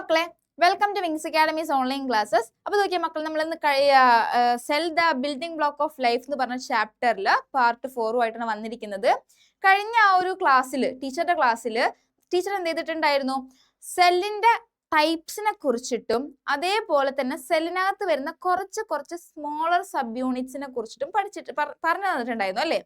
മക്കളെ, welcome to Wings Academy's online classes. അപ്പോൾ നോക്കിയാൽ മക്കൾ, നമ്മൾ ഇന്ന് cell the building block of life എന്ന് പറഞ്ഞ ചാപ്റ്ററിൽ പാർട്ട് 4 വന്നിരിക്കുന്നത്. കഴിഞ്ഞ ആ ഒരു ക്ലാസ്സിൽ, ടീച്ചറുടെ ക്ലാസ്സിൽ ടീച്ചർ എന്ത് ചെയ്തിട്ടുണ്ടായിരുന്നു? സെല്ലിന്റെ ടൈപ്സിനെ കുറിച്ചിട്ടും അതേപോലെ തന്നെ സെല്ലിനകത്ത് വരുന്ന കുറച്ച് സ്മോളർ സബ് യൂണിറ്റ്സിനെ കുറിച്ചിട്ടും പറഞ്ഞു തന്നിട്ടുണ്ടായിരുന്നു അല്ലേ?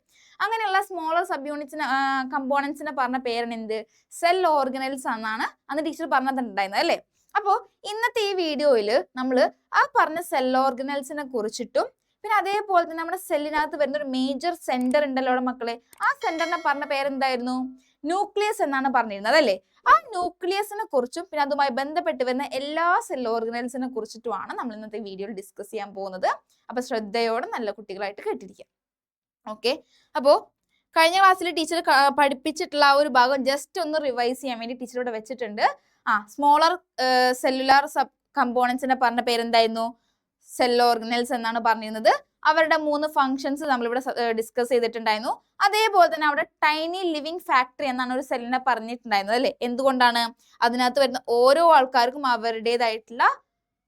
അങ്ങനെയുള്ള സ്മോളർ സബ് യൂണിറ്റ്സിന് കമ്പോണൻസിനെ പറഞ്ഞ പേരാണ് എന്ത്? സെൽ ഓർഗനൽസ് എന്നാണ് അന്ന് ടീച്ചർ പറഞ്ഞു തന്നിട്ടുണ്ടായിരുന്നത് അല്ലേ? അപ്പോൾ ഇന്നത്തെ ഈ വീഡിയോയിൽ നമ്മൾ ആ പറഞ്ഞ സെൽ ഓർഗനൽസിനെ കുറിച്ചിട്ടും പിന്നെ അതേപോലെ തന്നെ നമ്മുടെ സെല്ലിനകത്ത് വരുന്ന ഒരു മേജർ സെന്റർ ഉണ്ടല്ലോ മക്കളെ, ആ സെന്ററിനെ പറഞ്ഞ പേരെന്തായിരുന്നു? ന്യൂക്ലിയസ് എന്നാണ് പറഞ്ഞിരുന്നത് അല്ലേ? ആ ന്യൂക്ലിയസിനെ കുറിച്ചും പിന്നെ അതുമായി ബന്ധപ്പെട്ട് വരുന്ന എല്ലാ സെൽ ഓർഗനൽസിനെ കുറിച്ചിട്ടുമാണ് നമ്മൾ ഇന്നത്തെ വീഡിയോയിൽ ഡിസ്കസ് ചെയ്യാൻ പോകുന്നത്. അപ്പൊ ശ്രദ്ധയോടെ നല്ല കുട്ടികളായിട്ട് കേട്ടിരിക്കാം. ഓക്കെ, അപ്പോ കഴിഞ്ഞ ക്ലാസ്സിൽ ടീച്ചർ പഠിപ്പിച്ചിട്ടുള്ള ആ ഒരു ഭാഗം ജസ്റ്റ് ഒന്ന് റിവൈസ് ചെയ്യാൻ വേണ്ടി ടീച്ചർ ഇവിടെ വെച്ചിട്ടുണ്ട്. സ്മോളർ സെല്ലുലാർ സബ് കമ്പോണൻസിനെ പറഞ്ഞ പേരെന്തായിരുന്നു? സെൽ ഓർഗനൽസ് എന്നാണ് പറഞ്ഞിരുന്നത്. അവരുടെ 3 ഫങ്ഷൻസ് നമ്മളിവിടെ ഡിസ്കസ് ചെയ്തിട്ടുണ്ടായിരുന്നു. അതേപോലെ തന്നെ അവിടെ ടൈനി ലിവിങ് ഫാക്ടറി എന്നാണ് ഒരു സെല്ലിനെ പറഞ്ഞിട്ടുണ്ടായിരുന്നത് അല്ലേ? എന്തുകൊണ്ടാണ്? അതിനകത്ത് വരുന്ന ഓരോ ആൾക്കാർക്കും അവരുടേതായിട്ടുള്ള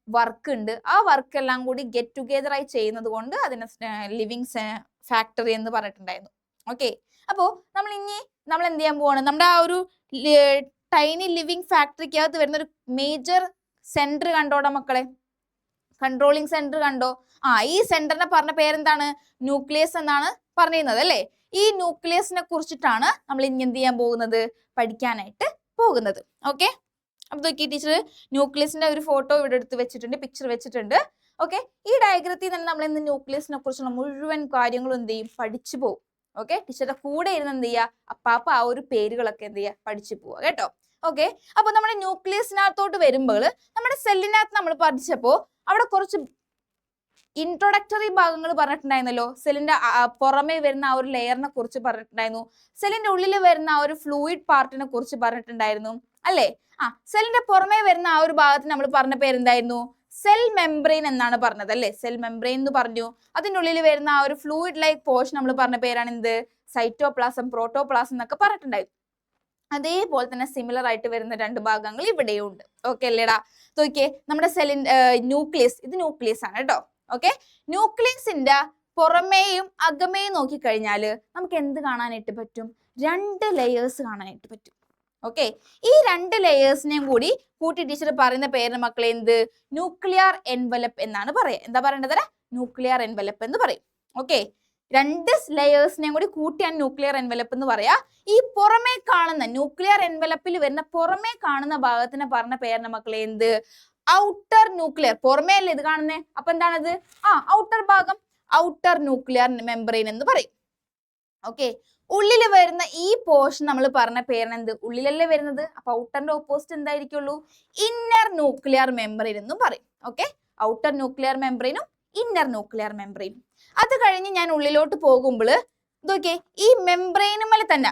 വർക്ക് ഉണ്ട്. ആ വർക്ക് എല്ലാം കൂടി ഗെറ്റ് ടുഗെദർ ആയി ചെയ്യുന്നത് കൊണ്ട് അതിനെ ലിവിങ് ഫാക്ടറി എന്ന് പറഞ്ഞിട്ടുണ്ടായിരുന്നു. ഓക്കെ, അപ്പോ നമ്മൾ എന്ത് ചെയ്യാൻ പോവാണ്? നമ്മുടെ ആ ഒരു ടൈനി ലിവിങ് ഫാക്ടറിക്കകത്ത് വരുന്ന ഒരു മേജർ സെന്റർ കണ്ടോടാ മക്കളെ, കൺട്രോളിങ് സെന്റർ കണ്ടോ? ഈ സെന്ററിനെ പറഞ്ഞ പേരെന്താണ്? ന്യൂക്ലിയസ് എന്നാണ് പറഞ്ഞിരുന്നത് അല്ലേ? ഈ ന്യൂക്ലിയസിനെ കുറിച്ചിട്ടാണ് നമ്മൾ ഇനി എന്ത് ചെയ്യാൻ പോകുന്നത്? പഠിക്കാനായിട്ട് പോകുന്നത്. ഓക്കെ, അപ്പൊ നോക്കി ടീച്ചർ ന്യൂക്ലിയസിന്റെ ഒരു ഫോട്ടോ ഇവിടെ എടുത്ത് വെച്ചിട്ടുണ്ട്, പിക്ചർ വെച്ചിട്ടുണ്ട്. ഓക്കെ, ഈ ഡയഗ്രത്തിൽ തന്നെ നമ്മൾ ഇന്ന് ന്യൂക്ലിയസിനെ കുറിച്ചുള്ള മുഴുവൻ കാര്യങ്ങളും എന്ത് ചെയ്യും? പഠിച്ചു പോകും. ഓക്കെ, ടീച്ചറുടെ കൂടെ ഇരുന്ന് എന്ത് ചെയ്യുക? അപ്പാപ്പ ആ ഒരു പേരുകളൊക്കെ എന്ത് ചെയ്യുക? പഠിച്ചു പോവുക കേട്ടോ. ഓക്കെ, അപ്പൊ നമ്മുടെ ന്യൂക്ലിയസിനകത്തോട്ട് വരുമ്പോൾ നമ്മുടെ സെല്ലിനകത്ത് നമ്മൾ പഠിച്ചപ്പോ അവിടെ കുറച്ച് ഇൻട്രൊഡക്ടറി ഭാഗങ്ങൾ പറഞ്ഞിട്ടുണ്ടായിരുന്നല്ലോ. സെല്ലിന്റെ പുറമേ വരുന്ന ആ ഒരു ലെയറിനെ കുറിച്ച് പറഞ്ഞിട്ടുണ്ടായിരുന്നു. സെല്ലിന്റെ ഉള്ളിൽ വരുന്ന ആ ഒരു ഫ്ലൂയിഡ് പാർട്ടിനെ കുറിച്ച് പറഞ്ഞിട്ടുണ്ടായിരുന്നു അല്ലേ? സെല്ലിന്റെ പുറമേ വരുന്ന ആ ഒരു ഭാഗത്തിന് നമ്മൾ പറഞ്ഞ പേരെന്തായിരുന്നു? സെൽ മെംബ്രെയിൻ എന്നാണ് പറഞ്ഞത് അല്ലേ? സെൽ മെംബ്രെയിൻ എന്ന് പറഞ്ഞു. അതിനുള്ളിൽ വരുന്ന ആ ഒരു ഫ്ലൂയിഡ് ലൈക്ക് പോർഷൻ നമ്മൾ പറഞ്ഞ പേരാണ് എന്ത്? സൈറ്റോപ്ലാസം, പ്രോട്ടോപ്ലാസം എന്നൊക്കെ പറഞ്ഞിട്ടുണ്ടായിരുന്നു. അതേപോലെ തന്നെ സിമിലർ ആയിട്ട് വരുന്ന 2 ഭാഗങ്ങൾ ഇവിടെയും ഉണ്ട്. ഓക്കെ അല്ലേടാ? നോക്കിയേ, നമ്മുടെ സെല്ലിന്റെ ന്യൂക്ലിയസ്, ഇത് ന്യൂക്ലിയസ് ആണ് കേട്ടോ. ഓക്കെ, ന്യൂക്ലിയസിന്റെ പുറമേയും അകമേയും നോക്കിക്കഴിഞ്ഞാൽ നമുക്ക് എന്ത് കാണാനായിട്ട് പറ്റും? 2 ലെയേഴ്സ് കാണാനായിട്ട് പറ്റും. ഓക്കെ, ഈ 2 ലെയേഴ്സിനെയും കൂടി കൂട്ടി ടീച്ചർ പറയുന്ന പേരിന് മക്കളെ എന്ത്? ന്യൂക്ലിയർ എൻവലപ്പ് എന്നാണ് പറയാ. എന്താ പറയേണ്ടത്? ന്യൂക്ലിയർ എൻവലപ്പ് എന്ന് പറയും. ഓക്കെ, 2 ലെയേഴ്സിനെയും കൂടി കൂട്ടിയാണ് ന്യൂക്ലിയർ എൻവലപ്പ് എന്ന് പറയാ. ഈ പുറമേ കാണുന്ന ന്യൂക്ലിയർ എൻവലപ്പിൽ വരുന്ന പുറമേ കാണുന്ന ഭാഗത്തിന് പറഞ്ഞ പേരിന് മക്കളെ എന്ത്? Outer nuclear. പുറമേ അല്ലേ ഇത് കാണുന്നേ? അപ്പൊ എന്താണത്? ഔട്ടർ ഭാഗം, ഔട്ടർ ന്യൂക്ലിയർ മെംബ്രെയിൻ എന്ന് പറയും. ഓക്കെ, ഉള്ളിൽ വരുന്ന ഈ പോർഷൻ നമ്മൾ പറഞ്ഞ പേരാണ് എന്ത്? ഉള്ളിലല്ലേ വരുന്നത്, അപ്പൊ ഔട്ടറിന്റെ ഓപ്പോസിറ്റ് എന്തായിരിക്കുള്ളൂ? ഇന്നർ ന്യൂക്ലിയർ മെംബ്രെയിൻ എന്നും പറയും. ഓക്കെ, ഔട്ടർ ന്യൂക്ലിയർ മെംബ്രെയിനും ഇന്നർ ന്യൂക്ലിയർ മെംബ്രെയിനും. അത് കഴിഞ്ഞ് ഞാൻ ഉള്ളിലോട്ട് പോകുമ്പോൾ ഇതൊക്കെ ഈ മെംബ്രെയിനുമേൽ തന്നെ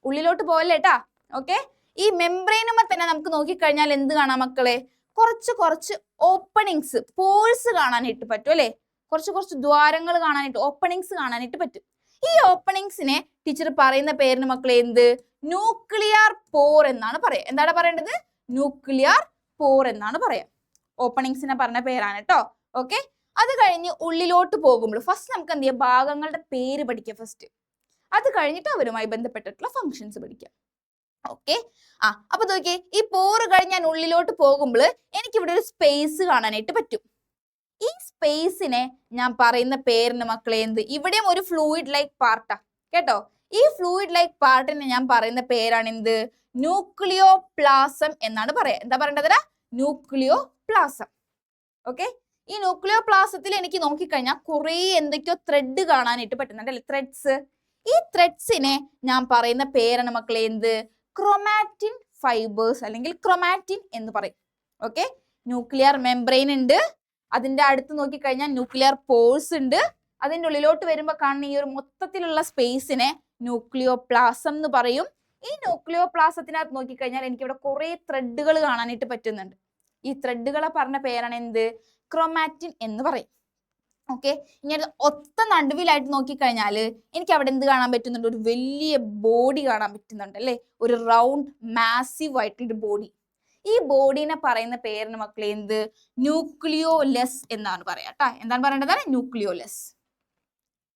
ഉള്ളിലോട്ട് പോകല്ലേട്ടാ. ഓക്കെ, ഈ മെംബ്രെയിനുമേൽ തന്നെ നമുക്ക് നോക്കിക്കഴിഞ്ഞാൽ എന്ത് കാണാം മക്കളെ? കുറച്ച് ഓപ്പണിങ്സ്, പോൾസ് കാണാനായിട്ട് പറ്റും അല്ലെ? കുറച്ച് ദ്വാരങ്ങൾ കാണാനായിട്ട്, ഓപ്പണിങ്സ് കാണാനായിട്ട് പറ്റും. ഈ ഓപ്പണിങ്സിനെ ടീച്ചർ പറയുന്ന പേരിന് മക്കളെ എന്ത്? ന്യൂക്ലിയർ പോർ എന്നാണ് പറയാ. എന്താണ് പറയേണ്ടത്? ന്യൂക്ലിയർ പോർ എന്നാണ് പറയാ. ഓപ്പണിങ്സിനെ പറഞ്ഞ പേരാണ് കേട്ടോ. ഓക്കെ, അത് കഴിഞ്ഞ് ഉള്ളിലോട്ട് പോകുമ്പോൾ ഫസ്റ്റ് നമുക്ക് എന്ത് ചെയ്യാം? ഭാഗങ്ങളുടെ പേര് പഠിക്കാം ഫസ്റ്റ്. അത് കഴിഞ്ഞിട്ട് അവരുമായി ബന്ധപ്പെട്ടിട്ടുള്ള ഫങ്ഷൻസ് പഠിക്കാം. ഓക്കെ, അപ്പൊ നോക്കിയേ, ഈ പോറ് കഴിഞ്ഞ് ഞാൻ ഉള്ളിലോട്ട് പോകുമ്പോൾ എനിക്ക് ഇവിടെ ഒരു സ്പേസ് കാണാനായിട്ട് പറ്റും. ഈ സ്പേസിനെ ഞാൻ പറയുന്ന പേരിന് മക്കളെ എന്ത്? ഇവിടെയും ഒരു ഫ്ലൂയിഡ് ലൈക്ക് പാർട്ടാ കേട്ടോ. ഈ ഫ്ലൂയിഡ് ലൈക്ക് പാർട്ടിന് ഞാൻ പറയുന്ന പേരാണ് എന്ത്? ന്യൂക്ലിയോപ്ലാസം എന്നാണ് പറയാ. എന്താ പറയേണ്ടത്? ന്യൂക്ലിയോപ്ലാസം. ഓക്കെ, ഈ ന്യൂക്ലിയോപ്ലാസത്തിൽ എനിക്ക് നോക്കിക്കഴിഞ്ഞാൽ കുറെ എന്തൊക്കെയോ ത്രെഡ് കാണാനായിട്ട് പറ്റുന്നുണ്ട് അല്ലെ? ത്രെഡ്സ്. ഈ ത്രെഡ്സിനെ ഞാൻ പറയുന്ന പേരാണ് മക്കളെ എന്ത്? ക്രോമാറ്റിൻ ഫൈബേഴ്സ് അല്ലെങ്കിൽ ക്രോമാറ്റിൻ എന്ന് പറയും. ഓക്കെ, ന്യൂക്ലിയർ മെംബ്രെയിൻ ഉണ്ട്, അതിന്റെ അടുത്ത് നോക്കിക്കഴിഞ്ഞാൽ ന്യൂക്ലിയർ പോൾസ് ഉണ്ട്. അതിന്റെ ഉള്ളിലോട്ട് വരുമ്പോൾ കാണുന്ന ഈ ഒരു മൊത്തത്തിലുള്ള സ്പേസിനെ ന്യൂക്ലിയോപ്ലാസം എന്ന് പറയും. ഈ ന്യൂക്ലിയോപ്ലാസത്തിനകത്ത് നോക്കിക്കഴിഞ്ഞാൽ എനിക്ക് ഇവിടെ കുറെ ത്രെഡുകൾ കാണാനായിട്ട് പറ്റുന്നുണ്ട്. ഈ ത്രെഡുകളെ പറഞ്ഞ പേരാണ് എന്ത്? ക്രോമാറ്റിൻ എന്ന് പറയും. ഓക്കെ, ഇനി ഒത്ത നടുവിലായിട്ട് നോക്കിക്കഴിഞ്ഞാൽ എനിക്ക് അവിടെ എന്ത് കാണാൻ പറ്റുന്നുണ്ട്? ഒരു വലിയ ബോഡി കാണാൻ പറ്റുന്നുണ്ട് അല്ലെ? ഒരു റൗണ്ട് മാസീവ് ആയിട്ടുള്ള ബോഡി. ഈ ബോഡീനെ പറയുന്ന പേരിന് മക്കളെ എന്ത്? ന്യൂക്ലിയോലസ് എന്നാണ് പറയാ ട്ടാ. എന്താണ് പറയേണ്ടത്? ന്യൂക്ലിയോലസ്.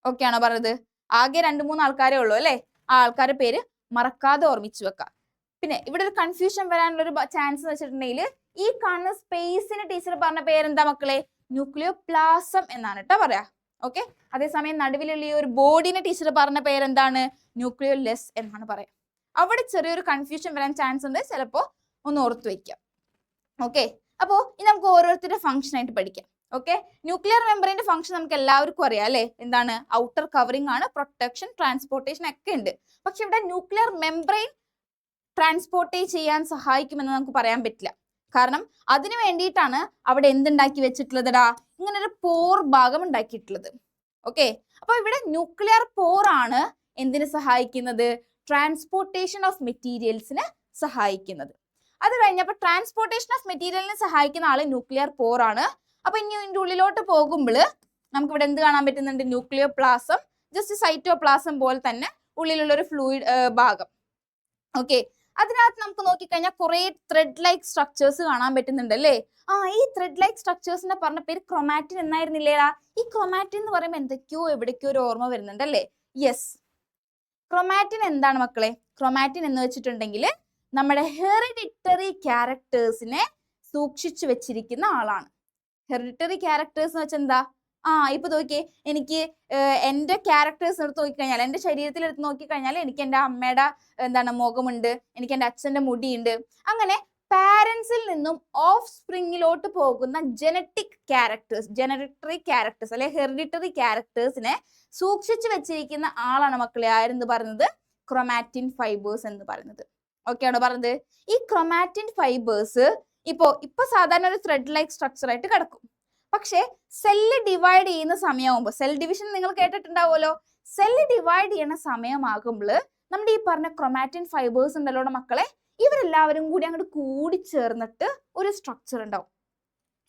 ഓക്കെ ആണോ പറഞ്ഞത്? ആകെ 2-3 ആൾക്കാരേ ഉള്ളൂ അല്ലെ? ആ ആൾക്കാരുടെ പേര് മറക്കാതെ ഓർമ്മിച്ചു വെക്കാം. പിന്നെ ഇവിടെ ഒരു കൺഫ്യൂഷൻ വരാനുള്ള ഒരു ചാൻസ് എന്ന് വെച്ചിട്ടുണ്ടെങ്കിൽ ഈ കാണുന്ന സ്പേസിന് ടീച്ചർ പറഞ്ഞ പേരെന്താ മക്കളെ? ന്യൂക്ലിയോപ്ലാസം എന്നാണ് ട്ടോ പറയാ. ഓക്കെ, അതേസമയം നടുവിലുള്ള ഈ ഒരു ബോഡീനെ ടീച്ചർ പറഞ്ഞ പേരെന്താണ്? ന്യൂക്ലിയോലസ് എന്നാണ് പറയാ. അവിടെ ചെറിയൊരു കൺഫ്യൂഷൻ വരാൻ ചാൻസ് ഉണ്ട്, ചിലപ്പോ ഒന്ന് ഓർത്തു വെക്കാം. ഓക്കെ, അപ്പോ ഇനി നമുക്ക് ഓരോരുത്തരുടെ ഫംഗ്ഷൻ ആയിട്ട് പഠിക്കാം. ഓക്കെ, ന്യൂക്ലിയർ മെമ്പറിന്റെ ഫംഗ്ഷൻ നമുക്ക് എല്ലാവർക്കും അറിയാം അല്ലെ? എന്താണ്? ഔട്ടർ കവറിംഗ് ആണ്, പ്രൊട്ടക്ഷൻ, ട്രാൻസ്പോർട്ടേഷൻ ഒക്കെ ഉണ്ട്. പക്ഷെ ഇവിടെ ന്യൂക്ലിയർ മെമ്പറൈൻ ട്രാൻസ്പോർട്ടേ ചെയ്യാൻ സഹായിക്കുമെന്ന് നമുക്ക് പറയാൻ പറ്റില്ല. കാരണം അതിനു വേണ്ടിയിട്ടാണ് അവിടെ എന്തുണ്ടാക്കി വെച്ചിട്ടുള്ളതടാ? ഇങ്ങനെ ഒരു പോർ ഭാഗം ഉണ്ടാക്കിയിട്ടുള്ളത്. ഓക്കെ, അപ്പൊ ഇവിടെ ന്യൂക്ലിയർ പോർ ആണ് എന്തിനു സഹായിക്കുന്നത്? ട്രാൻസ്പോർട്ടേഷൻ ഓഫ് മെറ്റീരിയൽസിന് സഹായിക്കുന്നത്. അത് കഴിഞ്ഞപ്പോൾ ട്രാൻസ്പോർട്ടേഷൻ ഓഫ് മെറ്റീരിയലിനെ സഹായിക്കുന്ന ആള് ന്യൂക്ലിയർ പോർ ആണ്. അപ്പൊ ഇനി ഇതിന്റെ ഉള്ളിലോട്ട് പോകുമ്പോൾ നമുക്ക് ഇവിടെ എന്ത് കാണാൻ പറ്റുന്നുണ്ട്? ന്യൂക്ലിയോപ്ലാസം, ജസ്റ്റ് സൈറ്റോപ്ലാസം പോലെ തന്നെ ഉള്ളിലുള്ള ഒരു ഫ്ലൂയിഡ് ഭാഗം. ഓക്കെ, അതിനകത്ത് നമുക്ക് നോക്കിക്കഴിഞ്ഞാൽ കുറെ ത്രെഡ് ലൈക്ക് സ്ട്രക്ചേഴ്സ് കാണാൻ പറ്റുന്നുണ്ട് അല്ലേ? ഈ ത്രെഡ് ലൈക്ക് സ്ട്രക്ചേഴ്സിനെ പറഞ്ഞ പേര് ക്രൊമാറ്റിൻ എന്നായിരുന്നില്ലേടാ? ഈ ക്രൊമാറ്റിൻ എന്ന് പറയുമ്പോൾ എന്തൊക്കെയോ എവിടേക്കോ ഒരു ഓർമ്മ വരുന്നുണ്ട് അല്ലേ? യെസ്, ക്രൊമാറ്റിൻ എന്താണ് മക്കളെ? ക്രൊമാറ്റിൻ എന്ന് വെച്ചിട്ടുണ്ടെങ്കിൽ നമ്മുടെ ഹെറിഡിറ്ററി ക്യാരക്ടേഴ്സിനെ സൂക്ഷിച്ചു വെച്ചിരിക്കുന്ന ആളാണ്. ഹെറിഡിറ്ററി ക്യാരക്ടേഴ്സ് എന്ന് വെച്ചാൽ എന്താ? ഇപ്പൊ നോക്കിയേ, എനിക്ക് എന്റെ ക്യാരക്ടേഴ്സ് എടുത്ത് നോക്കിക്കഴിഞ്ഞാൽ, എന്റെ ശരീരത്തിൽ എടുത്ത് നോക്കിക്കഴിഞ്ഞാൽ എനിക്ക് എന്റെ അമ്മയുടെ എന്താണ് മുഖമുണ്ട്, എനിക്ക് എന്റെ അച്ഛന്റെ മുടിയുണ്ട്. അങ്ങനെ പാരന്റ്സിൽ നിന്നും ഓഫ് സ്പ്രിങ്ങിലോട്ട് പോകുന്ന ജനറ്റിക് ക്യാരക്ടേഴ്സ്, ജനറേറ്ററി ക്യാരക്ടേഴ്സ് അല്ലെ ഹെറിഡിറ്ററി ക്യാരക്ടേഴ്സിനെ സൂക്ഷിച്ചു വെച്ചിരിക്കുന്ന ആളാണ് മക്കളെ ആരെന്ന് പറയുന്നത്? ക്രൊമാറ്റിൻ ഫൈബേഴ്സ് എന്ന് പറയുന്നത്. ഓക്കെ ആണോ പറഞ്ഞത്? ഈ ക്രൊമാറ്റിൻ ഫൈബേഴ്സ് ഇപ്പൊ സാധാരണ ഒരു ത്രെഡ് ലൈക്ക് സ്ട്രക്ചർ ആയിട്ട് കിടക്കും. പക്ഷെ സെല്ല് ഡിവൈഡ് ചെയ്യുന്ന സമയമാകുമ്പോൾ, സെൽ ഡിവിഷൻ നിങ്ങൾ കേട്ടിട്ടുണ്ടാവുമല്ലോ, സെല്ല് ഡിവൈഡ് ചെയ്യുന്ന സമയമാകുമ്പോൾ നമ്മുടെ ഈ പറഞ്ഞ ക്രൊമാറ്റിൻ ഫൈബേഴ്സ് ഉണ്ടല്ലോ മക്കളെ, ഇവരെല്ലാവരും കൂടി അങ്ങോട്ട് കൂടിച്ചേർന്നിട്ട് ഒരു സ്ട്രക്ചർ ഉണ്ടാവും.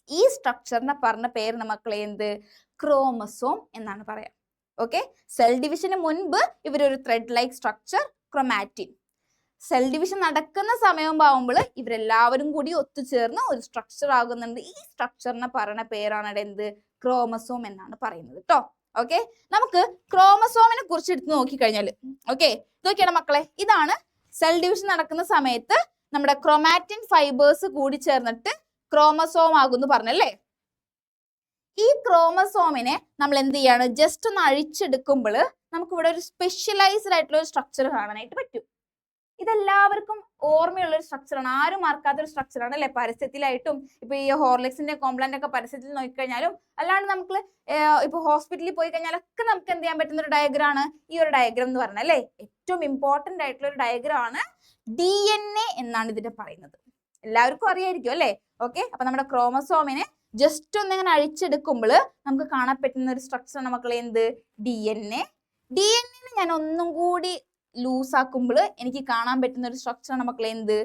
ഈ സ്ട്രക്ചറിനെ പറഞ്ഞ പേരിന് മക്കളെ എന്ത്? ക്രോമസോം എന്നാണ് പറയാം. ഓക്കെ, സെൽ ഡിവിഷന് മുൻപ് ഇവരൊരു thread like structure, chromatin. Cell division നടക്കുന്ന സമയമാകുമ്പോൾ ഇവരെല്ലാവരും കൂടി ഒത്തുചേർന്ന് ഒരു സ്ട്രക്ചർ ആകുന്നുണ്ട്. ഈ സ്ട്രക്ചറിനെ പറയുന്ന പേരാണ് എന്ത്? ക്രോമസോം എന്നാണ് പറയുന്നത് കേട്ടോ. ഓക്കെ, നമുക്ക് ക്രോമസോമിനെ കുറിച്ച് എടുത്ത് നോക്കിക്കഴിഞ്ഞാൽ, ഓക്കെ, ഇതൊക്കെയാണ് മക്കളെ, ഇതാണ് സെൽ ഡിവിഷൻ നടക്കുന്ന സമയത്ത് നമ്മുടെ ക്രൊമാറ്റിൻ ഫൈബേഴ്സ് കൂടി ചേർന്നിട്ട് ക്രോമസോം ആകുന്നു പറഞ്ഞല്ലേ? ഈ ക്രോമസോമിനെ നമ്മൾ എന്ത് ചെയ്യാണ്? ജസ്റ്റ് ഒന്ന് അഴിച്ചെടുക്കുമ്പോൾ നമുക്ക് ഇവിടെ ഒരു സ്പെഷ്യലൈസ്ഡ് ആയിട്ടുള്ള ഒരു സ്ട്രക്ചർ കാണാനായിട്ട് പറ്റും. ഇതെല്ലാവർക്കും ഓർമ്മയുള്ള ഒരു സ്ട്രക്ചറാണ്, ആരും മറക്കാത്ത ഒരു സ്ട്രക്ചറാണ് അല്ലെ? പരസ്യത്തിലായിട്ടും ഇപ്പൊ ഈ ഹോർലിക്സിന്റെ കോംപ്ലാന്റ് ഒക്കെ പരസ്യത്തിൽ നോക്കിക്കഴിഞ്ഞാലും അല്ലാണ്ട് നമുക്ക് ഇപ്പൊ ഹോസ്പിറ്റലിൽ പോയി കഴിഞ്ഞാലൊക്കെ നമുക്ക് എന്ത് ചെയ്യാൻ പറ്റുന്ന ഒരു ഡയഗ്രം ആണ് ഈ ഒരു ഡയഗ്രം എന്ന് പറഞ്ഞാൽ അല്ലെ? ഏറ്റവും ഇമ്പോർട്ടന്റ് ആയിട്ടുള്ള ഒരു ഡയഗ്രം ആണ് DNA എന്നാണ് ഇതിന്റെ പറയുന്നത്. എല്ലാവർക്കും അറിയായിരിക്കും അല്ലെ? ഓക്കെ, അപ്പൊ നമ്മുടെ ക്രോമസോമിനെ ജസ്റ്റ് ഒന്ന് ഇങ്ങനെ അഴിച്ചെടുക്കുമ്പോൾ നമുക്ക് കാണാൻ പറ്റുന്ന ഒരു സ്ട്രക്ചറാണ് മക്കളെ എന്ത്? DNA. DNA ഞാൻ ഒന്നും കൂടി ലൂസ് ആക്കുമ്പോൾ എനിക്ക് കാണാൻ പറ്റുന്ന ഒരു സ്ട്രക്ചറാണ് മക്കളെ എന്ത്?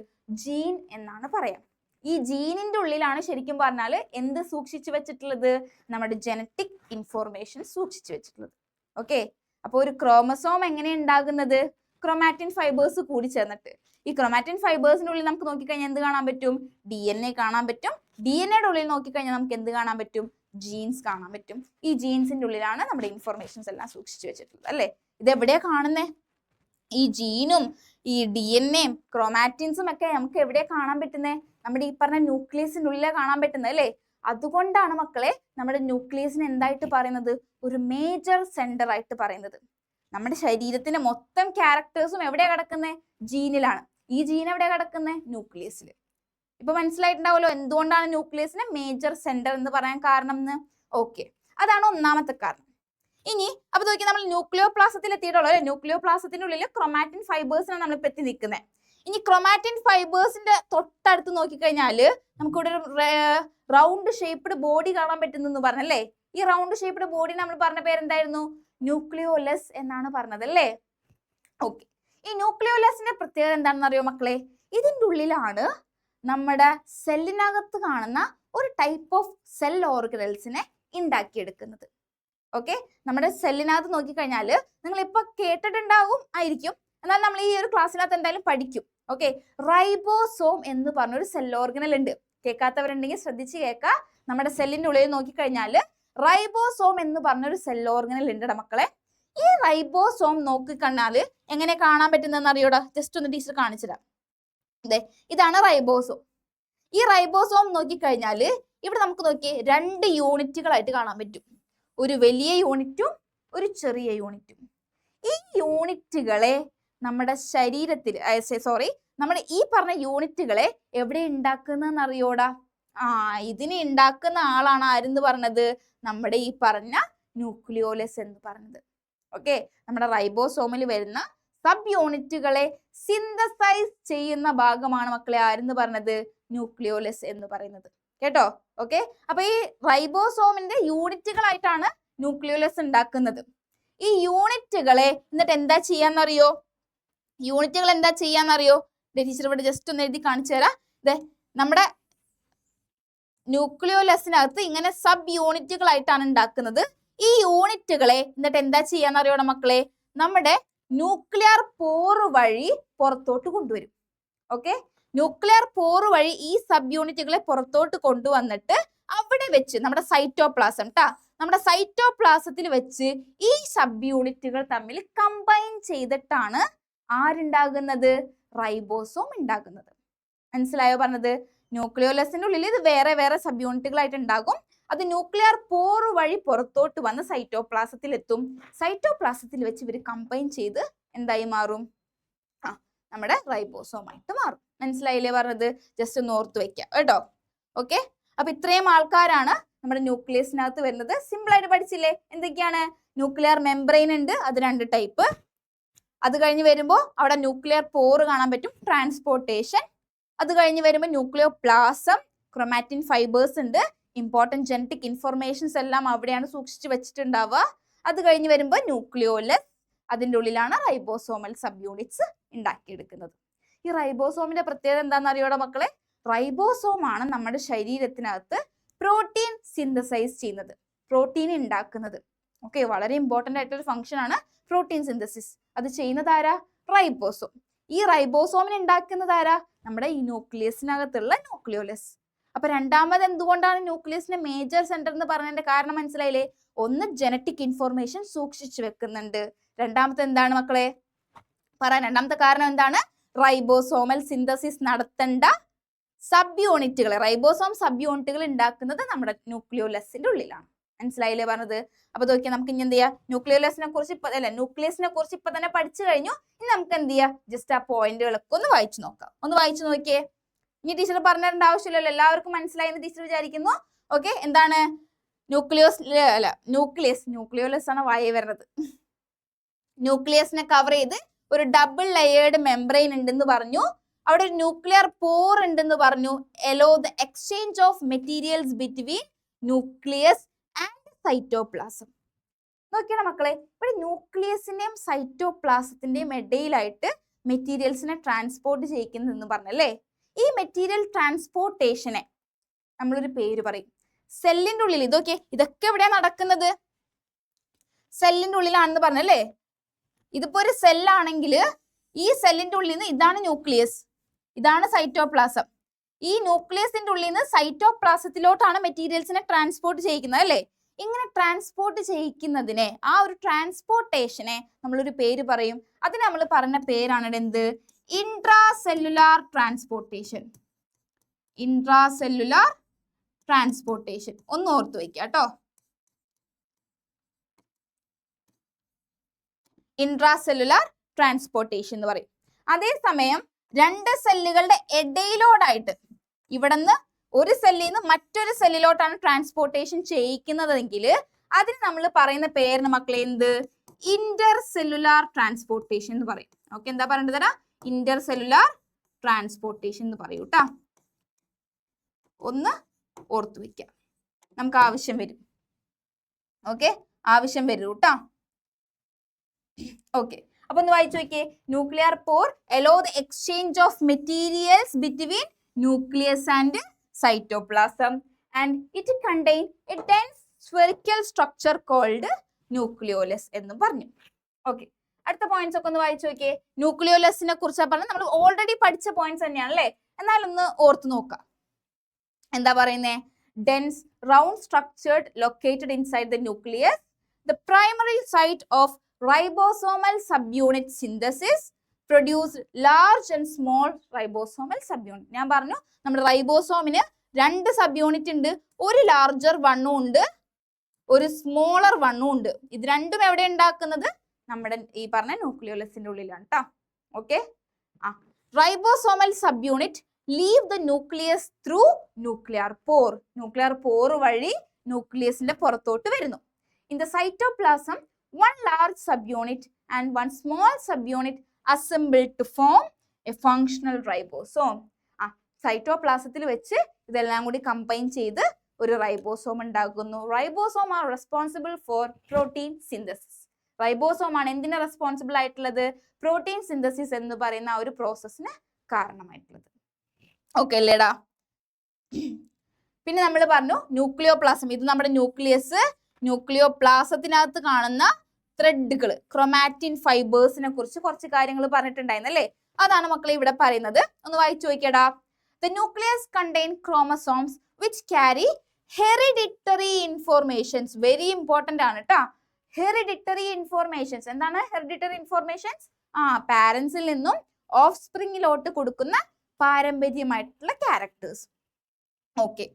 ജീൻ എന്നാണ് പറയാം. ഈ ജീനിന്റെ ഉള്ളിലാണ് ശരിക്കും പറഞ്ഞാൽ എന്ത് സൂക്ഷിച്ചു വെച്ചിട്ടുള്ളത്? നമ്മുടെ ജനറ്റിക് ഇൻഫോർമേഷൻ സൂക്ഷിച്ചു വെച്ചിട്ടുള്ളത്. ഓക്കെ, അപ്പോൾ ഒരു ക്രോമസോം എങ്ങനെ ഉണ്ടാകുന്നത്? ക്രൊമാറ്റിൻ ഫൈബേഴ്സ് കൂടി ചേർന്നിട്ട്. ഈ ക്രൊമാറ്റിൻ ഫൈബേഴ്സിന്റെ ഉള്ളിൽ നമുക്ക് നോക്കിക്കഴിഞ്ഞാൽ എന്ത് കാണാൻ പറ്റും? DNA കാണാൻ പറ്റും. DNAയുടെ ഉള്ളിൽ നോക്കിക്കഴിഞ്ഞാൽ നമുക്ക് എന്ത് കാണാൻ പറ്റും? ജീൻസ് കാണാൻ പറ്റും. ഈ ജീൻസിന്റെ ഉള്ളിലാണ് നമ്മുടെ ഇൻഫോർമേഷൻസ് എല്ലാം സൂക്ഷിച്ചു വെച്ചിട്ടുള്ളത് അല്ലെ? ഇത് എവിടെയാ കാണുന്നേ? ഈ ജീനും ഈ DNA-യും ക്രോമാറ്റിൻസും ഒക്കെ നമുക്ക് എവിടെയാ കാണാൻ പറ്റുന്നേ? നമ്മുടെ ഈ പറഞ്ഞ ന്യൂക്ലിയസിന്റെ ഉള്ളിലാണ് കാണാൻ പറ്റുന്നത് അല്ലേ? അതുകൊണ്ടാണ് മക്കളെ നമ്മുടെ ന്യൂക്ലിയസിന് എന്തായിട്ട് പറയുന്നത്? ഒരു മേജർ സെന്റർ ആയിട്ട് പറയുന്നത്. നമ്മുടെ ശരീരത്തിന്റെ മൊത്തം ക്യാരക്ടേഴ്സും എവിടെയാ കിടക്കുന്നത്? ജീനിലാണ്. ഈ ജീൻ എവിടെയാ കിടക്കുന്നത്? ന്യൂക്ലിയസിൽ. ഇപ്പൊ മനസ്സിലായിട്ടുണ്ടാവുമല്ലോ എന്തുകൊണ്ടാണ് ന്യൂക്ലിയസിന് മേജർ സെന്റർ എന്ന് പറയാൻ കാരണം എന്ന്. ഓക്കെ, അതാണ് ഒന്നാമത്തെ കാരണം. ഇനി അപ്പൊ നോക്കിയാൽ നമ്മൾ ന്യൂക്ലിയോപ്ലാസത്തിൽ എത്തിയിട്ടുള്ളൂ അല്ലെ? ന്യൂക്ലിയോപ്ലാസത്തിന്റെ ഉള്ളിൽ ക്രൊമാറ്റിൻ ഫൈബേഴ്സിനാണ് നമ്മൾ ഇപ്പൊ എത്തി നിൽക്കുന്നത്. ഇനി ക്രൊമാറ്റിൻ ഫൈബേഴ്സിന്റെ തൊട്ടടുത്ത് നോക്കിക്കഴിഞ്ഞാൽ നമുക്കിവിടെ ഒരു റൗണ്ട് ഷേപ്ഡ് ബോഡി കാണാൻ പറ്റുന്നു പറഞ്ഞല്ലേ? ഈ റൗണ്ട് ഷേപ്ഡ് ബോഡി നമ്മൾ പറഞ്ഞ പേരെന്തായിരുന്നു? ന്യൂക്ലിയോലസ് എന്നാണ് പറഞ്ഞത് അല്ലേ? ഓക്കെ, ഈ ന്യൂക്ലിയോലസിന്റെ പ്രത്യേകത എന്താണെന്ന് അറിയോ മക്കളെ? ഇതിന്റെ ഉള്ളിലാണ് നമ്മുടെ സെല്ലിനകത്ത് കാണുന്ന ഒരു ടൈപ്പ് ഓഫ് സെൽ ഓർഗനൽസിനെ ഉണ്ടാക്കിയെടുക്കുന്നത്. ഓക്കെ, നമ്മുടെ സെല്ലിനകത്ത് നോക്കിക്കഴിഞ്ഞാൽ നിങ്ങൾ ഇപ്പൊ കേട്ടിട്ടുണ്ടാകും ആയിരിക്കും, എന്നാൽ നമ്മൾ ഈ ഒരു ക്ലാസ്സിനകത്ത് എന്തായാലും പഠിക്കും. ഓക്കെ, റൈബോസോം എന്ന് പറഞ്ഞൊരു സെൽ ഓർഗനൽ ഉണ്ട്. കേൾക്കാത്തവരുണ്ടെങ്കിൽ ശ്രദ്ധിച്ച് കേൾക്കുക. നമ്മുടെ സെല്ലിന്റെ ഉള്ളിൽ നോക്കിക്കഴിഞ്ഞാൽ റൈബോസോം എന്ന് പറഞ്ഞൊരു സെൽ ഓർഗനൽ ഉണ്ട് മക്കളെ. ഈ റൈബോസോം നോക്കിക്കഴിഞ്ഞാൽ എങ്ങനെ കാണാൻ പറ്റുന്നതെന്ന് അറിയോടാ? ജസ്റ്റ് ഒന്ന് ടീച്ചർ കാണിച്ചുതരാം. ഇതാണ് റൈബോസോം. ഈ റൈബോസോം നോക്കിക്കഴിഞ്ഞാൽ ഇവിടെ നമുക്ക് നോക്കിയേ 2 യൂണിറ്റുകളായിട്ട് കാണാൻ പറ്റും. ഒരു വലിയ യൂണിറ്റും ഒരു ചെറിയ യൂണിറ്റും. ഈ യൂണിറ്റുകളെ നമ്മുടെ ശരീരത്തിൽ നമ്മുടെ ഈ പറഞ്ഞ യൂണിറ്റുകളെ എവിടെ ഉണ്ടാക്കുന്നതെന്ന് അറിയോടാ? ഇതിനെ ഉണ്ടാക്കുന്ന ആളാണ് ആരെന്ന് പറഞ്ഞത്? നമ്മുടെ ഈ പറഞ്ഞ ന്യൂക്ലിയോലസ് എന്ന് പറഞ്ഞത്. ഓക്കെ, നമ്മുടെ റൈബോസോമിൽ വരുന്ന സബ് യൂണിറ്റുകളെ സിന്തസൈസ് ചെയ്യുന്ന ഭാഗമാണ് മക്കളെ ആരെന്ന് പറഞ്ഞത്? ന്യൂക്ലിയോലസ് എന്ന് പറയുന്നത്. കേട്ടോ? ഓക്കെ, അപ്പൊ ഈ റൈബോസോമിന്റെ യൂണിറ്റുകളായിട്ടാണ് ന്യൂക്ലിയോലസ് ഉണ്ടാക്കുന്നത്. ഈ യൂണിറ്റുകളെ എന്നിട്ട് എന്താ ചെയ്യാന്നറിയോ? യൂണിറ്റുകൾ എന്താ ചെയ്യാന്നറിയോ? ടീച്ചർ ഇവിടെ ജസ്റ്റ് ഒന്ന് എഴുതി കാണിച്ചു തരാം. നമ്മുടെ ന്യൂക്ലിയോലസിനകത്ത് ഇങ്ങനെ സബ് യൂണിറ്റുകളായിട്ടാണ് ഉണ്ടാക്കുന്നത്. ഈ യൂണിറ്റുകളെ എന്നിട്ട് എന്താ ചെയ്യാന്നറിയോടെ മക്കളെ? നമ്മുടെ ന്യൂക്ലിയർ പോർ വഴി പുറത്തോട്ട് കൊണ്ടുവരും. ഓക്കെ, ന്യൂക്ലിയർ പോർ വഴി ഈ സബ് യൂണിറ്റുകളെ പുറത്തോട്ട് കൊണ്ടുവന്നിട്ട് അവിടെ വെച്ച് നമ്മുടെ സൈറ്റോപ്ലാസം നമ്മുടെ സൈറ്റോപ്ലാസത്തിൽ വെച്ച് ഈ സബ് യൂണിറ്റുകൾ തമ്മിൽ കമ്പൈൻ ചെയ്തിട്ടാണ് ആരുണ്ടാകുന്നത്? റൈബോസോം ഉണ്ടാകുന്നത്. മനസ്സിലായോ പറഞ്ഞത്? ന്യൂക്ലിയോലസിന്റെ ഉള്ളിൽ ഇത് വേറെ വേറെ സബ് യൂണിറ്റുകളായിട്ട് ഉണ്ടാകും. അത് ന്യൂക്ലിയർ പോർ വഴി പുറത്തോട്ട് വന്ന് സൈറ്റോപ്ലാസത്തിൽ എത്തും. സൈറ്റോപ്ലാസത്തിൽ വെച്ച് ഇവർ കമ്പൈൻ ചെയ്ത് എന്തായി മാറും? നമ്മുടെ റൈബോസോമായിട്ട് മാറും. മനസ്സിലായില്ലേ പറഞ്ഞത്? ജസ്റ്റ് ഒന്ന് ഓർത്ത് വെക്കാം കേട്ടോ. ഓക്കെ, അപ്പൊ ഇത്രയും ആൾക്കാരാണ് നമ്മുടെ ന്യൂക്ലിയസിനകത്ത് വരുന്നത്. സിമ്പിൾ ആയിട്ട് പഠിച്ചില്ലേ? എന്തൊക്കെയാണ്? ന്യൂക്ലിയർ മെംബ്രെയിൻ ഉണ്ട്, അത് 2 ടൈപ്പ്. അത് കഴിഞ്ഞ് വരുമ്പോൾ അവിടെ ന്യൂക്ലിയർ പോർ കാണാൻ പറ്റും, ട്രാൻസ്പോർട്ടേഷൻ. അത് കഴിഞ്ഞ് വരുമ്പോൾ ന്യൂക്ലിയോ പ്ലാസം, ക്രോമാറ്റിൻ ഫൈബേഴ്സ് ഉണ്ട്, ഇമ്പോർട്ടൻറ്റ് ജനറ്റിക് ഇൻഫർമേഷൻസ് എല്ലാം അവിടെയാണ് സൂക്ഷിച്ച് വെച്ചിട്ടുണ്ടാവുക. അത് കഴിഞ്ഞ് വരുമ്പോൾ ന്യൂക്ലിയോലസ്, അതിൻ്റെ ഉള്ളിലാണ് റൈബോസോമൽ സബ് യൂണിറ്റ്സ് ഉണ്ടാക്കിയെടുക്കുന്നത്. ഈ റൈബോസോമിന്റെ പ്രത്യേകത എന്താണെന്ന് അറിയോടെ മക്കളെ? റൈബോസോം ആണ് നമ്മുടെ ശരീരത്തിനകത്ത് പ്രോട്ടീൻ സിന്തസൈസ് ചെയ്യുന്നത്, പ്രോട്ടീൻ ഉണ്ടാക്കുന്നത്. ഓക്കെ, വളരെ ഇമ്പോർട്ടൻ്റ് ആയിട്ടൊരു ഫംഗ്ഷൻ ആണ് പ്രോട്ടീൻ സിന്തസിസ്. അത് ചെയ്യുന്നത് ആരാ? റൈബോസോം. ഈ റൈബോസോമിനെ ഉണ്ടാക്കുന്നത് ആരാ? നമ്മുടെ ഈ ന്യൂക്ലിയസിനകത്തുള്ള ന്യൂക്ലിയോലസ്. അപ്പൊ രണ്ടാമത് എന്തുകൊണ്ടാണ് ന്യൂക്ലിയസിന്റെ മേജർ സെന്റർ എന്ന് പറഞ്ഞതിന്റെ കാരണം മനസ്സിലായില്ലേ? ഒന്ന് ജനറ്റിക് ഇൻഫോർമേഷൻ സൂക്ഷിച്ചു വെക്കുന്നുണ്ട്. രണ്ടാമത്തെ എന്താണ് മക്കളെ? രണ്ടാമത്തെ കാരണം എന്താണ്? റൈബോസോമൽ സിന്തസിസ് നടത്തേണ്ട സബ് യൂണിറ്റുകൾ, റൈബോസോം സബ് യൂണിറ്റുകൾ ഉണ്ടാക്കുന്നത് നമ്മുടെ ന്യൂക്ലിയോലസിന്റെ ഉള്ളിലാണ്. മനസ്സിലായില്ലേ പറഞ്ഞത്? അപ്പൊ നോക്കിയാൽ നമുക്ക് ഇനി എന്ത് ചെയ്യാം? ന്യൂക്ലിയോലസിനെ കുറിച്ച് ന്യൂക്ലിയസിനെ കുറിച്ച് ഇപ്പൊ തന്നെ പഠിച്ചു കഴിഞ്ഞു. ഇനി നമുക്ക് എന്ത് ചെയ്യാം? ജസ്റ്റ് ആ പോയിന്റുകളൊക്കെ ഒന്ന് വായിച്ചു നോക്കാം. ഒന്ന് വായിച്ചു നോക്കിയേ. ഇനി ടീച്ചർ പറഞ്ഞു തരേണ്ട ആവശ്യമില്ലല്ലോ, എല്ലാവർക്കും മനസ്സിലായെന്ന് ടീച്ചർ വിചാരിക്കുന്നു. ഓക്കെ, എന്താണ് ന്യൂക്ലിയോലസ് ആണ് വായി വരുന്നത്. ന്യൂക്ലിയസിനെ കവർ ചെയ്ത് ഒരു ഡബിൾ ലെയേർഡ് മെംബ്രെയിൻ ഉണ്ടെന്ന് പറഞ്ഞു. അവിടെ ഒരു ന്യൂക്ലിയർ പോർ ഉണ്ടെന്ന് പറഞ്ഞു. Allow the exchange of materials between nucleus and cytoplasm. നോക്കിയാണ് മക്കളെ, ഇവിടെ ന്യൂക്ലിയസിന്റെയും സൈറ്റോപ്ലാസത്തിന്റെയും ഇടയിലായിട്ട് മെറ്റീരിയൽസിനെ ട്രാൻസ്പോർട്ട് ചെയ്യിക്കുന്നതെന്ന് പറഞ്ഞല്ലേ? ഈ മെറ്റീരിയൽ ട്രാൻസ്പോർട്ടേഷനെ നമ്മളൊരു പേര് പറയും. സെല്ലിന്റെ ഉള്ളിൽ ഇതൊക്കെ എവിടെയാ നടക്കുന്നത്? സെല്ലിന്റെ ഉള്ളിലാണെന്ന് പറഞ്ഞല്ലേ? ഇതിപ്പോ ഒരു സെല്ലാണെങ്കിൽ ഈ സെല്ലിന്റെ ഉള്ളിൽ നിന്ന് ഇതാണ് ന്യൂക്ലിയസ്, ഇതാണ് സൈറ്റോപ്ലാസം. ഈ ന്യൂക്ലിയസിന്റെ ഉള്ളിൽ നിന്ന് സൈറ്റോപ്ലാസത്തിലോട്ടാണ് മെറ്റീരിയൽസിനെ ട്രാൻസ്പോർട്ട് ചെയ്യിക്കുന്നത് അല്ലേ? ഇങ്ങനെ ട്രാൻസ്പോർട്ട് ചെയ്യിക്കുന്നതിനെ, ആ ഒരു ട്രാൻസ്പോർട്ടേഷനെ നമ്മളൊരു പേര് പറയും. അതിന് നമ്മൾ പറഞ്ഞ പേരാണ് എന്ത്? Intracellular transportation. ഇൻട്രാസെല്ലുലാർ ട്രാൻസ്പോർട്ടേഷൻ ഒന്ന് ഓർത്തു വെക്കുക കേട്ടോ. ഇൻട്രാസെല്ലുലാർ ട്രാൻസ്പോർട്ടേഷൻ എന്ന് പറയും. അതേസമയം 2 സെല്ലുകളുടെ ഇടയിലോടായിട്ട് ഇവിടുന്ന് ഒരു സെല്ലിൽ നിന്ന് മറ്റൊരു സെല്ലിലോട്ടാണ് ട്രാൻസ്പോർട്ടേഷൻ ചെയ്യിക്കുന്നതെങ്കിൽ അതിന് നമ്മൾ പറയുന്ന പേരിന് മക്കളെ എന്ത്? ഇന്റർസെല്ലുലാർ ട്രാൻസ്പോർട്ടേഷൻ എന്ന് പറയും. ഓക്കെ, എന്താ പറയേണ്ടത്? ഇന്റർസെല്ലുലാർ ട്രാൻസ്പോർട്ടേഷൻ എന്ന് പറയൂ കേട്ടോ. ഒന്ന് ഓർത്തു വെക്കാം, നമുക്ക് ആവശ്യം വരും. ഓക്കെ, ആവശ്യം വരും കേട്ടോ. ഓക്കെ, അപ്പൊ ഒന്ന് വായിച്ചു നോക്കിയേ. Nuclear pore allow the exchange of materials between nucleus and cytoplasm and it contain a dense spherical structure called nucleolus എന്ന് പറഞ്ഞു. ഓക്കെ, അടുത്ത പോയിന്റ്സ് ഒക്കെ ഒന്ന് വായിച്ചു നോക്കിയേ. ന്യൂക്ലിയോലസിനെ കുറിച്ച് പറഞ്ഞാൽ നമ്മൾ ഓൾറെഡി പഠിച്ച പോയിന്റ്സ് തന്നെയാണ് അല്ലേ, എന്നാലൊന്ന് ഓർത്ത് നോക്കാം. എന്താ പറയുന്നേ? dense round structured located inside the nucleus, the primary site of ribosomal subunit synthesis produce large and small ribosomal subunit. ഞാൻ പറഞ്ഞു നമ്മുടെ റൈബോസോമിന് 2 സബ് യൂണിറ്റ് ഉണ്ട്, ഒരു ലാർജർ വണ്ണും ഉണ്ട്, ഒരു സ്മോളർ വണ്ണും ഉണ്ട്. ഇത് രണ്ടും എവിടെ ഉണ്ടാക്കുന്നത്? നമ്മുടെ ഈ പറഞ്ഞ ന്യൂക്ലിയോലസിന്റെ ഉള്ളിലാണ് ട്ടോ. Okay. Ribosomal sub unit leave the nucleus through nuclear pore. nuclear pore വഴി ന്യൂക്ലിയസിന്റെ പുറത്തോട്ട് വരുന്നു. In the cytoplasm, one large subunit and one small subunit assembled to form a functional ribosome. സൈറ്റോപ്ലാസത്തിൽ വെച്ച് ഇതെല്ലാം കൂടി കമ്പൈൻ ചെയ്ത് ഒരു റൈബോസോം ഉണ്ടാകുന്നു. Ribosome are responsible for protein synthesis. Ribosome ആണ് എന്തിനാ റെസ്പോൺസിബിൾ ആയിട്ടുള്ളത്? പ്രോട്ടീൻ സിന്തസിസ് എന്ന് പറയുന്ന ആ ഒരു പ്രോസസ്സിന് കാരണമായിട്ടുള്ളത്. ഓക്കെ അല്ലേടാ? പിന്നെ നമ്മൾ പറഞ്ഞു ന്യൂക്ലിയോപ്ലാസം, ഇത് നമ്മുടെ ന്യൂക്ലിയസ്. ന്യൂക്ലിയോപ്ലാസത്തിനകത്ത് കാണുന്ന ത്രെഡുകൾ, ക്രോമാറ്റിൻ ഫൈബേഴ്സിനെ കുറിച്ച് കുറച്ച് കാര്യങ്ങൾ പറഞ്ഞിട്ടുണ്ടായിരുന്നു അല്ലേ? അതാണ് മക്കളെ ഇവിടെ പറയുന്നത്. ഒന്ന് വായിച്ചു നോക്കിയടാ. The nucleus contain chromosomes which carry hereditary informations. Very important ആണ് ട്ടോ. Hereditary informations. എന്താണ് hereditary informations? പാരന്റ്സിൽ നിന്നും ഓഫ് സ്പ്രിങ്ങിലോട്ട് കൊടുക്കുന്ന പാരമ്പര്യമായിട്ടുള്ള characters. Okay.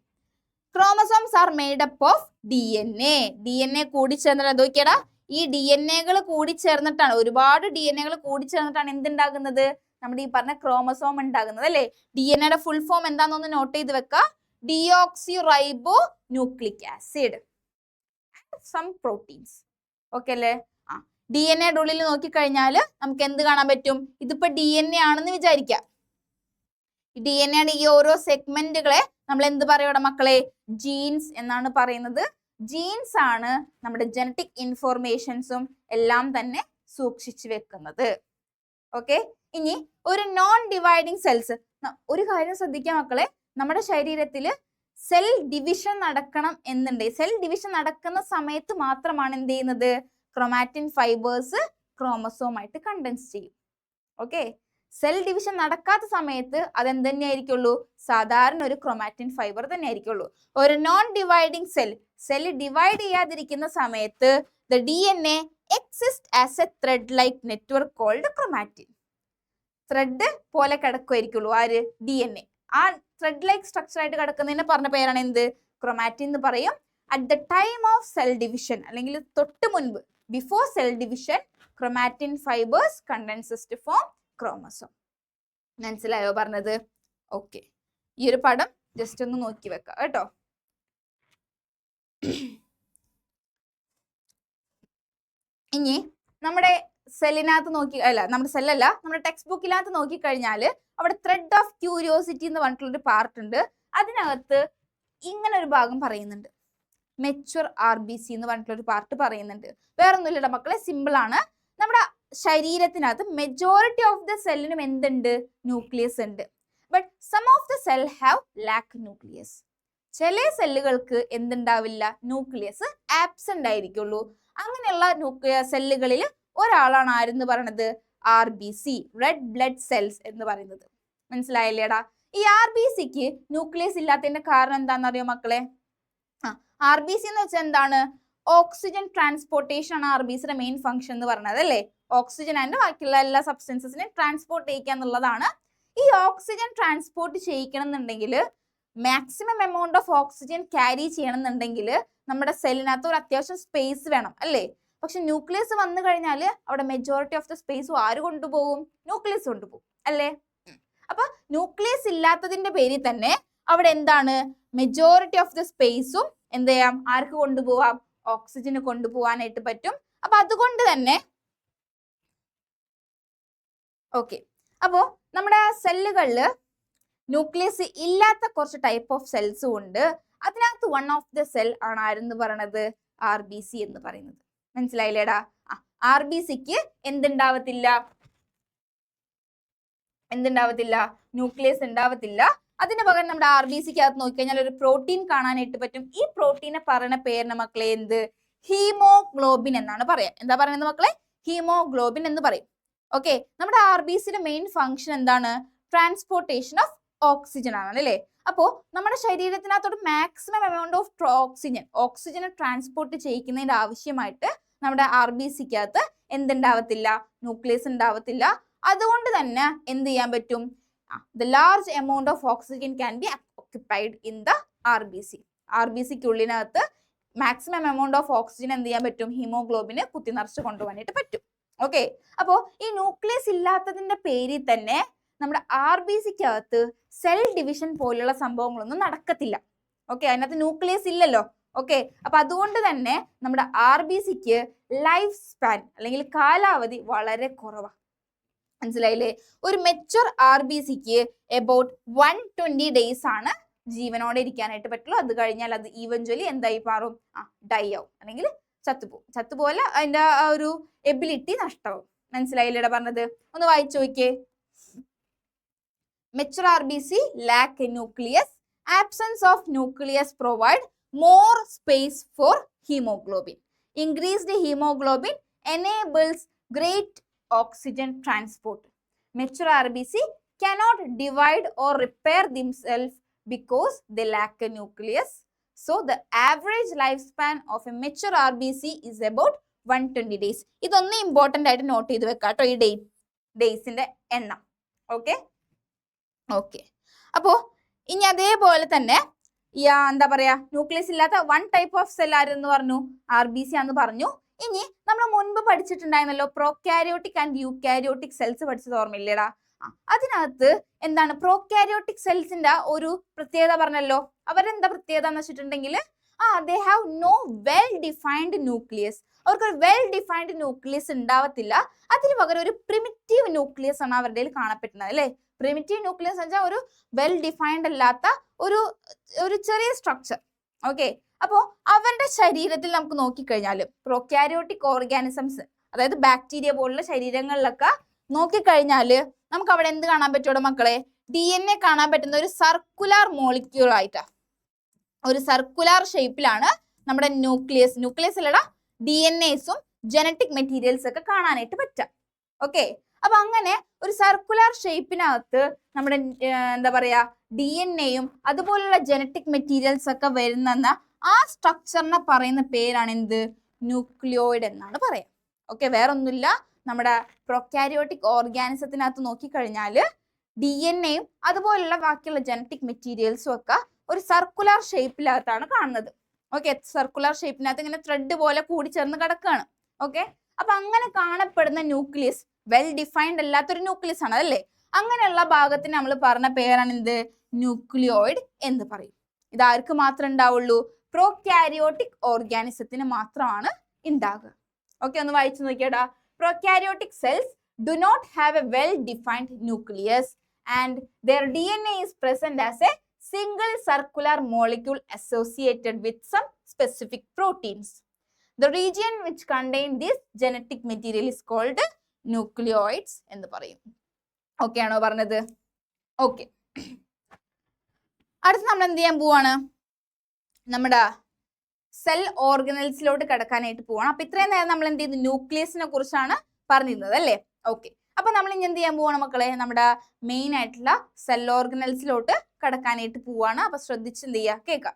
Chromosomes are made up of DNA. DNA കൂടി ചേർന്നിട്ട് നോക്കിയടാ, ഈ DNA-കൾ കൂടി ചേർന്നിട്ടാണ്, ഒരുപാട് DNA-കൾ കൂടി ചേർന്നിട്ടാണ് എന്തുണ്ടാകുന്നത്? നമ്മുടെ ഈ പറഞ്ഞ ക്രോമസോം ഉണ്ടാകുന്നത് അല്ലേ? DNA-യുടെ ഫുൾ ഫോം എന്താണെന്നൊന്ന് നോട്ട് ചെയ്ത് വെക്കുക. Deoxyribonucleic acid some proteins. Okay അല്ലേ? DNA-യുടെ ഉള്ളിൽ നോക്കിക്കഴിഞ്ഞാൽ നമുക്ക് എന്ത് കാണാൻ പറ്റും? ഇതിപ്പോ DNA ആണെന്ന് വിചാരിക്കാം. DNA-യുടെ ഈ ഓരോ സെഗ്മെന്റുകളെ നമ്മൾ എന്ത് പറയൂടെ മക്കളെ? ജീൻസ് എന്നാണ് പറയുന്നത്. ജീൻസ് ആണ് നമ്മുടെ ജനറ്റിക് ഇൻഫോർമേഷൻസും എല്ലാം തന്നെ സൂക്ഷിച്ചു വെക്കുന്നത്. ഓക്കെ. ഇനി ഒരു നോൺ ഡിവൈഡിങ് സെൽസ്, ഒരു കാര്യം ശ്രദ്ധിക്കാം മക്കളെ, നമ്മുടെ ശരീരത്തില് സെൽ ഡിവിഷൻ നടക്കണം എന്നുണ്ടെങ്കിൽ, സെൽ ഡിവിഷൻ നടക്കുന്ന സമയത്ത് മാത്രമാണ് എന്ത് ചെയ്യുന്നത്? ക്രോമാറ്റിൻ ഫൈബേഴ്സ് ക്രോമസോം ആയിട്ട് കണ്ടൻസ് ചെയ്യും. ഓക്കെ. സെൽ ഡിവിഷൻ നടക്കാത്ത സമയത്ത് അതെന്ത് തന്നെ ആയിരിക്കുള്ളൂ? സാധാരണ ഒരു ക്രോമാറ്റിൻ ഫൈബർ തന്നെ ആയിരിക്കുള്ളൂ. ഒരു നോൺ ഡിവൈഡിങ് സെൽ ഡിവൈഡ് ചെയ്യാതിരിക്കുന്ന സമയത്ത് the DNA exists as a thread like network called chromatin. Thread പോലെ കിടക്കുമായിരിക്കുള്ളൂ ആര്? DNA. ആ ത്രെഡ് ലൈക്ക് സ്ട്രക്ചർ ആയിട്ട് കിടക്കുന്നതിനെ പറഞ്ഞ പേരാണ് എന്ത്? ക്രോമാറ്റിൻ എന്ന് പറയും. At the time of cell division, അല്ലെങ്കിൽ തൊട്ട് മുൻപ്, before cell division, chromatin fibres condenses to form chromosome. മനസ്സിലായോ പറഞ്ഞത്? ഓക്കെ. ഈ ഒരു പടം ജസ്റ്റ് ഒന്ന് നോക്കി വെക്കാം കേട്ടോ. ഇനി നമ്മുടെ സെല്ലിനകത്ത് നമ്മുടെ സെല്ലല്ല, നമ്മുടെ ടെക്സ്റ്റ് ബുക്കിനകത്ത് നോക്കിക്കഴിഞ്ഞാൽ അവിടെ ത്രെഡ് ഓഫ് ക്യൂരിയോസിറ്റി എന്ന് പറഞ്ഞിട്ടുള്ളൊരു പാർട്ട് ഉണ്ട്. അതിനകത്ത് ഇങ്ങനെ ഒരു ഭാഗം പറയുന്നുണ്ട്, മെച്യൂർ RBC എന്ന് പറഞ്ഞിട്ടുള്ളൊരു പാർട്ട് പറയുന്നുണ്ട്. വേറൊന്നുമില്ലട മക്കളെ, സിമ്പിൾ ആണ്. നമ്മുടെ ശരീരത്തിനകത്ത് മെജോറിറ്റി ഓഫ് ദ സെല്ലിനും എന്തുണ്ട്? ന്യൂക്ലിയസ് ഉണ്ട്. But some of the cell have lack nucleus. ചില സെല്ലുകൾക്ക് എന്തുണ്ടാവില്ല? Nucleus absent ആയിരിക്കുള്ളൂ. അങ്ങനെയുള്ള സെല്ലുകളിൽ ഒരാളാണ് ആരെന്ന് പറയുന്നത്? RBC, റെഡ് ബ്ലഡ് സെൽസ് എന്ന് പറയുന്നത്. മനസ്സിലായില്ലേടാ? ഈ RBCക്ക് ന്യൂക്ലിയസ് ഇല്ലാത്തതിന്റെ കാരണം എന്താണെന്നറിയോ മക്കളെ? RBC എന്ന് വെച്ചാൽ എന്താണ്? ഓക്സിജൻ ട്രാൻസ്പോർട്ടേഷൻ ആണ് RBCയുടെ മെയിൻ ഫംഗ്ഷൻ എന്ന് പറയുന്നത് അല്ലേ? ഓക്സിജൻ ആൻഡ് ബാക്കിയുള്ള എല്ലാ സബ്സ്റ്റൻസസിനെ ട്രാൻസ്പോർട്ട് ചെയ്യിക്കുക എന്നുള്ളതാണ്. ഈ ഓക്സിജൻ ട്രാൻസ്പോർട്ട് ചെയ്യിക്കണം എന്നുണ്ടെങ്കിൽ, maximum amount of oxygen carry ചെയ്യണം എന്നുണ്ടെങ്കിൽ നമ്മുടെ സെല്ലിനകത്ത് ഒരു അത്യാവശ്യം സ്പേസ് വേണം അല്ലേ? പക്ഷെ ന്യൂക്ലിയസ് വന്നു കഴിഞ്ഞാൽ അവിടെ മെജോറിറ്റി ഓഫ് ദ സ്പേസും ആര് കൊണ്ടുപോകും? ന്യൂക്ലിയസ് കൊണ്ടുപോകും അല്ലേ? അപ്പൊ ന്യൂക്ലിയസ് ഇല്ലാത്തതിന്റെ പേരിൽ തന്നെ അവിടെ എന്താണ്? മെജോറിറ്റി ഓഫ് ദ സ്പേസും എന്ത് ചെയ്യാം? ആർക്ക് കൊണ്ടുപോവാം? ഓക്സിജന് കൊണ്ടുപോകാനായിട്ട് പറ്റും. അപ്പൊ അതുകൊണ്ട് തന്നെ ഓക്കെ. അപ്പോ നമ്മുടെ സെല്ലുകളില് ന്യൂക്ലിയസ് ഇല്ലാത്ത കുറച്ച് ടൈപ്പ് ഓഫ് സെൽസും ഉണ്ട്. അതിനകത്ത് വൺ ഓഫ് ദ സെൽ ആണ് ആരെന്ന് പറയണത്? RBC എന്ന് പറയുന്നത്. മനസ്സിലായില്ലേടാ? RBCക്ക് എന്തുണ്ടാവത്തില്ല? ന്യൂക്ലിയസ് ഉണ്ടാവത്തില്ല. അതിന് പകരം നമ്മുടെ RBCക്ക് അകത്ത് നോക്കിക്കഴിഞ്ഞാൽ ഒരു പ്രോട്ടീൻ കാണാനായിട്ട് പറ്റും. ഈ പ്രോട്ടീനെ പറയുന്ന പേരിന് മക്കളെ എന്ത്? ഹീമോഗ്ലോബിൻ എന്നാണ് പറയാ. എന്താ പറയുന്നത് മക്കളെ? ഹീമോഗ്ലോബിൻ എന്ന് പറയും. ഓക്കെ, നമ്മുടെ RBCയുടെ മെയിൻ ഫംഗ്ഷൻ എന്താണ്? ട്രാൻസ്പോർട്ടേഷൻ ഓഫ് ഓക്സിജൻ ആണ് അല്ലേ? അപ്പോ നമ്മുടെ ശരീരത്തിനകത്തോട്ട് മാക്സിമം എമൗണ്ട് ഓഫ് ഓക്സിജനെ ട്രാൻസ്പോർട്ട് ചെയ്യിക്കുന്നതിന്റെ ആവശ്യമായിട്ട് നമ്മുടെ RBCക്കകത്ത് എന്തുണ്ടാവത്തില്ല? ന്യൂക്ലിയസ് ഉണ്ടാവത്തില്ല. അതുകൊണ്ട് തന്നെ എന്ത് ചെയ്യാൻ പറ്റും? The large amount of oxygen can be occupied in the RBC. RBCക്കുള്ളിനകത്ത് മാക്സിമം എമൗണ്ട് ഓഫ് ഓക്സിജൻ എന്ത് ചെയ്യാൻ പറ്റും? ഹീമോഗ്ലോബിന് കുത്തി നിറച്ച് കൊണ്ടുപോകാനായിട്ട് പറ്റും. ഓക്കെ, അപ്പോ ഈ ന്യൂക്ലിയസ് ഇല്ലാത്തതിന്റെ പേരിൽ തന്നെ നമ്മുടെ RBCക്കകത്ത് സെൽ ഡിവിഷൻ പോലുള്ള സംഭവങ്ങളൊന്നും നടക്കത്തില്ല. ഓക്കെ, അതിനകത്ത് ന്യൂക്ലിയസ് ഇല്ലല്ലോ. ഓക്കെ, അപ്പൊ അതുകൊണ്ട് തന്നെ നമ്മുടെ RBCക്ക് ലൈഫ് സ്പാൻ അല്ലെങ്കിൽ കാലാവധി വളരെ കുറവാണ്. മനസ്സിലായില്ലേ? ഒരു മെച്ചുവർ RBCക്ക് എബൌട്ട് 120 days ആണ് ജീവനോടെ ഇരിക്കാനായിട്ട് പറ്റുള്ളൂ. അത് കഴിഞ്ഞാൽ അത് ഈവഞ്ച്വലി എന്തായി മാറും? ഡൈ ആവും, അല്ലെങ്കിൽ ചത്തുപോലെ അതിന്റെ ആ ഒരു എബിലിറ്റി നഷ്ടമാവും. മനസ്സിലായില്ലേടാ പറഞ്ഞത്? ഒന്ന് വായിച്ചു നോക്കിയേ. Mature RBC lack a nucleus. Absence of nucleus provide more space for hemoglobin. Increased hemoglobin enables great oxygen transport. Mature RBC cannot divide or repair themselves because they lack a nucleus. So the average lifespan of a mature RBC is about 120 days. ഇതൊന്ന് important ആയിട്ട് not ചെയ്ത് വെക്കാട്ടോ, ഈ ഡേയ്സിന്റെ എണ്ണം. Okay okay, അപ്പോ ഇനി അതേപോലെ തന്നെ എന്താ പറയാ, ന്യൂക്ലിയസ് ഇല്ലാത്ത വൺ ടൈപ്പ് ഓഫ് സെൽ ആരെന്ന് പറഞ്ഞു? RBC ആണെന്ന് പറഞ്ഞു. ഇനി നമ്മൾ മുൻപ് പഠിച്ചിട്ടുണ്ടായിരുന്നല്ലോ പ്രോകാരിയോട്ടിക് ആൻഡ് യൂകാരിയോട്ടിക് സെൽസ് പഠിച്ചത് ഓർമ്മയില്ലേടാ? അതിനകത്ത് എന്താണ് പ്രോകാരിയോട്ടിക് സെൽസിന്റെ ഒരു പ്രത്യേകത പറഞ്ഞല്ലോ. അവരെന്താ പ്രത്യേകത എന്ന് വെച്ചിട്ടുണ്ടെങ്കിൽ they have no well defined nucleus. അവർക്ക് ഒരു വെൽ ഡിഫൈൻഡ് ന്യൂക്ലിയസ് ഉണ്ടാവത്തില്ല. അതിന് പകരം ഒരു പ്രിമിറ്റീവ് ന്യൂക്ലിയസ് ആണ് അവരുടെ കാണപ്പെടുന്നത് അല്ലേ? പ്രിമിറ്റീവ് ന്യൂക്ലിയസ് എന്ന് വെച്ചാൽ ഒരു വെൽ ഡിഫൈൻഡ് അല്ലാത്ത ഒരു ചെറിയ സ്ട്രക്ചർ. ഓക്കെ, അപ്പോ അവരുടെ ശരീരത്തിൽ നമുക്ക് നോക്കിക്കഴിഞ്ഞാൽ പ്രോകാരിയോട്ടിക് ഓർഗാനിസംസ്, അതായത് ബാക്ടീരിയ പോലുള്ള ശരീരങ്ങളിലൊക്കെ നോക്കിക്കഴിഞ്ഞാൽ നമുക്ക് അവിടെ എന്ത് കാണാൻ പറ്റുമോ മക്കളെ? DNA കാണാൻ പറ്റുന്ന ഒരു സർക്കുലർ മോളിക്യൂൾ ആയിട്ടാ, ഒരു സർക്കുലർ ഷേപ്പിലാണ് നമ്മുടെ ന്യൂക്ലിയസ് അല്ലടാ, DNAസും ജനറ്റിക് മെറ്റീരിയൽസ് ഒക്കെ കാണാനായിട്ട് പറ്റാം. ഓക്കെ, അപ്പൊ അങ്ങനെ ഒരു സർക്കുലർ ഷേപ്പിനകത്ത് നമ്മുടെ എന്താ പറയാ DNA-യും അതുപോലുള്ള ജനറ്റിക് മെറ്റീരിയൽസ് ഒക്കെ വരുന്ന ആ സ്ട്രക്ചറിനെ പറയുന്ന പേരാണ് എന്ത്? ന്യൂക്ലിയോയിഡ് എന്നാണ് പറയാം. ഓക്കെ, വേറൊന്നുമില്ല. നമ്മുടെ പ്രൊക്കാരിയോട്ടിക് ഓർഗാനിസത്തിനകത്ത് നോക്കിക്കഴിഞ്ഞാൽ DNA-യും അതുപോലുള്ള ബാക്കിയുള്ള ജനറ്റിക് മെറ്റീരിയൽസും ഒക്കെ ഒരു സർക്കുലർ ഷേപ്പിനകത്താണ് കാണുന്നത്. ഓക്കെ, സർക്കുലർ ഷേപ്പിനകത്ത് ഇങ്ങനെ ത്രെഡ് പോലെ കൂടിച്ചേർന്ന് കിടക്കുകയാണ്. ഓക്കെ, അപ്പൊ അങ്ങനെ കാണപ്പെടുന്ന ന്യൂക്ലിയസ് വെൽ ഡിഫൈൻഡ് അല്ലാത്തൊരു ന്യൂക്ലിയസ് ആണ് അല്ലേ? അങ്ങനെയുള്ള ഭാഗത്തിന് നമ്മൾ പറഞ്ഞ പേരാണ് എന്ത്? ന്യൂക്ലിയോയിഡ് എന്ന് പറയും. ഇതാർക്ക് മാത്രമേ ഉണ്ടാവുള്ളൂ? പ്രോകാരിയോട്ടിക് ഓർഗാനിസത്തിന് മാത്രമാണ് ഉണ്ടാകുക. ഓക്കെ, ഒന്ന് വായിച്ചു നോക്കിയടാ. Prokaryotic cells do not have a well defined nucleus and their DNA is present as a single circular molecule associated with some specific proteins. The region which contain this genetic material is called nucleoids എന്ന് പറയും. Okay ആണോ പറഞ്ഞത്? Okay, അടുത്ത് നമ്മൾ എന്ത് ചെയ്യാൻ പോവാണ്? നമ്മുടെ സെൽ ഓർഗനൽസിലോട്ട് കിടക്കാനായിട്ട് പോവാണ്. അപ്പൊ ഇത്രയും നേരം നമ്മൾ എന്ത് ചെയ്തു? ന്യൂക്ലിയസിനെ കുറിച്ചാണ് പറഞ്ഞിരുന്നത് അല്ലേ? ഓക്കെ, അപ്പൊ നമ്മൾ ഇനി എന്ത് ചെയ്യാൻ പോവാണ് മക്കളെ? നമ്മുടെ മെയിൻ ആയിട്ടുള്ള സെൽ ഓർഗനൽസിലോട്ട് കിടക്കാനായിട്ട് പോവാണ്. അപ്പൊ ശ്രദ്ധിച്ച് എന്ത് ചെയ്യുക, കേൾക്കാം.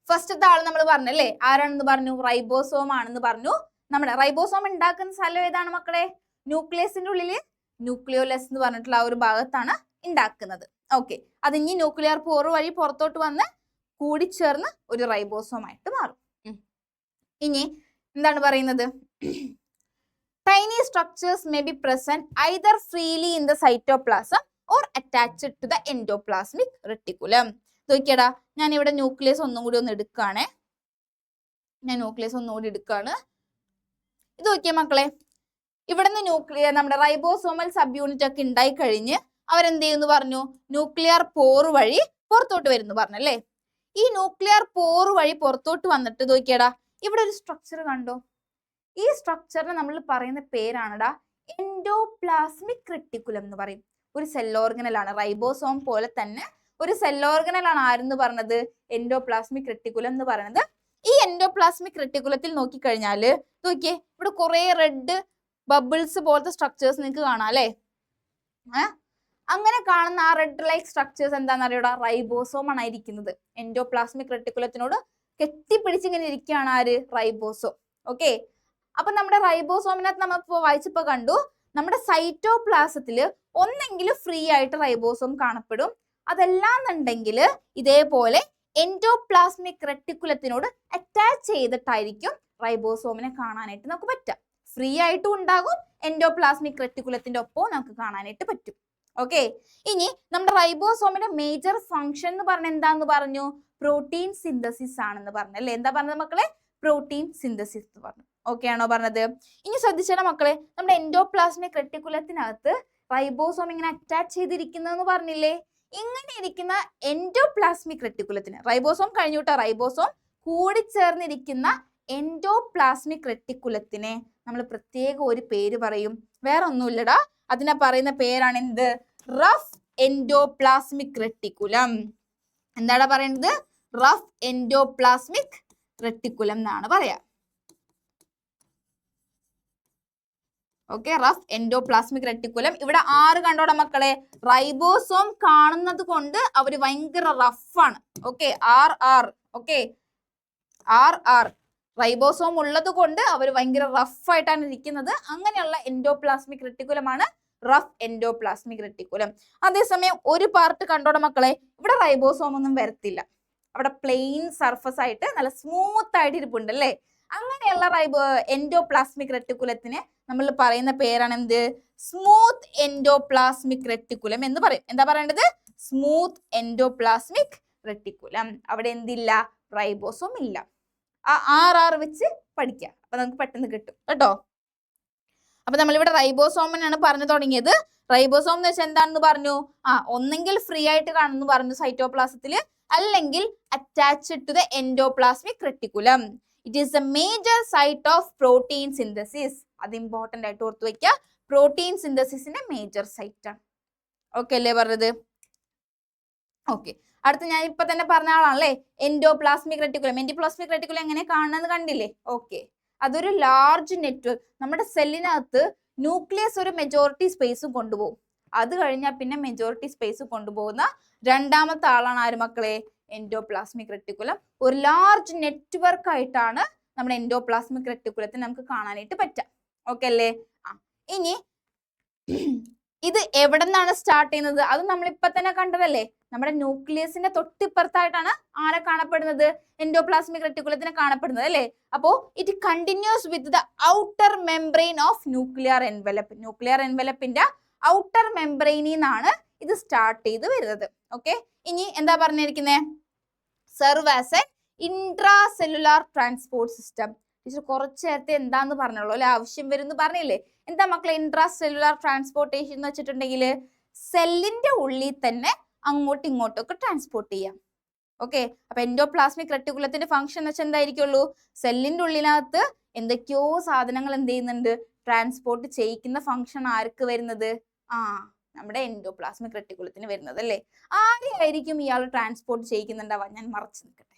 ഫസ്റ്റത്തെ ആള് നമ്മൾ പറഞ്ഞല്ലേ, ആരാണെന്ന് പറഞ്ഞു? റൈബോസോം ആണെന്ന് പറഞ്ഞു. നമ്മുടെ റൈബോസോം ഉണ്ടാക്കുന്ന സ്ഥലം ഏതാണ് മക്കളെ? ന്യൂക്ലിയസിന്റെ ഉള്ളില് ന്യൂക്ലിയോലസ് എന്ന് പറഞ്ഞിട്ടുള്ള ആ ഒരു ഭാഗത്താണ് ഉണ്ടാക്കുന്നത്. ഓക്കെ, അത് ഇനി ന്യൂക്ലിയർ പോർ വഴി പുറത്തോട്ട് വന്ന് കൂടിച്ചേർന്ന് ഒരു റൈബോസോം ആയിട്ട് മാറും. ഇനി എന്താണ് പറയുന്നത്? Tiny structures may be present either freely in the cytoplasm or attached to the endoplasmic reticulum. നോക്കിയടാ, ഞാൻ ഇവിടെ ന്യൂക്ലിയസ് ഒന്നും കൂടി ഒന്ന് എടുക്കുകയാണേ. ഇത് നോക്കിയ മക്കളെ, ഇവിടുന്ന് നമ്മുടെ റൈബോസോമൽ സബ് യൂണിറ്റ് ഒക്കെ ഉണ്ടായി കഴിഞ്ഞ് അവരെന്ത് ചെയ്യുന്നു പറഞ്ഞു? ന്യൂക്ലിയർ പോർ വഴി പുറത്തോട്ട് വരുന്നു പറഞ്ഞല്ലേ? ഈ ന്യൂക്ലിയർ പോർ വഴി പുറത്തോട്ട് വന്നിട്ട് നോക്കിയടാ, ഇവിടെ ഒരു സ്ട്രക്ചർ കണ്ടോ? ഈ സ്ട്രക്ചറിനെ നമ്മൾ പറയുന്ന പേരാണടാ എൻഡോപ്ലാസ്മിക് റെട്ടിക്കുലം എന്ന് പറയും. ഒരു സെൽ ഓർഗനലാണ്, റൈബോസോം പോലെ തന്നെ ഒരു സെൽ ഓർഗനലാണ് ആരെന്ന് പറഞ്ഞത്? എൻഡോപ്ലാസ്മിക് റെട്ടിക്കുലം എന്ന് പറയുന്നത്. ഈ എൻഡോപ്ലാസ്മിക് റെട്ടിക്കുലത്തിൽ നോക്കിക്കഴിഞ്ഞാല് നോക്കിയേ, ഇവിടെ കുറെ റെഡ് ബബിൾസ് പോലത്തെ സ്ട്രക്ചേഴ്സ് നിങ്ങൾക്ക് കാണാം അല്ലെ. അങ്ങനെ കാണുന്ന ആ റെഡ് ലൈക്ക് സ്ട്രക്ചേഴ്സ് എന്താണെന്ന് അറിയൂടാ, റൈബോസോം ആണ് ഇരിക്കുന്നത്. എൻഡോപ്ലാസ്മിക് റെട്ടിക്കുലത്തിനോട് കെട്ടിപ്പിടിച്ചിങ്ങനെ ഇരിക്കുകയാണ് ആര്, റൈബോസോം. ഓക്കെ, അപ്പൊ നമ്മുടെ റൈബോസോമിനകത്ത് നമ്മളിപ്പോ വായിച്ചപ്പോ കണ്ടു, നമ്മുടെ സൈറ്റോപ്ലാസത്തില് ഒന്നെങ്കിലും ഫ്രീ ആയിട്ട് റൈബോസോം കാണപ്പെടും, അതല്ലാന്നുണ്ടെങ്കിൽ ഇതേപോലെ എൻഡോപ്ലാസ്മിക് റെട്ടിക്കുലത്തിനോട് അറ്റാച്ച് ചെയ്തിട്ടായിരിക്കും റൈബോസോമിനെ കാണാനായിട്ട് നമുക്ക് പറ്റുക. ഫ്രീ ആയിട്ടും ഉണ്ടാകും, എൻഡോപ്ലാസ്മിക് റെട്ടിക്കുലത്തിന്റെ ഒപ്പവും നമുക്ക് കാണാനായിട്ട് പറ്റും. ഓക്കെ, ഇനി നമ്മുടെ റൈബോസോമിന്റെ മേജർ ഫംഗ്ഷൻ എന്ന് പറഞ്ഞ എന്താന്ന് പറഞ്ഞു, പ്രോട്ടീൻ സിന്തസിസ് ആണെന്ന് പറഞ്ഞു അല്ലെ. എന്താ പറഞ്ഞത് മക്കളെ, പ്രോട്ടീൻ സിന്തസിസ് എന്ന് പറഞ്ഞു. ഓക്കെ ആണോ പറഞ്ഞത്? ഇനി ശ്രദ്ധിച്ചാൽ മക്കളെ, നമ്മുടെ എൻഡോപ്ലാസ്മിക് റെട്ടിക്കുലത്തിനകത്ത് റൈബോസോം ഇങ്ങനെ അറ്റാച്ച് ചെയ്തിരിക്കുന്നതെന്ന് പറഞ്ഞില്ലേ. ഇങ്ങനെ ഇരിക്കുന്ന എൻഡോപ്ലാസ്മിക് റെട്ടിക്കുലത്തിന്, റൈബോസോം കഴിഞ്ഞുട്ടോ, റൈബോസോം കൂടിച്ചേർന്നിരിക്കുന്ന എൻഡോപ്ലാസ്മിക് റെട്ടിക്കുലത്തിനെ നമ്മൾ പ്രത്യേക ഒരു പേര് പറയും. വേറെ ഒന്നുമില്ലടാ, അതിനെ പറയുന്ന പേരാണ് എന്ത്, റഫ് എൻഡോപ്ലാസ്മിക് റെട്ടിക്കുലം. എന്താടാ പറയുന്നത്, റഫ് എൻഡോപ്ലാസ്മിക് റെട്ടിക്കുലം എന്നാണ് പറയാ. Okay, rough endoplasmic reticulum. ഇവിടെ 6 കണ്ടോടാ മക്കളെ, റൈബോസോം കാണുന്നത് കൊണ്ട് അവര് ഭയങ്കര റഫാണ്. Okay, RR. Okay, RR, ribosome ഉള്ളത് കൊണ്ട് അവർ ഭയങ്കര റഫായിട്ടാണ് ഇരിക്കുന്നത്. അങ്ങനെയുള്ള എൻഡോപ്ലാസ്മിക് റെട്ടിക്കുലമാണ് റഫ് എൻഡോപ്ലാസ്മിക് റെട്ടിക്കുലം. അതേസമയം ഒരു പാർട്ട് കണ്ടോടെ മക്കളെ, ഇവിടെ റൈബോസോം ഒന്നും വരത്തില്ല, അവിടെ പ്ലെയിൻ സർഫസ് ആയിട്ട് നല്ല സ്മൂത്ത് ആയിട്ട് ഇരിപ്പുണ്ട് അല്ലേ. അങ്ങനെയുള്ള എൻഡോപ്ലാസ്മിക് റെട്ടിക്കുലത്തിന് നമ്മൾ പറയുന്ന പേരാണ് എന്ത്, സ്മൂത്ത് എൻഡോപ്ലാസ്മിക് റെട്ടിക്കുലം എന്ന് പറയും. എന്താ പറയേണ്ടത്, സ്മൂത്ത് എൻഡോപ്ലാസ്മിക് റെട്ടിക്കുലം. അവിടെ എന്തില്ല, റൈബോസോം ഇല്ല. ആ RR വെച്ച് പഠിക്കുക, അപ്പൊ നമുക്ക് പെട്ടെന്ന് കിട്ടും കേട്ടോ. അപ്പൊ നമ്മളിവിടെ റൈബോസോമിനാണ് പറഞ്ഞു തുടങ്ങിയത്. റൈബോസോം എന്ന് വെച്ചാൽ എന്താണെന്ന് പറഞ്ഞു, ഒന്നെങ്കിൽ ഫ്രീ ആയിട്ട് കാണുന്നു പറഞ്ഞു സൈറ്റോപ്ലാസത്തില്, അല്ലെങ്കിൽ attached to the endoplasmic reticulum. It is a major site of protein synthesis. അത് ഇമ്പോർട്ടന്റ് ആയിട്ട് ഓർത്ത് വെക്കുക, പ്രോട്ടീൻ സിന്തസിസിന്റെ മേജർ സൈറ്റ് ആണ്. ഓക്കെ അല്ലേ പറഞ്ഞത്? ഓക്കെ, അടുത്ത ഞാൻ ഇപ്പൊ തന്നെ പറഞ്ഞ ആളാണല്ലേ എൻഡോപ്ലാസ്മിക് റെട്ടിക്കുലം. എൻഡോപ്ലാസ്മിക് റെട്ടിക്കുലം എങ്ങനെ കാണുന്നത് കണ്ടില്ലേ? ഓക്കെ, അതൊരു ലാർജ് നെറ്റ്വർക്ക്. നമ്മുടെ സെല്ലിനകത്ത് ന്യൂക്ലിയസ് ഒരു മെജോറിറ്റി സ്പേസും കൊണ്ടുപോകും. അത് കഴിഞ്ഞാൽ പിന്നെ മെജോറിറ്റി സ്പേസ് കൊണ്ടുപോകുന്ന രണ്ടാമത്തെ ആളാണ് ആര് മക്കളെ, എൻഡോപ്ലാസ്മിക് റെട്ടിക്കുലം. ഒരു ലാർജ് നെറ്റ്വർക്ക് ആയിട്ടാണ് നമ്മുടെ എൻഡോപ്ലാസ്മിക് റെട്ടിക്കുലത്തിന് നമുക്ക് കാണാനായിട്ട് പറ്റുക. ഓക്കെ അല്ലേ? ഇനി ഇത് എവിടെ നിന്നാണ് സ്റ്റാർട്ട് ചെയ്യുന്നത്, അത് നമ്മളിപ്പോ തന്നെ കണ്ടതല്ലേ. നമ്മുടെ ന്യൂക്ലിയസിന്റെ തൊട്ടിപ്പുറത്തായിട്ടാണ് ആരെ കാണപ്പെടുന്നത്, എൻഡോപ്ലാസ്മിക് റെട്ടിക്കുലത്തിനെ കാണപ്പെടുന്നത് അല്ലേ. അപ്പോ it continues with the outer membrane of nuclear envelope. Nuclear എൻവലപ്പിന്റെ ഔട്ടർ മെംബ്രെയിനിൽ നിന്നാണ് ഇത് സ്റ്റാർട്ട് ചെയ്ത് വരുന്നത്. ഓക്കെ, ഇനി എന്താ പറഞ്ഞിരിക്കുന്നത്, serve as a intracellular transport system. Teacher കുറച്ച് നേരത്തെ എന്താന്ന് പറഞ്ഞോളൂ അല്ലെ, ആവശ്യം വരും എന്ന് പറഞ്ഞില്ലേ. എന്താ മക്കളെ ഇൻട്രാ സെല്ലുലാർ ട്രാൻസ്പോർട്ടേഷൻ എന്ന് വെച്ചിട്ടുണ്ടെങ്കിൽ, സെല്ലിന്റെ ഉള്ളിൽ തന്നെ അങ്ങോട്ടും ഇങ്ങോട്ടും ഒക്കെ ട്രാൻസ്പോർട്ട് ചെയ്യാം. ഓക്കെ, അപ്പൊ എൻഡോപ്ലാസ്മിക് റെട്ടിക്കുലത്തിന്റെ ഫംഗ്ഷൻ എന്ന് വെച്ചാൽ എന്തായിരിക്കുള്ളൂ, സെല്ലിന്റെ ഉള്ളിനകത്ത് എന്തൊക്കെയോ സാധനങ്ങൾ എന്ത് ചെയ്യുന്നുണ്ട്, ട്രാൻസ്പോർട്ട് ചെയ്യിക്കുന്ന ഫംഗ്ഷൻ ആർക്ക് വരുന്നത്, നമ്മുടെ എൻഡോപ്ലാസ്മിക് റെട്ടിക്കുലത്തിന് വരുന്നത് അല്ലേ. ആരെയായിരിക്കും ഇയാൾ ട്രാൻസ്പോർട്ട് ചെയ്യിക്കുന്നുണ്ടാവാ, ഞാൻ മറച്ചു നിൽക്കട്ടെ.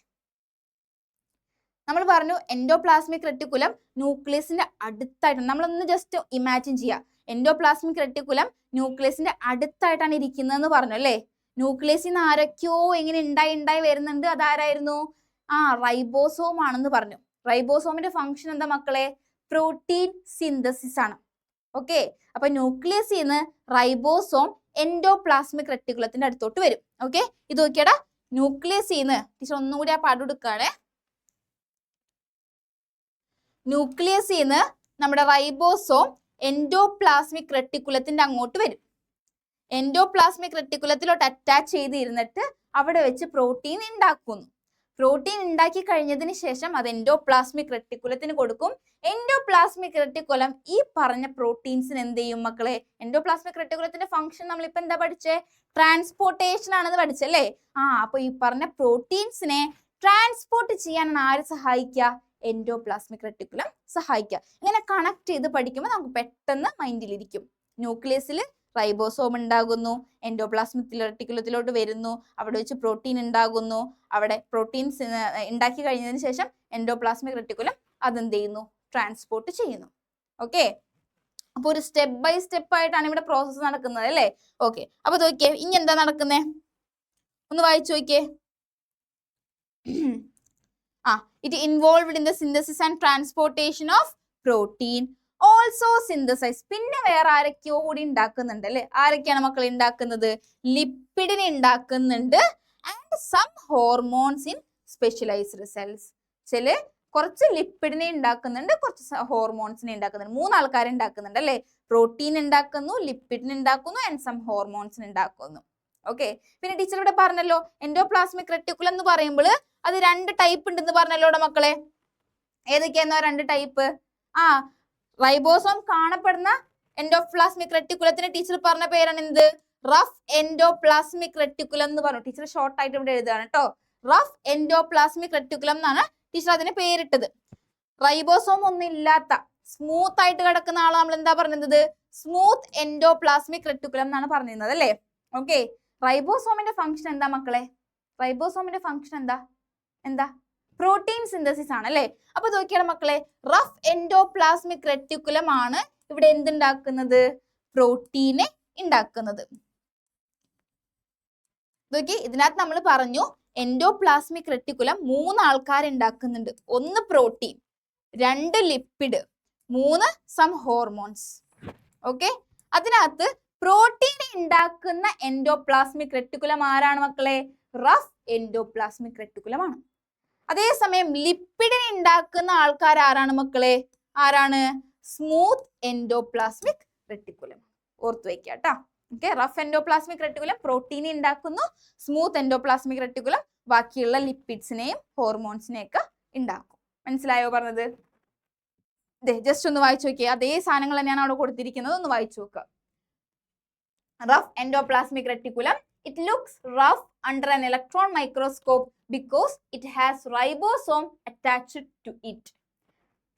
നമ്മൾ പറഞ്ഞു എൻഡോപ്ലാസ്മിക് റെട്ടിക്കുലം ന്യൂക്ലിയസിന്റെ അടുത്തായിട്ട്, നമ്മളൊന്ന് ജസ്റ്റ് ഇമാജിൻ ചെയ്യാം, എൻഡോപ്ലാസ്മിക് റെട്ടിക്കുലം ന്യൂക്ലിയസിന്റെ അടുത്തായിട്ടാണ് ഇരിക്കുന്നതെന്ന് പറഞ്ഞു അല്ലേ. ന്യൂക്ലിയസിൽ നിന്ന് ആരൊക്കെയോ ഇങ്ങനെ ഉണ്ടായി വരുന്നുണ്ട്, അതാരായിരുന്നു, റൈബോസോം ആണെന്ന് പറഞ്ഞു. റൈബോസോമിന്റെ ഫംഗ്ഷൻ എന്താ മക്കളെ, പ്രോട്ടീൻ സിന്തസിസ് ആണ്. ഓക്കെ, അപ്പൊ ന്യൂക്ലിയസിൽ നിന്ന് റൈബോസോം എൻഡോപ്ലാസ്മിക് റെട്ടിക്കുലത്തിന്റെ അടുത്തോട്ട് വരും. ഓക്കെ, ഇത് നോക്കിയടാ, ന്യൂക്ലിയസിൽ നിന്ന് ടീച്ചർ ഒന്നുകൂടി ആ പാട് എടുക്കുകയാണേ. ന്യൂക്ലിയസിൽ നിന്ന് നമ്മുടെ റൈബോസോം എൻഡോപ്ലാസ്മിക് റെട്ടിക്കുലത്തിന്റെ അങ്ങോട്ട് വരും. എൻഡോപ്ലാസ്മിക് റെട്ടിക്കുലത്തിലോട്ട് അറ്റാച്ച് ചെയ്തിരുന്നിട്ട് അവിടെ വെച്ച് പ്രോട്ടീൻ ഉണ്ടാക്കുന്നു. പ്രോട്ടീൻ ഉണ്ടാക്കി കഴിഞ്ഞതിന് ശേഷം അത് എൻഡോപ്ലാസ്മിക് റെട്ടിക്കുലത്തിന് കൊടുക്കും. എൻഡോപ്ലാസ്മിക് റെട്ടിക്കുലം ഈ പറഞ്ഞ പ്രോട്ടീൻസിന് എന്ത് ചെയ്യും മക്കളെ, എൻഡോപ്ലാസ്മിക് റെട്ടിക്കുലത്തിന്റെ ഫംഗ്ഷൻ നമ്മളിപ്പോ എന്താ പഠിച്ചേ, ട്രാൻസ്പോർട്ടേഷൻ ആണെന്ന് പഠിച്ചല്ലേ. അപ്പൊ ഈ പറഞ്ഞ പ്രോട്ടീൻസിനെ ട്രാൻസ്പോർട്ട് ചെയ്യാനാണ് ആര് സഹായിക്കുക, എൻഡോപ്ലാസ്മിക് റെട്ടിക്കുലം സഹായിക്കുക. ഇങ്ങനെ കണക്ട് ചെയ്ത് പഠിക്കുമ്പോൾ നമുക്ക് പെട്ടെന്ന് മൈൻഡിലിരിക്കും. ന്യൂക്ലിയസിൽ റൈബോസോം ഉണ്ടാകുന്നു, എൻഡോപ്ലാസ്മിക് റെട്ടിക്കുലത്തിലോട്ട് വരുന്നു, അവിടെ വെച്ച് പ്രോട്ടീൻ ഉണ്ടാകുന്നു, അവിടെ പ്രോട്ടീൻസ് ഉണ്ടാക്കി കഴിഞ്ഞതിന് ശേഷം എൻഡോപ്ലാസ്മിക് റെട്ടിക്കുലം അതെന്ത് ചെയ്യുന്നു, ട്രാൻസ്പോർട്ട് ചെയ്യുന്നു. ഓക്കെ, അപ്പൊ ഒരു സ്റ്റെപ്പ് ബൈ സ്റ്റെപ്പ് ആയിട്ടാണ് ഇവിടെ പ്രോസസ്സ് നടക്കുന്നത് അല്ലേ. ഓക്കെ, അപ്പൊ നോക്കിയേ ഇനി എന്താ നടക്കുന്നേ, ഒന്ന് വായിച്ചു നോക്കിയേ. It involved in the synthesis and transportation of protein, also synthesise. പിന്നെ വേറെ ആരൊക്കെയോ കൂടി ഉണ്ടാക്കുന്നുണ്ട് അല്ലെ. ആരൊക്കെയാണ് മക്കൾ ഉണ്ടാക്കുന്നത്? ലിപ്പിഡിനെ ഉണ്ടാക്കുന്നുണ്ട് and some hormones in specialised cells. കുറച്ച് ലിപ്പിഡിനെ ഉണ്ടാക്കുന്നുണ്ട്, കുറച്ച് ഹോർമോൺസിനെ ഉണ്ടാക്കുന്നുണ്ട്. 3 ആൾക്കാരെ ഉണ്ടാക്കുന്നുണ്ട് അല്ലെ. പ്രോട്ടീൻ ഉണ്ടാക്കുന്നു, ലിപ്പിഡിനെ ഉണ്ടാക്കുന്നു ആൻഡ് സം ഹോർമോൺസിനെ ഉണ്ടാക്കുന്നു. ഓക്കെ, പിന്നെ ടീച്ചർ ഇവിടെ പറഞ്ഞല്ലോ എൻഡോപ്ലാസ്മിക് റെട്ടിക്കുലം എന്ന് പറയുമ്പോൾ അത് 2 ടൈപ്പ് ഉണ്ടെന്ന് പറഞ്ഞല്ലോ മക്കളെ. ഏതൊക്കെയാണോ 2 ടൈപ്പ്? റൈബോസോം കാണപ്പെടുന്ന എൻഡോപ്ലാസ്മിക് റെട്ടിക്കുലത്തിന് ടീച്ചർ പറഞ്ഞ പേരാണ് എന്ത്? റഫ് എൻഡോപ്ലാസ്മിക് റെട്ടിക്കുലം എന്ന് പറഞ്ഞു. ടീച്ചർ ഷോർട്ട് ആയിട്ട് ഇവിടെ എഴുതാണ് കേട്ടോ. റഫ് എൻഡോപ്ലാസ്മിക് റെട്ടിക്കുലം എന്നാണ് ടീച്ചർ അതിന് പേരിട്ടത്. റൈബോസോം ഒന്നും ഇല്ലാത്ത സ്മൂത്ത് ആയിട്ട് കിടക്കുന്ന ആളെ നമ്മൾ എന്താ പറഞ്ഞത്? സ്മൂത്ത് എൻഡോപ്ലാസ്മിക് റെട്ടിക്കുലം എന്നാണ് പറഞ്ഞിരുന്നത് അല്ലേ. ഓക്കെ, റൈബോസോമിന്റെ ഫംഗ്ഷൻ എന്താ മക്കളെ? റൈബോസോമിന്റെ ഫംഗ്ഷൻ എന്താ? പ്രോട്ടീൻ സിന്തസിസ് ആണ് അല്ലെ. അപ്പൊ നോക്കിയാണ് മക്കളെ, റഫ് എൻഡോപ്ലാസ്മിക് റെട്ടിക്കുലം ആണ് ഇവിടെ എന്തുണ്ടാക്കുന്നത്? പ്രോട്ടീനെ ഉണ്ടാക്കുന്നത്. നോക്കി, ഇതിനകത്ത് നമ്മൾ പറഞ്ഞു എൻഡോപ്ലാസ്മിക് റെട്ടിക്കുലം 3 ആൾക്കാർ ഉണ്ടാക്കുന്നുണ്ട്. 1 protein, 2 lipid, 3 some hormones. Okay, അതിനകത്ത് പ്രോട്ടീൻ ഉണ്ടാക്കുന്ന എൻഡോപ്ലാസ്മിക് റെട്ടിക്കുലം ആരാണ് മക്കളെ? റഫ് എൻഡോപ്ലാസ്മിക് റെട്ടിക്കുലം ആണ്. അതേസമയം ലിപ്പിഡിനെ ഉണ്ടാക്കുന്ന ആൾക്കാർ ആരാണ് മക്കളെ? ആരാണ്? Smooth endoplasmic reticulum. ഓർത്തു വെക്കുക കേട്ടോ. ഓക്കെ, റഫ് എൻഡോപ്ലാസ്മിക് റെട്ടിക്കുലം പ്രോട്ടീനെ ഉണ്ടാക്കുന്നു, സ്മൂത്ത് എൻഡോപ്ലാസ്മിക് റെട്ടിക്കുലം ബാക്കിയുള്ള ലിപ്പിഡ്സിനെയും ഹോർമോൺസിനെയൊക്കെ ഉണ്ടാക്കും. മനസ്സിലായോ പറഞ്ഞത്? ജസ്റ്റ് ഒന്ന് വായിച്ചു നോക്കിയേ. അതേ സാധനങ്ങൾ തന്നെയാണ് അവിടെ കൊടുത്തിരിക്കുന്നത്, ഒന്ന് വായിച്ചു നോക്കുക. Rough endoplasmic reticulum, it looks rough under an electron microscope because it has ribosome attached to its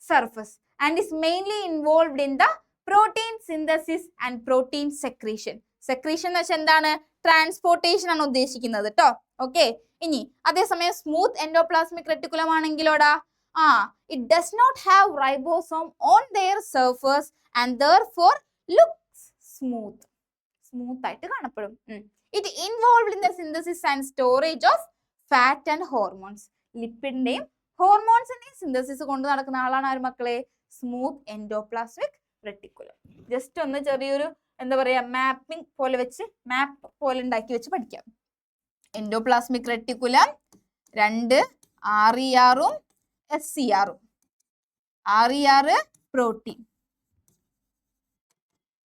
surface and is mainly involved in the protein synthesis and protein secretion. Secretion എന്ന് വെച്ചാൽ എന്താണ്? ട്രാൻസ്പോർട്ടേഷൻ ആണ് ഉദ്ദേശിക്കുന്നത് കേട്ടോ. Okay, ഇനി അതേസമയം smooth endoplasmic reticulum ആണെങ്കിലോടാ, it does not have ribosome on their surface and therefore looks smooth. Smooth ആയിട്ട് കാണപ്പെടും. It involved in the synthesis and storage of fat and hormones. ലിപ്പിഡിന്റെയും ഹോർമോൺസിന്റെയും സിന്തസിസ് കൊണ്ട് നടക്കുന്ന ആളാണ് ആര് മക്കളെ? Smooth endoplasmic reticulum. ജസ്റ്റ് ഒന്ന് ചെറിയൊരു എന്താ പറയാ മാപ്പിംഗ് പോലെ വെച്ച്, മാപ്പ് പോലെ ഉണ്ടാക്കി വെച്ച് പഠിക്കാം. Endoplasmic reticulum 2 RER-ഉം SCR-ഉം. RER പ്രോട്ടീൻ,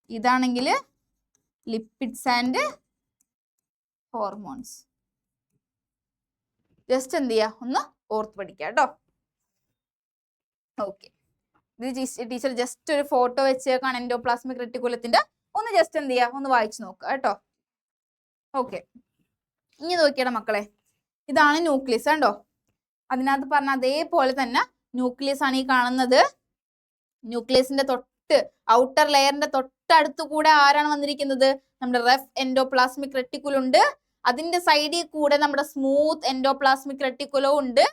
ഇതാണെങ്കിൽ ലിപ്പിഡ്സ് ആൻഡ് ഹോർമോൺസ്. ജസ്റ്റ് എന്ത് ചെയ്യാ, ഒന്ന് ഓർത്ത് പഠിക്കുക കേട്ടോ. ഓക്കെ, ഇത് ടീച്ചർ ജസ്റ്റ് ഒരു ഫോട്ടോ വെച്ചേക്കാണ് എൻഡോപ്ലാസ്മിക് റെട്ടിക്കുലത്തിന്റെ. ഒന്ന് ജസ്റ്റ് എന്ത് ചെയ്യാ, ഒന്ന് വായിച്ചു നോക്കുക കേട്ടോ. ഓക്കെ, ഇനി നോക്കിയടാ മക്കളെ, ഇതാണ് ന്യൂക്ലിയസ് കണ്ടോ. അതിനകത്ത് പറഞ്ഞ അതേപോലെ തന്നെ ന്യൂക്ലിയസ് ആണ് ഈ കാണുന്നത്. ന്യൂക്ലിയസിന്റെ തൊട്ട് ഔട്ടർ ലെയറിന്റെ തൊട്ടടുത്ത് കൂടെ ആരാണ് വന്നിരിക്കുന്നത്? നമ്മുടെ റഫ് എൻഡോപ്ലാസ്മിക് റെട്ടിക്കുലം ഉണ്ട്. അതിന്റെ സൈഡിൽ കൂടെ നമ്മുടെ സ്മൂത്ത് എൻഡോപ്ലാസ്മിക് റെട്ടിക്കുലവും ഉണ്ട്.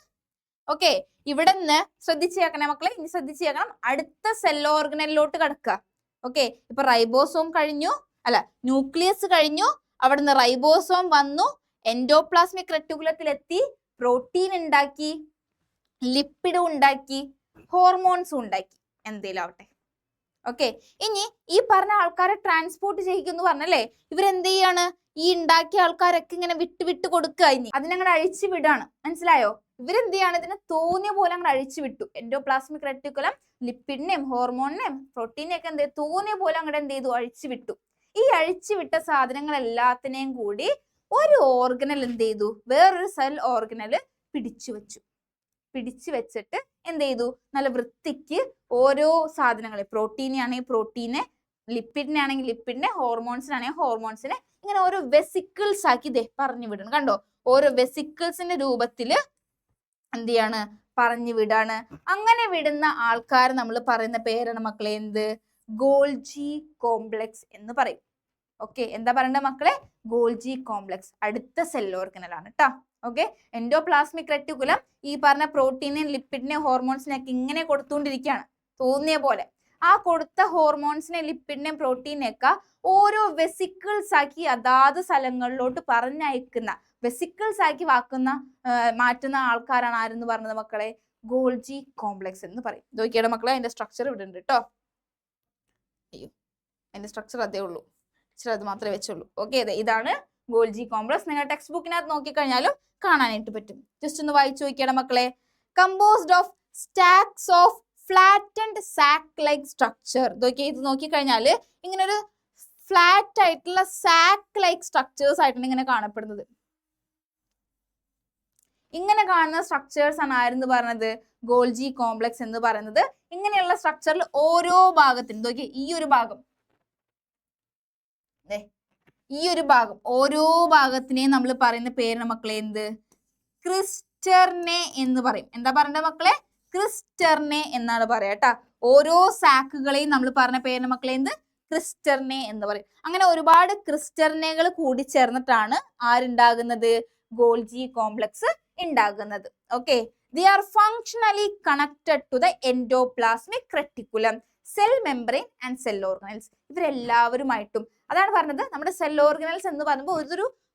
ഓക്കെ, ഇവിടെ നിന്ന് ശ്രദ്ധിച്ചേക്കണേ മക്കളെ, ഇനി ശ്രദ്ധിച്ചേക്കണം. അടുത്ത സെൽ ഓർഗനലിലോട്ട് കിടക്കുക. ഓക്കെ, ഇപ്പൊ റൈബോസോം കഴിഞ്ഞു, അല്ല ന്യൂക്ലിയസ് കഴിഞ്ഞു, അവിടുന്ന് റൈബോസോം വന്നു, എൻഡോപ്ലാസ്മിക് റെട്ടിക്കുലത്തിലെത്തി, പ്രോട്ടീൻ ഉണ്ടാക്കി, ലിപ്പിഡും ഉണ്ടാക്കി, ഹോർമോൺസും ഉണ്ടാക്കി, എന്തേലും ആവട്ടെ. ഓക്കെ, ഇനി ഈ പറഞ്ഞ ആൾക്കാരെ ട്രാൻസ്പോർട്ട് ചെയ്യിക്കുന്നു പറഞ്ഞല്ലേ. ഇവരെന്ത് ചെയ്യാണ്? ഈ ഉണ്ടാക്കിയ ആൾക്കാരൊക്കെ ഇങ്ങനെ വിട്ട് കൊടുക്കുക, ഇനി അതിനങ്ങനെ അഴിച്ചു വിടാണ്. മനസ്സിലായോ? ഇവരെന്ത് ചെയ്യാണ്? ഇതിനെ തോന്നിയ പോലെ അങ്ങനെ അഴിച്ചു വിട്ടു. എൻഡോപ്ലാസ്മിക് റെട്ടിക്കുലം ലിപ്പിഡിനെയും ഹോർമോണിനെയും പ്രോട്ടീനെയൊക്കെ എന്ത് ചെയ്തു? തോന്നിയ പോലെ അങ്ങോട്ട് എന്ത് ചെയ്തു? അഴിച്ചു വിട്ടു. ഈ അഴിച്ചു വിട്ട സാധനങ്ങൾ എല്ലാത്തിനെയും കൂടി ഒരു ഓർഗനൽ എന്ത് ചെയ്തു? വേറൊരു സെൽ ഓർഗനൽ പിടിച്ചു വെച്ചിട്ട് എന്ത് ചെയ്തു? നല്ല വൃത്തിക്ക് ഓരോ സാധനങ്ങളെ, പ്രോട്ടീനെ ആണെങ്കിൽ പ്രോട്ടീനെ, ലിപ്പിഡിനെ ആണെങ്കിൽ ലിപ്പിഡിനെ, ഹോർമോൺസിനാണെങ്കിൽ ഹോർമോൺസിനെ, ഇങ്ങനെ ഓരോ വെസിക്കിൾസ് ആക്കി പറഞ്ഞു വിടണം. കണ്ടോ? ഓരോ വെസിക്കിൾസിന്റെ രൂപത്തില് എന്ത് ചെയ്യാണ്? പറഞ്ഞു വിടാണ്. അങ്ങനെ വിടുന്ന ആൾക്കാർ നമ്മൾ പറയുന്ന പേരാണ് മക്കളെ എന്ത്? ഗോൾജി കോംപ്ലക്സ് എന്ന് പറയും. ഓക്കെ, എന്താ പറയണ്ടത് മക്കളെ? ഗോൾജി കോംപ്ലക്സ് അടുത്ത സെൽ ഓർഗനൽ ആണ് കേട്ടോ. ഓക്കെ, എൻഡോപ്ലാസ്മിക് റെറ്റിക്കുലം ഈ പറഞ്ഞ പ്രോട്ടീനെയും ലിപ്പിഡിനെയും ഹോർമോൺസിനെയൊക്കെ ഇങ്ങനെ കൊടുത്തുകൊണ്ടിരിക്കുകയാണ് തോന്നിയ പോലെ. ആ കൊടുത്ത ഹോർമോൺസിനെ ലിപ്പിഡിനെയും പ്രോട്ടീനെയൊക്കെ ഓരോ വെസിക്കിൾസ് ആക്കി അതാത് സ്ഥലങ്ങളിലോട്ട് പറഞ്ഞയക്കുന്ന, വെസിക്കിൾസ് ആക്കി മാറ്റുന്ന ആൾക്കാരാണ് ആരെന്ന് പറഞ്ഞത് മക്കളെ? ഗോൾജി കോംപ്ലക്സ് എന്ന് പറയും. നോക്കിയുടെ മക്കളെ, അതിന്റെ സ്ട്രക്ചർ ഇവിടെ ഉണ്ട് കേട്ടോ. അയ്യോ, അതിന്റെ സ്ട്രക്ചർ അതേ ഉള്ളൂ, അത് മാത്രമേ വെച്ചുള്ളൂ. ഓക്കെ, ഇതാണ് ഗോൾജി കോംപ്ലക്സ്. നിങ്ങൾ ടെക്സ്റ്റ് ബുക്കിനകത്ത് നോക്കിക്കഴിഞ്ഞാലും കാണാനായിട്ട് പറ്റും. ജസ്റ്റ് ഒന്ന് വായിച്ചു നോക്കിയുടെ മക്കളെ. Composed of stacks of flattened sac like structure. ഇത് നോക്കിക്കഴിഞ്ഞാൽ ഇങ്ങനെ ഒരു ഫ്ലാറ്റ് ആയിട്ടുള്ള സാക്ക് ലൈക്ക് സ്ട്രക്ചേഴ്സ് ആയിട്ടാണ് ഇങ്ങനെ കാണപ്പെടുന്നത്. ഇങ്ങനെ കാണുന്ന സ്ട്രക്ചേഴ്സ് ആണ് ആരെന്ന് പറയുന്നത്? ഗോൾജി കോംപ്ലക്സ് എന്ന് പറയുന്നത്. ഇങ്ങനെയുള്ള സ്ട്രക്ചറിൽ ഓരോ ഭാഗത്തിനും ഈ ഒരു ഭാഗം, ഓരോ ഭാഗത്തിനെയും നമ്മൾ പറയുന്ന പേരാണ് മക്കളെ എന്ത്? ക്രിസ്റ്റർനെ എന്ന് പറയും. എന്താ പറയണ്ടത് മക്കളെ? ക്രിസ്റ്റർനെ എന്നാണ് പറയാ കേട്ടാ. ഓരോ സാക്കുകളെയും നമ്മൾ പറഞ്ഞ പേരിന് മക്കളെ എന്ത്? ക്രിസ്റ്റർനെ എന്ന് പറയും. അങ്ങനെ ഒരുപാട് ക്രിസ്റ്റർനെകൾ കൂടി ചേർന്നിട്ടാണ് ആരുണ്ടാകുന്നത്? ഗോൾജി കോംപ്ലക്സ് ഉണ്ടാകുന്നത്. Okay, they are functionally connected to the endoplasmic reticulum, cell membrane and cell organelles. ഇവരെല്ലാവരുമായിട്ടും അതാണ് പറഞ്ഞത്. നമ്മുടെ സെൽ ഓർഗനൽസ് എന്ന് പറയുമ്പോൾ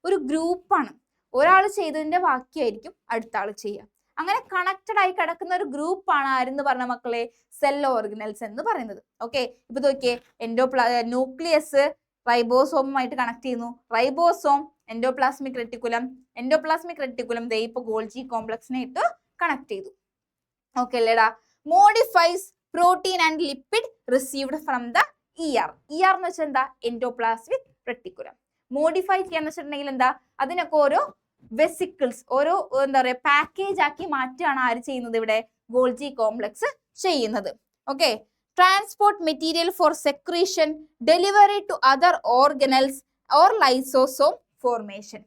ഒരു ഗ്രൂപ്പാണ്. ഒരാൾ ചെയ്തതിന്റെ ബാക്കിയായിരിക്കും അടുത്ത ആൾ ചെയ്യുക. അങ്ങനെ കണക്റ്റഡ് ആയി കിടക്കുന്ന ഒരു ഗ്രൂപ്പാണ് ആരെന്ന് പറഞ്ഞ മക്കളെ? സെൽ ഓർഗനൽസ് എന്ന് പറയുന്നത്. ഓക്കെ, ഇപ്പൊ നോക്കിയേ, ന്യൂക്ലിയസ് റൈബോസോമുമായിട്ട് കണക്ട് ചെയ്യുന്നു. റൈബോസോം എൻഡോപ്ലാസ്മിക് റെറ്റിക്കുലം ദേ ഇപ്പൊ ഗോൾജി കോംപ്ലക്സിനെ ഇട്ട് കണക്ട് ചെയ്തു. ഓക്കെ അല്ലേടാ. Modifies protein and lipid received from the ER എന്ന് വെച്ചാൽ എന്താ? Endoplasmic reticulum. മോഡിഫൈ ചെയ്യാന്ന് വെച്ചിട്ടുണ്ടെങ്കിൽ എന്താ? അതിനൊക്കെ ഓരോ വെസിക്കിൾസ്, ഓരോ എന്താ പറയാ പാക്കേജ് ആക്കി മാറ്റുകയാണ് ആര് ചെയ്യുന്നത്? ഇവിടെ ഗോൾജി കോംപ്ലക്സ് ചെയ്യുന്നത്. Okay, transport material for secretion, delivery to other organelles or lysosome formation.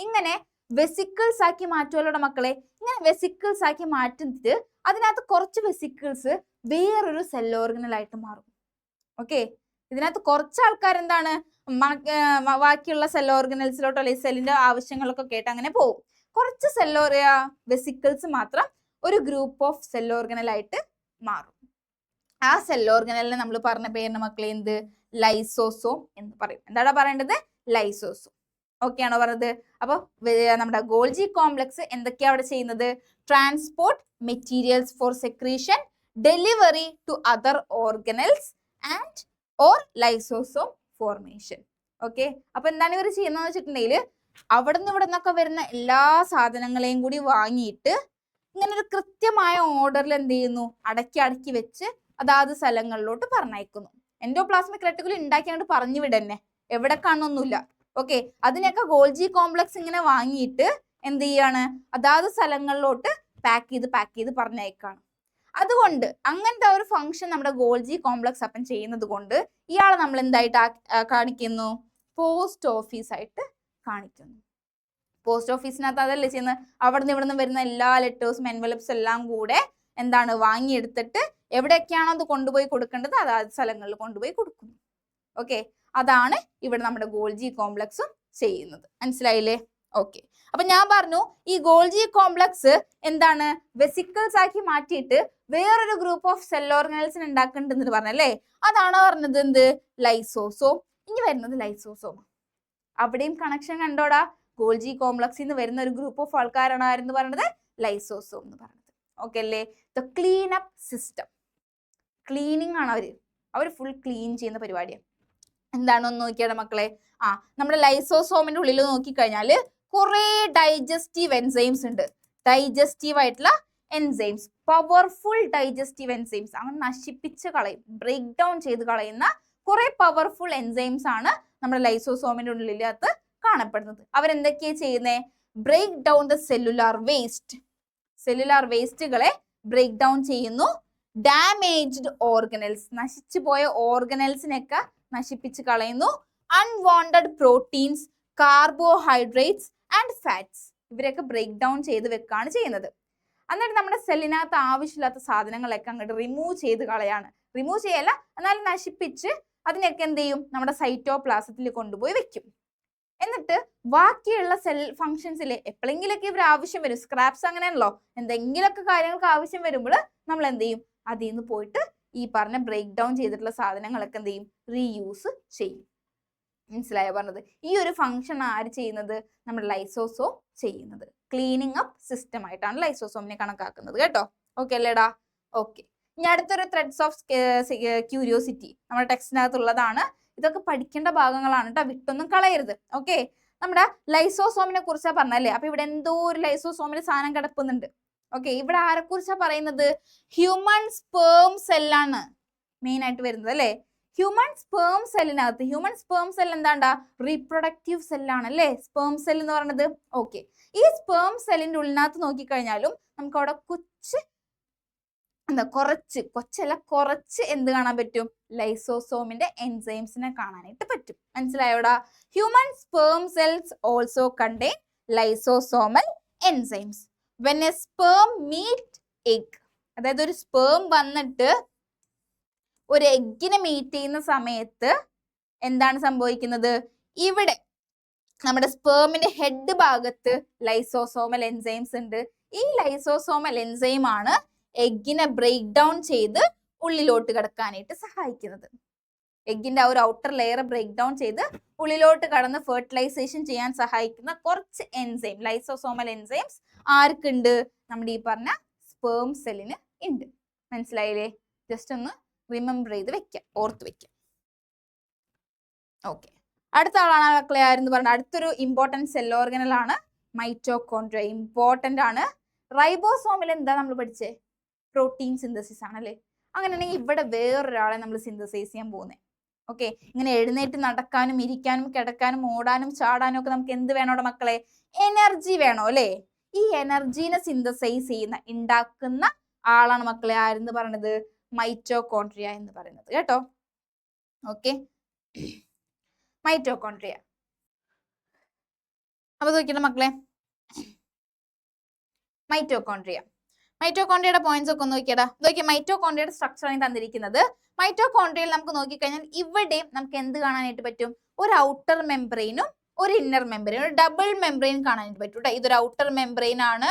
ഇങ്ങനെ വെസിക്കിൾസ് ആക്കി മാറ്റുമല്ലോടെ മക്കളെ. ഇങ്ങനെ വെസിക്കിൾസ് ആക്കി മാറ്റുന്നത് അതിനകത്ത് കുറച്ച് വെസിക്കിൾസ് വേറൊരു സെൽ ഓർഗനൽ ആയിട്ട് മാറും. ഓക്കെ, ഇതിനകത്ത് കുറച്ച് ആൾക്കാർ എന്താണ് ബാക്കിയുള്ള സെൽ ഓർഗനൽസിലോട്ടോ അല്ലെങ്കിൽ സെല്ലിന്റെ ആവശ്യങ്ങളൊക്കെ കേട്ട് അങ്ങനെ പോകും. കുറച്ച് വെസിക്കിൾസ് മാത്രം ഒരു ഗ്രൂപ്പ് ഓഫ് സെൽ ഓർഗനൽ ആയിട്ട് മാറും. ആ സെൽ ഓർഗനലിനെ നമ്മൾ പറഞ്ഞ പേരിന് മക്കളെ എന്ത്? ലൈസോസോം എന്ന് പറയും. എന്താണ് പറയേണ്ടത്? ലൈസോസോം. ഓക്കെ ആണോ പറഞ്ഞത്? അപ്പൊ നമ്മുടെ ഗോൾജി കോംപ്ലക്സ് എന്തൊക്കെയാ അവിടെ ചെയ്യുന്നത്? Transport materials for secretion, delivery to other organelles and or lysosome formation. Okay, അപ്പൊ എന്താണ് ഇവർ ചെയ്യുന്നതെന്ന് വെച്ചിട്ടുണ്ടെങ്കിൽ അവിടെ നിന്നൊക്കെ വരുന്ന എല്ലാ സാധനങ്ങളെയും കൂടി വാങ്ങിയിട്ട് ഇങ്ങനെ ഒരു കൃത്യമായ ഓർഡറിൽ എന്ത് ചെയ്യുന്നു? അടക്കി വെച്ച് അതാത് സ്ഥലങ്ങളിലോട്ട് പറഞ്ഞയക്കുന്നു. എൻഡോപ്ലാസ്മിക് റെറ്റിക്കുലം ഉണ്ടാക്കിയാണ്ട് പറഞ്ഞു വിടന്നെ, എവിടെ കാണുന്നൊന്നുമില്ല. ഓക്കെ, അതിനൊക്കെ ഗോൾജി കോംപ്ലക്സ് ഇങ്ങനെ വാങ്ങിയിട്ട് എന്ത് ചെയ്യാണ്? അതാത് സ്ഥലങ്ങളിലോട്ട് പാക്ക് ചെയ്ത് പറഞ്ഞയക്കാണ്. അതുകൊണ്ട് അങ്ങനത്തെ ഒരു ഫംഗ്ഷൻ നമ്മുടെ ഗോൾജി കോംപ്ലക്സ് അപ്പം ചെയ്യുന്നത് കൊണ്ട് ഇയാളെ നമ്മൾ എന്തായിട്ട് കാണിക്കുന്നു? പോസ്റ്റ് ഓഫീസ് ആയിട്ട് കാണിക്കുന്നു. പോസ്റ്റ് ഓഫീസിനകത്ത് അതല്ലേ ചെയ്യുന്നത്? അവിടെ നിന്ന് ഇവിടെ നിന്ന് വരുന്ന എല്ലാ ലെറ്റേഴ്സും എൻവലപ്സ് എല്ലാം കൂടെ എന്താണ് വാങ്ങിയെടുത്തിട്ട് എവിടെയൊക്കെയാണോ അത് കൊണ്ടുപോയി കൊടുക്കേണ്ടത് അതാത് സ്ഥലങ്ങളിൽ കൊണ്ടുപോയി കൊടുക്കുന്നു. ഓക്കെ, അതാണ് ഇവിടെ നമ്മുടെ ഗോൾജി കോംപ്ലക്സും ചെയ്യുന്നത്. മനസ്സിലായില്ലേ? ഓക്കെ, അപ്പൊ ഞാൻ പറഞ്ഞു ഈ ഗോൾജി കോംപ്ലക്സ് എന്താണ്? വെസിക്കിൾസ് ആക്കി മാറ്റിയിട്ട് വേറൊരു ഗ്രൂപ്പ് ഓഫ് സെൽ ഓർഗനൽസിന് ഉണ്ടാക്കേണ്ടതെന്ന് പറഞ്ഞല്ലേ? അതാണ് പറഞ്ഞത് എന്ത്? ലൈസോസോം. ഇനി വരുന്നത് ലൈസോസോം. അവിടെയും കണക്ഷൻ കണ്ടോടാ? ഗോൾജി കോംപ്ലക്സിൽ നിന്ന് വരുന്ന ഒരു ഗ്രൂപ്പ് ഓഫ് ആൾക്കാരാണ് ആരെന്ന് പറയുന്നത്? ലൈസോസോം എന്ന് പറയുന്നത്. ഓക്കെ അല്ലേ? The clean up system. Cleaning ആണ് അവർ ഫുൾ ക്ലീൻ ചെയ്യുന്ന പരിപാടിയാണ്. എന്താണെന്ന് നോക്കിയാണ് മക്കളെ. നമ്മുടെ ലൈസോസോമിന്റെ ഉള്ളിൽ നോക്കിക്കഴിഞ്ഞാൽ കുറെ ഡൈജസ്റ്റീവ് എൻസൈംസ് ഉണ്ട്. ഡൈജസ്റ്റീവ് ആയിട്ടുള്ള എൻസൈംസ്, പവർഫുൾ ഡൈജസ്റ്റീവ് എൻസൈംസ്, അങ്ങനെ നശിപ്പിച്ച് കളയും, ബ്രേക്ക് ഡൗൺ ചെയ്ത് കളയുന്ന കുറെ പവർഫുൾ എൻസൈംസ് ആണ് നമ്മുടെ ലൈസോസോമിന്റെ ഉള്ളിലകത്ത് കാണപ്പെടുന്നത്. അവരെന്തൊക്കെയാണ് ചെയ്യുന്നത്? ബ്രേക്ക് ഡൗൺ ദ സെല്ലുലാർ വേസ്റ്റുകളെ ബ്രേക്ക് ഡൗൺ ചെയ്യുന്നു. ഡാമേജ്ഡ് ഓർഗനൽസ്, നശിച്ചു പോയ ഓർഗനൽസിനൊക്കെ നശിപ്പിച്ച് കളയുന്നു. Unwanted proteins, carbohydrates and fats, ഇവരൊക്കെ ബ്രേക്ക് ഡൗൺ ചെയ്ത് വെക്കാണ് ചെയ്യുന്നത്. എന്നിട്ട് നമ്മുടെ സെല്ലിനകത്ത് ആവശ്യമില്ലാത്ത സാധനങ്ങളൊക്കെ അങ്ങോട്ട് റിമൂവ് ചെയ്ത് കളയാണ്. റിമൂവ് ചെയ്യല്ല, എന്നാലും നശിപ്പിച്ച് അതിനെയൊക്കെ എന്ത് ചെയ്യും, നമ്മുടെ സൈറ്റോപ്ലാസത്തിൽ കൊണ്ടുപോയി വെക്കും. എന്നിട്ട് ബാക്കിയുള്ള സെൽ ഫങ്ഷൻസിൽ എപ്പോഴെങ്കിലൊക്കെ ഇവർ ആവശ്യം വരും. സ്ക്രാപ്സ് അങ്ങനെയാണല്ലോ, എന്തെങ്കിലുമൊക്കെ കാര്യങ്ങൾക്ക് ആവശ്യം വരുമ്പോൾ നമ്മൾ എന്ത് ചെയ്യും, അതിൽ നിന്ന് പോയിട്ട് ഈ പറഞ്ഞ ബ്രേക്ക് ഡൗൺ ചെയ്തിട്ടുള്ള സാധനങ്ങളൊക്കെ എന്ത് ചെയ്യും, റീയൂസ് ചെയ്യും. മനസ്സിലായോ പറഞ്ഞത്? ഈ ഒരു ഫംഗ്ഷൻ ആര് ചെയ്യുന്നത്, നമ്മുടെ ലൈസോസോം ചെയ്യുന്നത്. ക്ലീനിങ് അപ്പ് സിസ്റ്റം ആയിട്ടാണ് ലൈസോസോമിനെ കണക്കാക്കുന്നത് കേട്ടോ. ഓക്കെ അല്ലേടാ? ഓക്കെ. ഇനി അടുത്തൊരു ത്രെഡ്സ് ഓഫ് ക്യൂരിയോസിറ്റി നമ്മുടെ ടെക്സ്റ്റിനകത്തുള്ളതാണ്. ഇതൊക്കെ പഠിക്കേണ്ട ഭാഗങ്ങളാണ് കേട്ടോ, വിട്ടൊന്നും കളയരുത്. ഓക്കെ, നമ്മുടെ ലൈസോസോമിനെ കുറിച്ചാ പറഞ്ഞല്ലേ. അപ്പൊ ഇവിടെ എന്തോ ഒരു ലൈസോസോമിന് സാധനം കിടപ്പുന്നുണ്ട്. ഓക്കെ, ഇവിടെ ആരെ കുറിച്ചാ പറയുന്നത്, ഹ്യൂമൻ സ്പേം സെല്ലാണ് മെയിൻ ആയിട്ട് വരുന്നത് അല്ലേ. ഹ്യൂമൻ സ്പേം സെല്ലിനകത്ത്, ഹ്യൂമൻ സ്പേം സെൽ എന്താണ്ടാ, റീപ്രൊഡക്റ്റീവ് സെല്ലാണ് അല്ലേ സ്പേം സെൽ എന്ന് പറയുന്നത്. ഓക്കെ, ഈ സ്പേം സെല്ലിന്റെ ഉള്ളിനകത്ത് നോക്കിക്കഴിഞ്ഞാലും നമുക്ക് അവിടെ കുറച്ച് എന്ത് കാണാൻ പറ്റും, ലൈസോസോമിന്റെ എൻസൈംസിനെ കാണാനായിട്ട് പറ്റും. മനസ്സിലായോടാ? Human sperm cells also contain lysosomal enzymes. When a sperm meet egg, അതായത് ഒരു സ്പേം വന്നിട്ട് ഒരു എഗ്ഗിനെ മീറ്റ് ചെയ്യുന്ന സമയത്ത് എന്താണ് സംഭവിക്കുന്നത്, ഇവിടെ നമ്മുടെ സ്പേമിന്റെ ഹെഡ് ഭാഗത്ത് ലൈസോസോമൽ എൻസൈംസ് ഉണ്ട്. ഈ ലൈസോസോമൽ എൻസൈം ആണ് എഗ്ഗിനെ ബ്രേക്ക് ഡൗൺ ചെയ്ത് ഉള്ളിലോട്ട് കിടക്കാനായിട്ട് സഹായിക്കുന്നത്. എഗ്ഗിന്റെ ആ ഒരു ഔട്ടർ ലെയർ ബ്രേക്ക് ഡൗൺ ചെയ്ത് ഉള്ളിലോട്ട് കടന്ന് ഫെർട്ടിലൈസേഷൻ ചെയ്യാൻ സഹായിക്കുന്ന കുറച്ച് എൻസൈം, ലൈസോസോമൽ എൻസൈംസ് ആർക്കുണ്ട്, നമ്മുടെ ഈ പറഞ്ഞ സ്പേം സെല്ലിന് ഉണ്ട്. മനസ്സിലായില്ലേ? ജസ്റ്റ് ഒന്ന് റിമെമ്പർ ചെയ്ത് വെക്കാം, ഓർത്ത് വെക്കാം. ഓക്കെ, അടുത്ത ആളാണ് മക്കളെ ആരെന്ന് പറഞ്ഞാൽ അടുത്തൊരു ഇമ്പോർട്ടൻറ്റ് സെൽ ഓർഗനൽ ആണ് മൈറ്റോകോൺഡ്രിയ. ഇമ്പോർട്ടന്റ് ആണ്. റൈബോസോമിൽ എന്താ നമ്മൾ പഠിച്ചേ, പ്രോട്ടീൻ സിന്തസിസ് ആണല്ലേ. അങ്ങനെയാണെങ്കിൽ ഇവിടെ വേറൊരാളെ നമ്മൾ സിന്തസൈസ് ചെയ്യാൻ പോകുന്നത്. ഓക്കെ, ഇങ്ങനെ എഴുന്നേറ്റ് നടക്കാനും ഇരിക്കാനും കിടക്കാനും ഓടാനും ചാടാനും ഒക്കെ നമുക്ക് എന്ത് വേണോ മക്കളെ, എനർജി വേണോ അല്ലേ. ഈ എനർജീനെ സിന്തസൈസ് ചെയ്യുന്ന ഉണ്ടാക്കുന്ന ആളാണ് മക്കളെ ആരെന്ന് പറയുന്നത്, മൈറ്റോകോൺഡ്രിയ എന്ന് പറയുന്നത് കേട്ടോ. Okay, mitochondria. അപ്പൊ നോക്കിയിട്ട് മക്കളെ, മൈറ്റോകോൺഡ്രിയയുടെ പോയിന്റ്സ് ഒക്കെ ഒന്ന് നോക്കിയടാ. നോക്കിയാൽ മൈറ്റോകോൺഡ്രിയയുടെ സ്ട്രക്ചർ ആണ് തന്നിരിക്കുന്നത്. മൈറ്റോകോൺഡ്രിയയിൽ നമുക്ക് നോക്കിക്കഴിഞ്ഞാൽ ഇവിടെ നമുക്ക് എന്ത് കാണാനായിട്ട് പറ്റും, ഒരു ഔട്ടർ മെംബ്രെയിനും ഒരു ഇന്നർ മെംബ്രെയിനും, ഒരു ഡബിൾ മെംബ്രെയിൻ കാണാനായിട്ട് പറ്റും കേട്ടോ. ഇതൊരു ഔട്ടർ മെംബ്രെയിൻ ആണ്.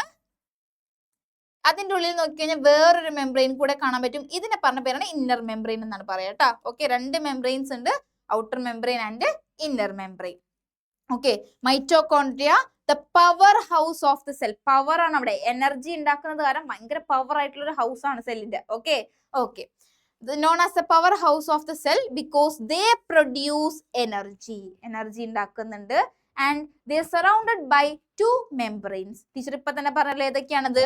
അതിന്റെ ഉള്ളിൽ നോക്കിക്കഴിഞ്ഞാൽ വേറൊരു മെംബ്രെയിൻ കൂടെ കാണാൻ പറ്റും. ഇതിനെ പറഞ്ഞ പേരാണ് ഇന്നർ മെംബ്രെയിൻ എന്നാണ് പറയാ കേട്ടോ. ഓക്കെ, രണ്ട് മെംബ്രെയിൻസ് ഉണ്ട്, outer membrane and inner membrane. Okay, mitochondria the power house of the cell. Power ആണ് അവിടെ, എനർജി ഉണ്ടാക്കുന്നത് കാരണം ഭയങ്കര പവർ ആയിട്ടുള്ള ഒരു ഹൗസ് ആണ് സെല്ലിന്റെ. Okay, known as the powerhouse of the cell because they produce energy ഉണ്ടാക്കുന്നുണ്ട്. and they are surrounded by two membranes. Teacher ഇപ്പൊ തന്നെ പറഞ്ഞല്ലോ ഏതൊക്കെയാണത്,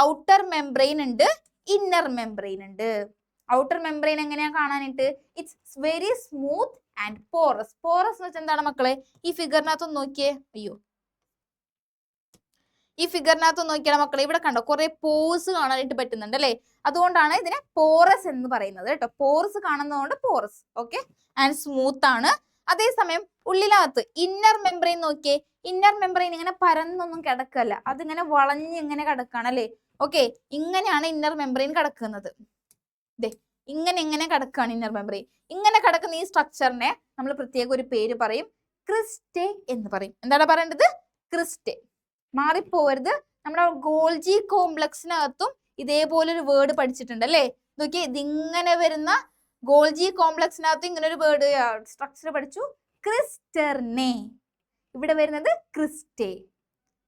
ഔട്ടർ മെംബ്രെയിൻ ഉണ്ട്, ഇന്നർ മെംബ്രെയിൻ ഉണ്ട്. ഔട്ടർ മെംബ്രെയിൻ എങ്ങനെയാ കാണാനായിട്ട്, it's very smooth and porous. Porous എന്ന് വെച്ചാൽ എന്താണ് മക്കളെ, ഈ ഫിഗറിനകത്ത് നോക്കിയേ, ഈ ഫിഗറിനകത്ത് നോക്കിയാൽ മക്കളെ ഇവിടെ കണ്ടോ കുറെ പോർസ് കാണാനായിട്ട് പറ്റുന്നുണ്ട് അല്ലെ. അതുകൊണ്ടാണ് ഇതിനെ പോറസ് എന്ന് പറയുന്നത് കേട്ടോ. പോർസ് കാണുന്നതുകൊണ്ട് പോറസ്. ഓക്കെ, ആൻഡ് സ്മൂത്ത് ആണ്. അതേസമയം ഉള്ളിനകത്ത് ഇന്നർ മെംബ്രെയിൻ നോക്കിയേ, ഇന്നർ മെംബ്രെയിൻ ഇങ്ങനെ പരന്നൊന്നും കിടക്കല്ല, അതിങ്ങനെ വളഞ്ഞ് ഇങ്ങനെ കിടക്കാണ് അല്ലെ. ഓക്കെ, ഇങ്ങനെയാണ് ഇന്നർ മെംബ്രെയിൻ കിടക്കുന്നത്. ഇങ്ങനെ കിടക്കാണ് ഇന്നർ മെംബ്രെയിൻ. ഇങ്ങനെ കിടക്കുന്ന ഈ സ്ട്രക്ചറിനെ നമ്മൾ പ്രത്യേക ഒരു പേര് പറയും, ക്രിസ്റ്റേ എന്ന് പറയും. എന്താണ് പറയേണ്ടത്, ക്രിസ്റ്റേ. മാറിപ്പോവരുത്. നമ്മുടെ ഗോൾജി കോംപ്ലക്സിനകത്തും ഇതേപോലൊരു വേർഡ് പഠിച്ചിട്ടുണ്ട് അല്ലേ. നോക്കിയേ, ഇതിങ്ങനെ വരുന്ന ഗോൾജി കോംപ്ലക്സിനകത്തും ഇങ്ങനെ ഒരു വേർഡ് സ്ട്രക്ചർ പഠിച്ചു, ക്രിസ്റ്റർനെ. ഇവിടെ വരുന്നത് ക്രിസ്റ്റേ.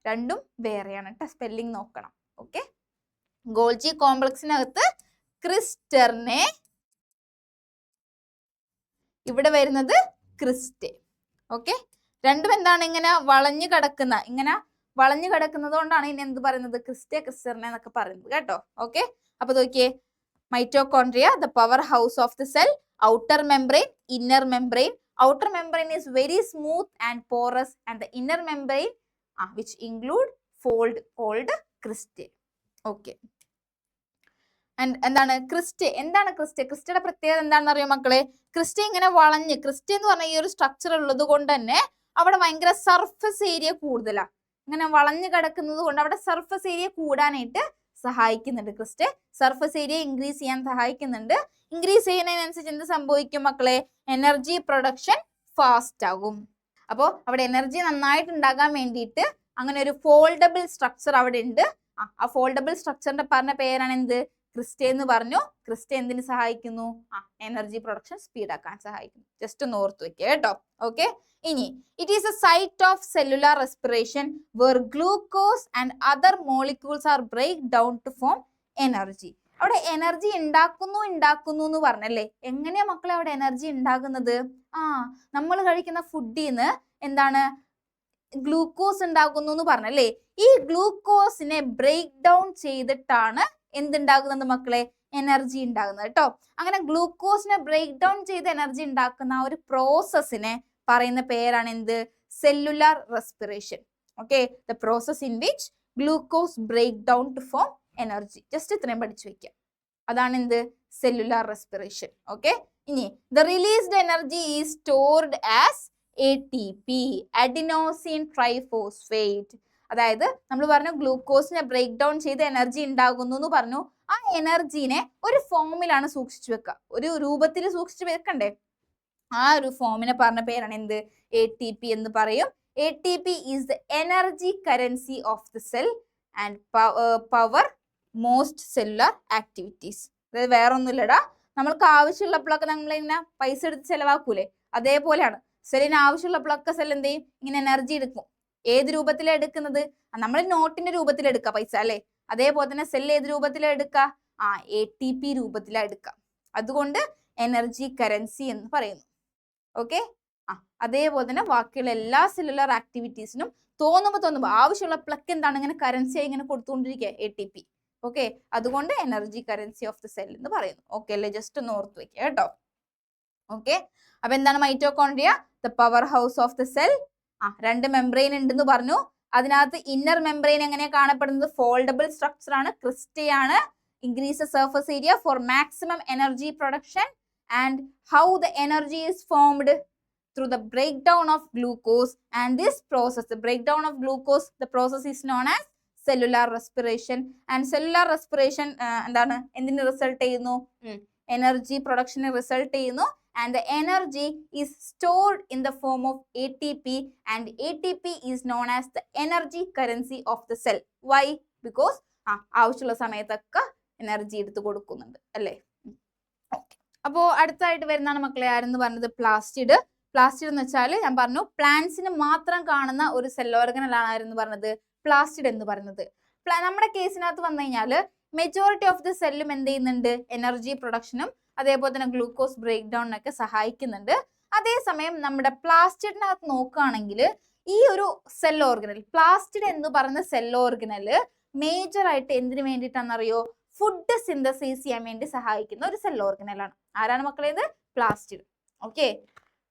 രണ്ടും വേറെയാണ് കേട്ടോ, സ്പെല്ലിംഗ് നോക്കണം. ഓക്കെ, ഗോൾജി കോംപ്ലക്സിനകത്ത് ക്രിസ്റ്റർനെ, ഇവിടെ വരുന്നത് ക്രിസ്റ്റേ. ഓക്കെ, രണ്ടും എന്താണ്, ഇങ്ങനെ വളഞ്ഞു കിടക്കുന്നത് കൊണ്ടാണ് ഇനി എന്ത് പറയുന്നത്, ക്രിസ്റ്റേ ക്രിസ്റ്റർനെ എന്നൊക്കെ പറയുന്നത് കേട്ടോ. ഓക്കെ, അപ്പൊ നോക്കിയേ, mitochondria the power house of the cell, outer membrane, inner membrane. Outer membrane is very smooth and porous and the inner membrane which include fold called cristae. Okay, എന്താണ് ക്രിസ്റ്റേ, ക്രിസ്റ്റയുടെ പ്രത്യേകത എന്താണെന്ന് അറിയോ മക്കളെ, ക്രിസ്റ്റേ ഇങ്ങനെ വളഞ്ഞ്, ക്രിസ്റ്റേ എന്ന് പറഞ്ഞ ഈ ഒരു സ്ട്രക്ചർ ഉള്ളത് കൊണ്ട് തന്നെ അവിടെ ഭയങ്കര സർഫസ് ഏരിയ കൂടുതലാണ്. ഇങ്ങനെ വളഞ്ഞു കിടക്കുന്നത് കൊണ്ട് അവിടെ സർഫസ് ഏരിയ കൂടാനായിട്ട് സഹായിക്കുന്നുണ്ട്. ക്രിസ്റ്റൽ സർഫസ് ഏരിയ ഇൻക്രീസ് ചെയ്യാൻ സഹായിക്കുന്നുണ്ട്. ഇൻക്രീസ് ചെയ്യുന്നതിനനുസരിച്ച് എന്ത് സംഭവിക്കും മക്കളെ? എനർജി പ്രൊഡക്ഷൻ ഫാസ്റ്റ് ആകും. അപ്പോൾ അവിടെ എനർജി നന്നായിട്ട് ഉണ്ടാകാൻ വേണ്ടിയിട്ട് അങ്ങനെ ഒരു ഫോൾഡബിൾ സ്ട്രക്ചർ അവിടെ ഉണ്ട്. ആ ഫോൾഡബിൾ സ്ട്രക്ചറിന്റെ പറഞ്ഞ പേരാണ് എന്ത്? ക്രിസ്റ്റ എന്ന് പറഞ്ഞു. ക്രിസ്റ്റ എന്തിന് സഹായിക്കുന്നു? എനർജി പ്രൊഡക്ഷൻ സ്പീഡ് ആക്കാൻ സഹായിക്കുന്നു. ജസ്റ്റ് ഒന്ന് ഓർത്ത് വെക്കുക കേട്ടോ. ഓക്കെ, ഇനി it is a site of cellular respiration where glucose and other molecules are break down to form energy. അവിടെ എനർജി ഉണ്ടാക്കുന്നു എന്ന് പറഞ്ഞല്ലേ? എങ്ങനെയാ മക്കളെ അവിടെ എനർജി ഉണ്ടാകുന്നത്? നമ്മൾ കഴിക്കുന്ന ഫുഡിന്ന് എന്താണ് ഗ്ലൂക്കോസ് ഉണ്ടാകുന്നു എന്ന് പറഞ്ഞല്ലേ? ഈ ഗ്ലൂക്കോസിനെ ബ്രേക്ക് ഡൗൺ ചെയ്തിട്ടാണ് എന്തുണ്ടാകുന്നത് മക്കളെ? എനർജി ഉണ്ടാകുന്നത് കേട്ടോ. അങ്ങനെ ഗ്ലൂക്കോസിനെ ബ്രേക്ക് ഡൗൺ ചെയ്ത് എനർജി ഉണ്ടാക്കുന്ന ആ ഒരു പ്രോസസ്സിനെ പറയുന്ന പേരാണ് എന്ത്? Cellular respiration. Okay, the process in which glucose break down to form energy. Just ഇത്രയും പഠിച്ചു വെക്കാം. അതാണ് എന്ത്? Cellular respiration. ഓക്കെ, ഇനി the released energy is stored as ATP, adenosine triphosphate. അതായത് നമ്മൾ പറഞ്ഞു ഗ്ലൂക്കോസിനെ ബ്രേക്ക് ഡൗൺ ചെയ്ത് എനർജി ഉണ്ടാകുന്നു എന്ന് പറഞ്ഞു. ആ എനർജീനെ ഒരു ഫോമിലാണ് സൂക്ഷിച്ചു വെക്കുക, ഒരു രൂപത്തിൽ സൂക്ഷിച്ചു വെക്കണ്ടേ? ആ ഒരു ഫോമിനെ പറഞ്ഞ പേരാണ് എന്ത്? ATP എന്ന് പറയും. ATP is the energy currency of the cell and power most cellular activities. അതായത് വേറെ ഒന്നുമില്ലടാ, നമ്മൾക്ക് ആവശ്യമുള്ളപ്പോഴൊക്കെ നമ്മൾ ഇങ്ങനെ പൈസ എടുത്ത് ചെലവാക്കൂലേ? അതേപോലെയാണ് സെല്ലിന് ആവശ്യമുള്ളപ്പോഴൊക്കെ സെൽ എന്ത് ചെയ്യും? ഇങ്ങനെ എനർജി എടുക്കും. ഏത് രൂപത്തിലാണ് എടുക്കുന്നത്? നമ്മൾ നോട്ടിന്റെ രൂപത്തിൽ എടുക്കുക പൈസ അല്ലേ? അതേപോലെ തന്നെ സെൽ ഏത് രൂപത്തിലാണ് എടുക്കുക? ATP രൂപത്തിലാണ് എടുക്കുക. അതുകൊണ്ട് എനർജി കറൻസി എന്ന് പറയുന്നു. ഓക്കെ, അതേപോലെ തന്നെ ബാക്കിയുള്ള എല്ലാ സെല്ലുലാർ ആക്ടിവിറ്റീസിനും തോന്നുമ്പോൾ ആവശ്യമുള്ളപ്പോഴൊക്കെ എന്താണ് ഇങ്ങനെ കറൻസി ഇങ്ങനെ കൊടുത്തുകൊണ്ടിരിക്കുക ATP. ഓക്കെ, അതുകൊണ്ട് energy currency of the cell എന്ന് പറയുന്നു. ഓക്കെ അല്ലേ? ജസ്റ്റ് ഒന്ന് ഓർത്ത് വെക്കുക കേട്ടോ. ഓക്കെ, അപ്പൊ എന്താണ് mitochondria? The power house of the cell. രണ്ട് മെംബ്രെയിൻ ഉണ്ടെന്ന് പറഞ്ഞു. അതിനകത്ത് ഇന്നർ മെംബ്രെയിൻ എങ്ങനെയാണ് കാണപ്പെടുന്നത്? ഫോൾഡബിൾ സ്ട്രക്ചർ ആണ്, ക്രിസ്റ്റയാണ്. Increase the surface area for maximum energy production. And how the energy is formed? through the breakdown of glucose, and this process, the breakdown of glucose, the process is known as cellular respiration. And cellular respiration എന്താണ്? എന്തിന് result ചെയ്യുന്നു? Energy production result ചെയ്യുന്നു. And the energy is stored in the form of ATP, and ATP is known as the energy currency of the cell. Why? Because ആവശ്യമുള്ള സമയത്തൊക്കെ energy എടുത്ത് കൊടുക്കുന്നുണ്ട് അല്ലേ? Okay, അപ്പോൾ അടുത്തായിട്ട് വരുന്നതാണ് മക്കളെ ആരെന്ന് പറഞ്ഞത്? പ്ലാസ്റ്റിഡ്. പ്ലാസ്റ്റിഡ് എന്ന് വെച്ചാൽ ഞാൻ പറഞ്ഞു പ്ലാന്റ്സിന് മാത്രം കാണുന്ന ഒരു സെൽ ഓർഗനലാണ് ആരെന്ന് പറഞ്ഞത്? പ്ലാസ്റ്റിഡ് എന്ന് പറയുന്നത്. നമ്മുടെ കേസിനകത്ത് വന്നു കഴിഞ്ഞാൽ മെജോറിറ്റി ഓഫ് ദി സെല്ലും എന്ത് ചെയ്യുന്നുണ്ട്? എനർജി പ്രൊഡക്ഷനും അതേപോലെ തന്നെ ഗ്ലൂക്കോസ് ബ്രേക്ക് ഡൗണിനൊക്കെ സഹായിക്കുന്നുണ്ട്. അതേസമയം നമ്മുടെ പ്ലാസ്റ്റിഡിനകത്ത് നോക്കുകയാണെങ്കിൽ ഈ ഒരു സെൽ ഓർഗനൽ, പ്ലാസ്റ്റിഡ് എന്ന് പറയുന്ന സെൽ ഓർഗനൽ മേജർ ആയിട്ട് എന്തിനു വേണ്ടിയിട്ടാണെന്നറിയോ? ഫുഡ് സിന്തസൈസ് ചെയ്യാൻ വേണ്ടി സഹായിക്കുന്ന ഒരു സെൽ ഓർഗനലാണ്. ആരാണ് മക്കളെ ഇത്? പ്ലാസ്റ്റിഡ്. ഓക്കെ,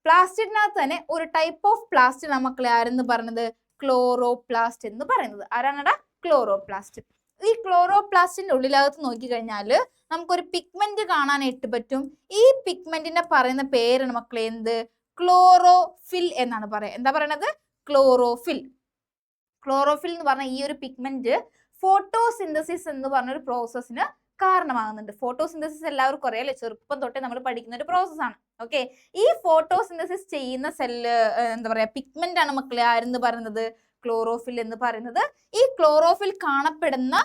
പ്ലാസ്റ്റിഡിനകത്ത് തന്നെ ഒരു ടൈപ്പ് ഓഫ് പ്ലാസ്റ്റിഡ് മക്കളെ ആരെന്ന് പറഞ്ഞത്? ക്ലോറോപ്ലാസ്റ്റ് എന്ന് പറയുന്നത്. ആരാണടാ? ക്ലോറോപ്ലാസ്റ്റ്. ഈ ക്ലോറോപ്ലാസ്റ്റിന്റെ ഉള്ളിലകത്ത് നോക്കിക്കഴിഞ്ഞാൽ നമുക്കൊരു പിഗ്മെന്റ് കാണാനായിട്ട് പറ്റും. ഈ പിഗ്മെന്റിനെ പറയുന്ന പേരാണ് മക്കളെ എന്ത്? ക്ലോറോഫിൽ എന്നാണ് പറയുക. എന്താ പറയണത്? ക്ലോറോഫിൽ. ക്ലോറോഫിൽ എന്ന് പറഞ്ഞ ഈ ഒരു പിഗ്മെന്റ് ഫോട്ടോസിന്തസിസ് എന്ന് പറഞ്ഞ ഒരു പ്രോസസ്സിന് കാരണമാകുന്നുണ്ട്. ഫോട്ടോസിന്തസിസ് എല്ലാവർക്കും അറിയാലോ, ചെറുപ്പം തൊട്ടേ നമ്മൾ പഠിക്കുന്ന ഒരു പ്രോസസ്സാണ്. ഓക്കെ, ഈ ഫോട്ടോസിന്തസിസ് ചെയ്യുന്ന സെല്ല് എന്താ പറയാ പിഗ്മെന്റ് ആണ് മക്കളെ ആരെന്ന് പറയുന്നത്? ക്ലോറോഫിൽ എന്ന് പറയുന്നത്. ഈ ക്ലോറോഫിൽ കാണപ്പെടുന്ന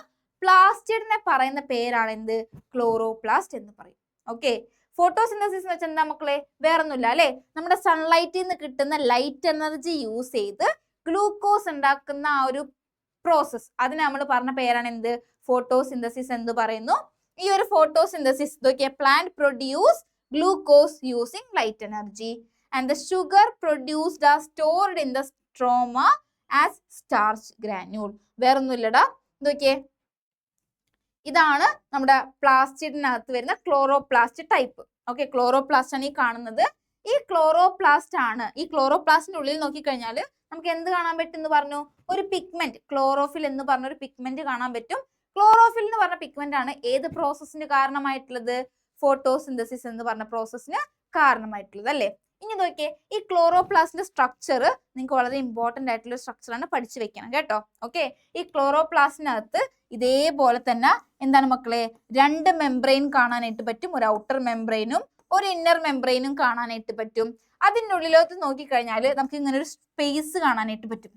പ്ലാസ്റ്റിഡിനെ പറയുന്ന പേരാണ് എന്ത്? ക്ലോറോപ്ലാസ്റ്റ് എന്ന് പറയും. ഓക്കെ, ഫോട്ടോസിന്തസിസ് എന്ന് വെച്ചാൽ എന്താ മക്കളെ? വേറൊന്നുമില്ല അല്ലെ? നമ്മുടെ സൺലൈറ്റിൽ നിന്ന് കിട്ടുന്ന ലൈറ്റ് എനർജി യൂസ് ചെയ്ത് ഗ്ലൂക്കോസ് ഉണ്ടാക്കുന്ന ആ ഒരു പ്രോസസ്, അതിന് നമ്മൾ പറഞ്ഞ പേരാണ് എന്ത്? ഫോട്ടോസിന്തസിസ് എന്ന് പറയുന്നു. ഈ ഒരു ഫോട്ടോസിന്തസിസ് നോക്കിയ plant produce glucose using light energy, and the sugar produced are stored in the stroma as starch granule. വേറൊന്നുമില്ലടാ, നോക്കിയേ, ഇതാണ് നമ്മുടെ പ്ലാസ്റ്റിഡിനകത്ത് വരുന്ന ക്ലോറോപ്ലാസ്റ്റ് ടൈപ്പ്. ഓക്കെ, ക്ലോറോപ്ലാസ്റ്റ് ആണ് ഈ കാണുന്നത്. ഈ ക്ലോറോപ്ലാസ്റ്റ് ആണ്. ഈ ക്ലോറോപ്ലാസ്റ്റിന്റെ ഉള്ളിൽ നോക്കിക്കഴിഞ്ഞാൽ നമുക്ക് എന്ത് കാണാൻ പറ്റും എന്ന് പറഞ്ഞു? ഒരു പിഗ്മെന്റ്, ക്ലോറോഫിൽ എന്ന് പറഞ്ഞ ഒരു പിഗ്മെന്റ് കാണാൻ പറ്റും. ക്ലോറോഫിൽ എന്ന് പറഞ്ഞ പിഗ്മെന്റ് ആണ് ഏത് പ്രോസസ്സിന് കാരണമായിട്ടുള്ളത്? ഫോട്ടോസിന്തസിസ് എന്ന് പറഞ്ഞ പ്രോസസ്സിന് കാരണമായിട്ടുള്ളത് അല്ലേ? ഇനി നോക്കിയേ, ഈ ക്ലോറോപ്ലാസ്റ്റിന്റെ സ്ട്രക്ചർ നിങ്ങൾക്ക് വളരെ ഇമ്പോർട്ടന്റ് ആയിട്ടുള്ള സ്ട്രക്ചറാണ്, പഠിച്ചു വെക്കണം കേട്ടോ. ഓക്കെ, ഈ ക്ലോറോപ്ലാസ്റ്റിനകത്ത് ഇതേപോലെ തന്നെ എന്താണ് മക്കളെ, രണ്ട് മെംബ്രെയിൻ കാണാനായിട്ട് പറ്റും. ഒരു ഔട്ടർ മെംബ്രെയിനും ഒരു ഇന്നർ മെംബ്രെയിനും കാണാനായിട്ട് പറ്റും. അതിൻ്റെ ഉള്ളിലോട്ട് നോക്കിക്കഴിഞ്ഞാൽ നമുക്ക് ഇങ്ങനെ ഒരു സ്പേസ് കാണാനായിട്ട് പറ്റും.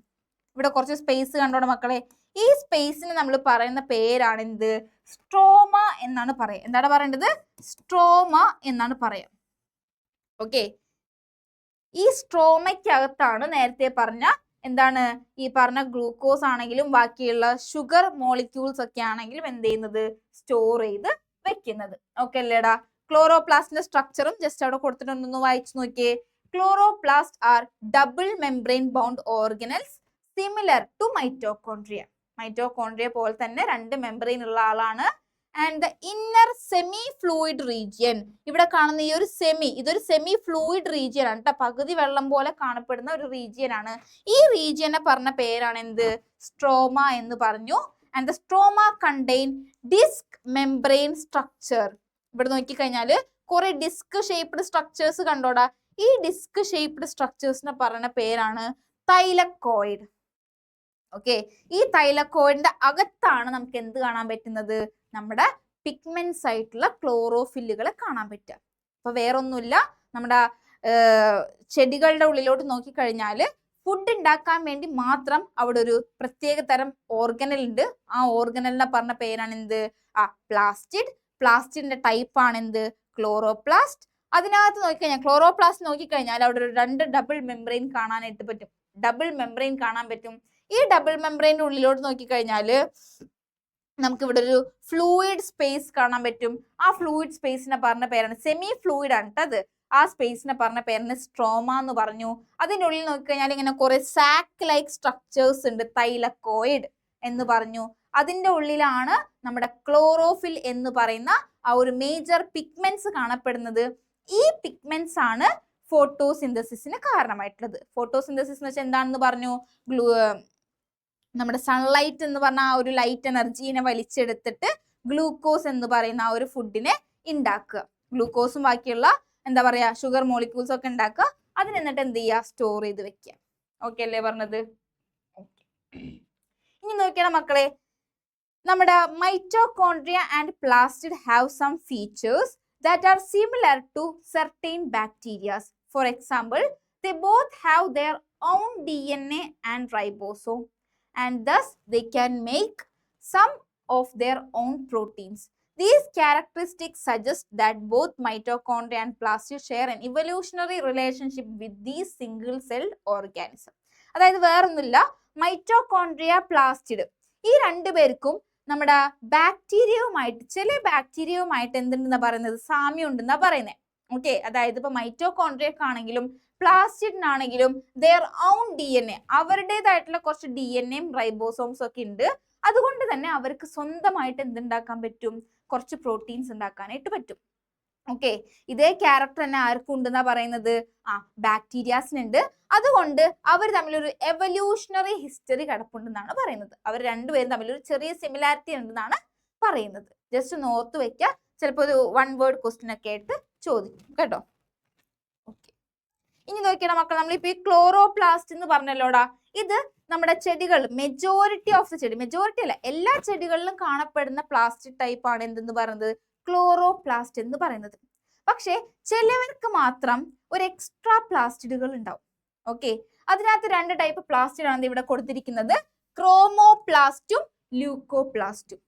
ഇവിടെ കുറച്ച് സ്പേസ് കണ്ടോടെ മക്കളെ. ഈ സ്പേസിന് നമ്മൾ പറയുന്ന പേരാണ് എന്ത്? സ്ട്രോമ എന്നാണ് പറയുക. എന്താണ് പറയേണ്ടത്? സ്ട്രോമ എന്നാണ് പറയാം. ഓക്കെ, ഈ സ്ട്രോമയ്ക്കകത്താണ് നേരത്തെ പറഞ്ഞ എന്താണ്, ഈ പറഞ്ഞ ഗ്ലൂക്കോസ് ആണെങ്കിലും ബാക്കിയുള്ള ഷുഗർ മോളിക്യൂൾസ് ഒക്കെ ആണെങ്കിലും എന്ത് ചെയ്യുന്നത്? സ്റ്റോർ ചെയ്ത് വെക്കുന്നത്. ഓക്കെ അല്ലേടാ? ക്ലോറോപ്ലാസ്റ്റിന്റെ സ്ട്രക്ചറും ജസ്റ്റ് അവിടെ കൊടുത്തിട്ടുണ്ടെന്ന് വായിച്ചു നോക്കിയേ. Chloroplast are double membrane bound organelles similar to mitochondria. Mitochondria പോലെ തന്നെ രണ്ട് മെംബ്രെയിൻ ഉള്ള ആളാണ്. And the inner semi fluid region, ഇവിടെ കാണുന്ന ഈ ഒരു ഇതൊരു സെമി ഫ്ലൂയിഡ് റീജിയൻ ആണ് കേട്ടോ. പകുതി വെള്ളം പോലെ കാണപ്പെടുന്ന ഒരു റീജിയൻ ആണ്. ഈ റീജിയനെ പറഞ്ഞ പേരാണ് എന്ത്? സ്ട്രോമ എന്ന് പറഞ്ഞു. And the stroma contain disc membrane structure. ഇവിടെ നോക്കിക്കഴിഞ്ഞാല് കുറെ ഡിസ്ക് ഷേപ്ഡ് സ്ട്രക്ചേഴ്സ് കണ്ടോടാ. ഈ ഡിസ്ക് ഷേപ്ഡ് സ്ട്രക്ചേഴ്സിനെ പറയുന്ന പേരാണ് തൈലക്കോയിഡ്. ഓക്കെ, ഈ തൈലക്കോയിഡിന്റെ അകത്താണ് നമുക്ക് എന്ത് കാണാൻ പറ്റുന്നത്? നമ്മുടെ പിഗ്മെന്റ്സ് ആയിട്ടുള്ള ക്ലോറോഫില്ലുകളെ കാണാൻ പറ്റുക. അപ്പൊ വേറൊന്നുമില്ല, നമ്മുടെ ചെടികളുടെ ഉള്ളിലോട്ട് നോക്കിക്കഴിഞ്ഞാൽ ഫുഡ് ഉണ്ടാക്കാൻ വേണ്ടി മാത്രം അവിടെ ഒരു പ്രത്യേക തരം ഓർഗനൽ ഉണ്ട്. ആ ഓർഗനലിനെ പറഞ്ഞ പേരാണ് എന്ത്? പ്ലാസ്റ്റിഡ്. പ്ലാസ്റ്റിഡിന്റെ ടൈപ്പ് ആണ് എന്ത്? ക്ലോറോപ്ലാസ്റ്റ്. അതിനകത്ത് നോക്കിക്കഴിഞ്ഞാൽ ക്ലോറോപ്ലാസ്റ്റ് നോക്കിക്കഴിഞ്ഞാൽ അവിടെ ഒരു രണ്ട് ഡബിൾ മെംബ്രെയിൻ കാണാനായിട്ട് പറ്റും. ഡബിൾ മെംബ്രെയിൻ കാണാൻ പറ്റും. ഈ ഡബിൾ മെംബ്രെയിൻ്റെ ഉള്ളിലോട്ട് നോക്കിക്കഴിഞ്ഞാൽ നമുക്ക് ഇവിടെ ഒരു ഫ്ലൂയിഡ് സ്പേസ് കാണാൻ പറ്റും. ആ ഫ്ലൂയിഡ് സ്പേസിനെ പറഞ്ഞ പേരാണ്, സെമി ഫ്ലൂയിഡ് ആണ് കേട്ടത്. ആ സ്പേസിനെ പറഞ്ഞ പേരാണ് സ്ട്രോമ എന്ന് പറഞ്ഞു. അതിൻ്റെ ഉള്ളിൽ നോക്കിക്കഴിഞ്ഞാൽ ഇങ്ങനെ കുറെ സാക്ക് ലൈക്ക് സ്ട്രക്ചേഴ്സ് ഉണ്ട്, തൈലക്കോയിഡ് എന്ന് പറഞ്ഞു. അതിൻ്റെ ഉള്ളിലാണ് നമ്മുടെ ക്ലോറോഫിൽ എന്ന് പറയുന്ന ആ ഒരു മേജർ പിഗ്മെന്റ്സ് കാണപ്പെടുന്നത്. ഈ പിഗ്മെന്റ്സ് ആണ് ഫോട്ടോസിന്തസിസിന് കാരണമായിട്ടുള്ളത്. ഫോട്ടോസിന്തസിസ് എന്ന് വെച്ചാൽ എന്താണെന്ന് പറഞ്ഞു? നമ്മുടെ സൺലൈറ്റ് എന്ന് പറഞ്ഞ ആ ഒരു ലൈറ്റ് എനർജീനെ വലിച്ചെടുത്തിട്ട് ഗ്ലൂക്കോസ് എന്ന് പറയുന്ന ആ ഒരു ഫുഡിനെ ഉണ്ടാക്കുക. ഗ്ലൂക്കോസും ബാക്കിയുള്ള എന്താ പറയാ ഷുഗർ മോളിക്യൂൾസ് ഒക്കെ ഉണ്ടാക്കുക. അതിന് എന്നിട്ട് എന്ത് ചെയ്യുക? സ്റ്റോർ ചെയ്ത് വെക്കുക. ഓക്കെ അല്ലേ പറഞ്ഞത്? ഇനി നോക്കിയാൽ മക്കളെ, നമ്മുടെ mitochondria and plastid have some features that are similar to certain bacteria. For example, they both have their own DNA and ribosome, and thus they can make some of their own proteins. These characteristics suggest that both mitochondria and plastid share an evolutionary relationship with these single-celled organisms. അതായത് വേറൊന്നുമില്ല, mitochondria, plastid ഈ രണ്ടുപേർക്കും നമ്മുടെ ബാക്ടീരിയവുമായിട്ട് ചില ബാക്ടീരിയവുമായിട്ട് എന്തുണ്ടെന്നാ പറയുന്നത്? സാമ്യം ഉണ്ടെന്നാ പറയുന്നത്. ഓക്കെ, അതായത് ഇപ്പൊ മൈറ്റോകോൺട്രിയക്കാണെങ്കിലും പ്ലാസ്റ്റിഡിനാണെങ്കിലും their own DNA, അവരുടേതായിട്ടുള്ള കുറച്ച് DNA റൈബോസോംസ് ഒക്കെ ഉണ്ട്. അതുകൊണ്ട് തന്നെ അവർക്ക് സ്വന്തമായിട്ട് എന്തുണ്ടാക്കാൻ പറ്റും? കുറച്ച് പ്രോട്ടീൻസ് ഉണ്ടാക്കാനായിട്ട് പറ്റും. ഓക്കെ, ഇതേ ക്യാരക്ടർ തന്നെ ആർക്കും ഉണ്ടെന്നാ പറയുന്നത്? ബാക്ടീരിയാസിനുണ്ട്. അതുകൊണ്ട് അവർ തമ്മിലൊരു എവല്യൂഷണറി ഹിസ്റ്ററി കിടപ്പുണ്ടെന്നാണ് പറയുന്നത്. അവർ രണ്ടുപേരും തമ്മിലൊരു ചെറിയ സിമിലാരിറ്റി ഉണ്ടെന്നാണ് പറയുന്നത്. ജസ്റ്റ് ഒന്ന് ഓർത്ത് വെക്കുക, ചിലപ്പോൾ ഒരു 1 വേർഡ് ക്വസ്റ്റ്യൻ ഒക്കെ ആയിട്ട് ചോദിക്കും കേട്ടോ. ഓക്കെ, ഇനി നോക്കിയാൽ മക്കൾ, നമ്മളിപ്പോ ഈ ക്ലോറോപ്ലാസ്റ്റ് എന്ന് പറഞ്ഞല്ലോടാ, ഇത് നമ്മുടെ ചെടികൾ മെജോറിറ്റി ഓഫ് ദ ചെടി, മെജോറിറ്റി അല്ല എല്ലാ ചെടികളിലും കാണപ്പെടുന്ന പ്ലാസ്റ്റിക് ടൈപ്പ് ആണ് എന്തെന്ന് പറയുന്നത്? ക്ലോറോപ്ലാസ്റ്റ് എന്ന് പറയുന്നത്. പക്ഷേ ചിലവർക്ക് മാത്രം ഒരു എക്സ്ട്രാ പ്ലാസ്റ്റിഡുകൾ ഉണ്ടാവും. ഓക്കെ, അതിനകത്ത് 2 ടൈപ്പ് പ്ലാസ്റ്റിഡ് ആണ് ഇവിടെ കൊടുത്തിരിക്കുന്നത്, ക്രോമോപ്ലാസ്റ്റും ല്യൂക്കോപ്ലാസ്റ്റും.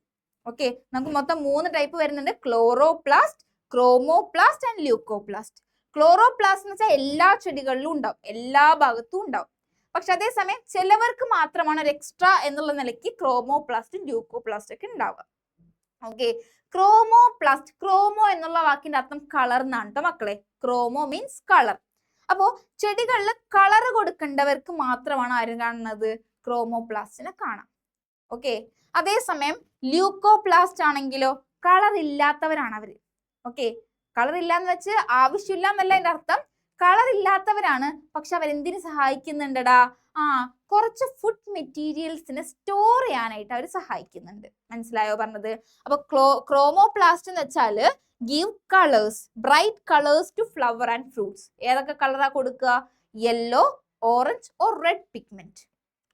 ഓക്കെ, നമുക്ക് മൊത്തം 3 ടൈപ്പ് വരുന്നുണ്ട്, chloroplast, chromoplast and leucoplast. Chloroplast എന്ന് വെച്ചാൽ എല്ലാ ചെടികളിലും ഉണ്ടാവും, എല്ലാ ഭാഗത്തും ഉണ്ടാവും. പക്ഷെ അതേസമയം ചിലവർക്ക് മാത്രമാണ് ഒരു എക്സ്ട്രാ എന്നുള്ള നിലയ്ക്ക് ക്രോമോപ്ലാസ്റ്റും ല്യൂക്കോപ്ലാസ്റ്റും ഒക്കെ ഉണ്ടാവുക. ഓക്കെ, ക്രോമോപ്ലാസ്റ്റ്, ക്രോമോ എന്നുള്ള വാക്കിന്റെ അർത്ഥം കളർ എന്നാണ് കേട്ടോ മക്കളെ. Chromo means colour. അപ്പോ ചെടികളിൽ കളർ കൊടുക്കേണ്ടവർക്ക് മാത്രമാണ് ആര് കാണുന്നത്? ക്രോമോപ്ലാസ്റ്റിനെ കാണാം. ഓക്കെ, അതേസമയം ല്യൂക്കോപ്ലാസ്റ്റ് ആണെങ്കിലോ കളർ ഇല്ലാത്തവരാണ് അവര്. ഓക്കെ, കളർ ഇല്ലാന്ന് വെച്ച് ആവശ്യമില്ല എന്നല്ല അതിന്റെ അർത്ഥം, കളർ ഇല്ലാത്തവരാണ്. പക്ഷെ അവരെന്തിനു സഹായിക്കുന്നുണ്ടടാ? കുറച്ച് ഫുഡ് മെറ്റീരിയൽസിനെ സ്റ്റോർ ചെയ്യാനായിട്ട് അവർ സഹായിക്കുന്നുണ്ട്. മനസ്സിലായോ പറഞ്ഞത്? അപ്പൊ ക്രോമോപ്ലാസ്റ്റ് എന്ന് വെച്ചാല് give colours, bright colours to flower and fruits. ഏതൊക്കെ കളറാ കൊടുക്കുക? Yellow, orange or red pigment.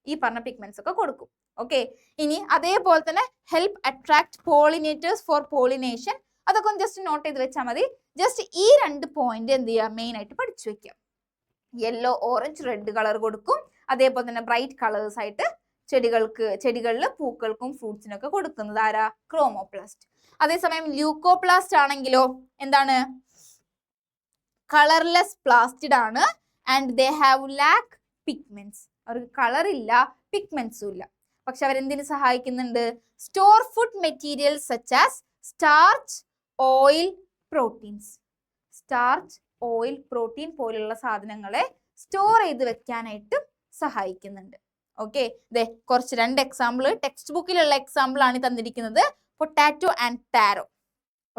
ഈ പറഞ്ഞ പിഗ്മെന്റ്സ് ഒക്കെ കൊടുക്കും. ഓക്കെ, ഇനി അതേപോലെ തന്നെ help attract pollinators for pollination. അതൊക്കെ ഒന്ന് ജസ്റ്റ് നോട്ട് ചെയ്ത് വെച്ചാൽ മതി. ജസ്റ്റ് ഈ 2 പോയിന്റ് എന്ത് ചെയ്യുക, മെയിൻ ആയിട്ട് പഠിച്ചു വെക്കാം. യെല്ലോ, ഓറഞ്ച്, റെഡ് കളർ കൊടുക്കും. അതേപോലെ തന്നെ ബ്രൈറ്റ് കളേഴ്സ് ആയിട്ട് ചെടികളിൽ പൂക്കൾക്കും ഫ്രൂട്ട്സിനൊക്കെ കൊടുക്കുന്നത് ആരാ? ക്രോമോപ്ലാസ്റ്റ്. അതേസമയം ല്യൂക്കോപ്ലാസ്റ്റ് ആണെങ്കിലോ എന്താണ്? കളർലെസ് പ്ലാസ്റ്റിഡ് ആണ്. And they have lack pigments. അവർക്ക് കളർ ഇല്ല, പിഗ്മെന്റ്സും ഇല്ല. പക്ഷെ അവരെന്തിനു സഹായിക്കുന്നുണ്ട്? Store food materials such as starch, oil, proteins. Starch, oil, protein പോലുള്ള സാധനങ്ങളെ സ്റ്റോർ ചെയ്ത് വെക്കാനായിട്ട് സഹായിക്കുന്നുണ്ട്. ഓക്കെ, കുറച്ച് 2 എക്സാമ്പിൾ ടെക്സ്റ്റ് ബുക്കിലുള്ള എക്സാമ്പിൾ ആണ് തന്നിരിക്കുന്നത്. Potato and tarot.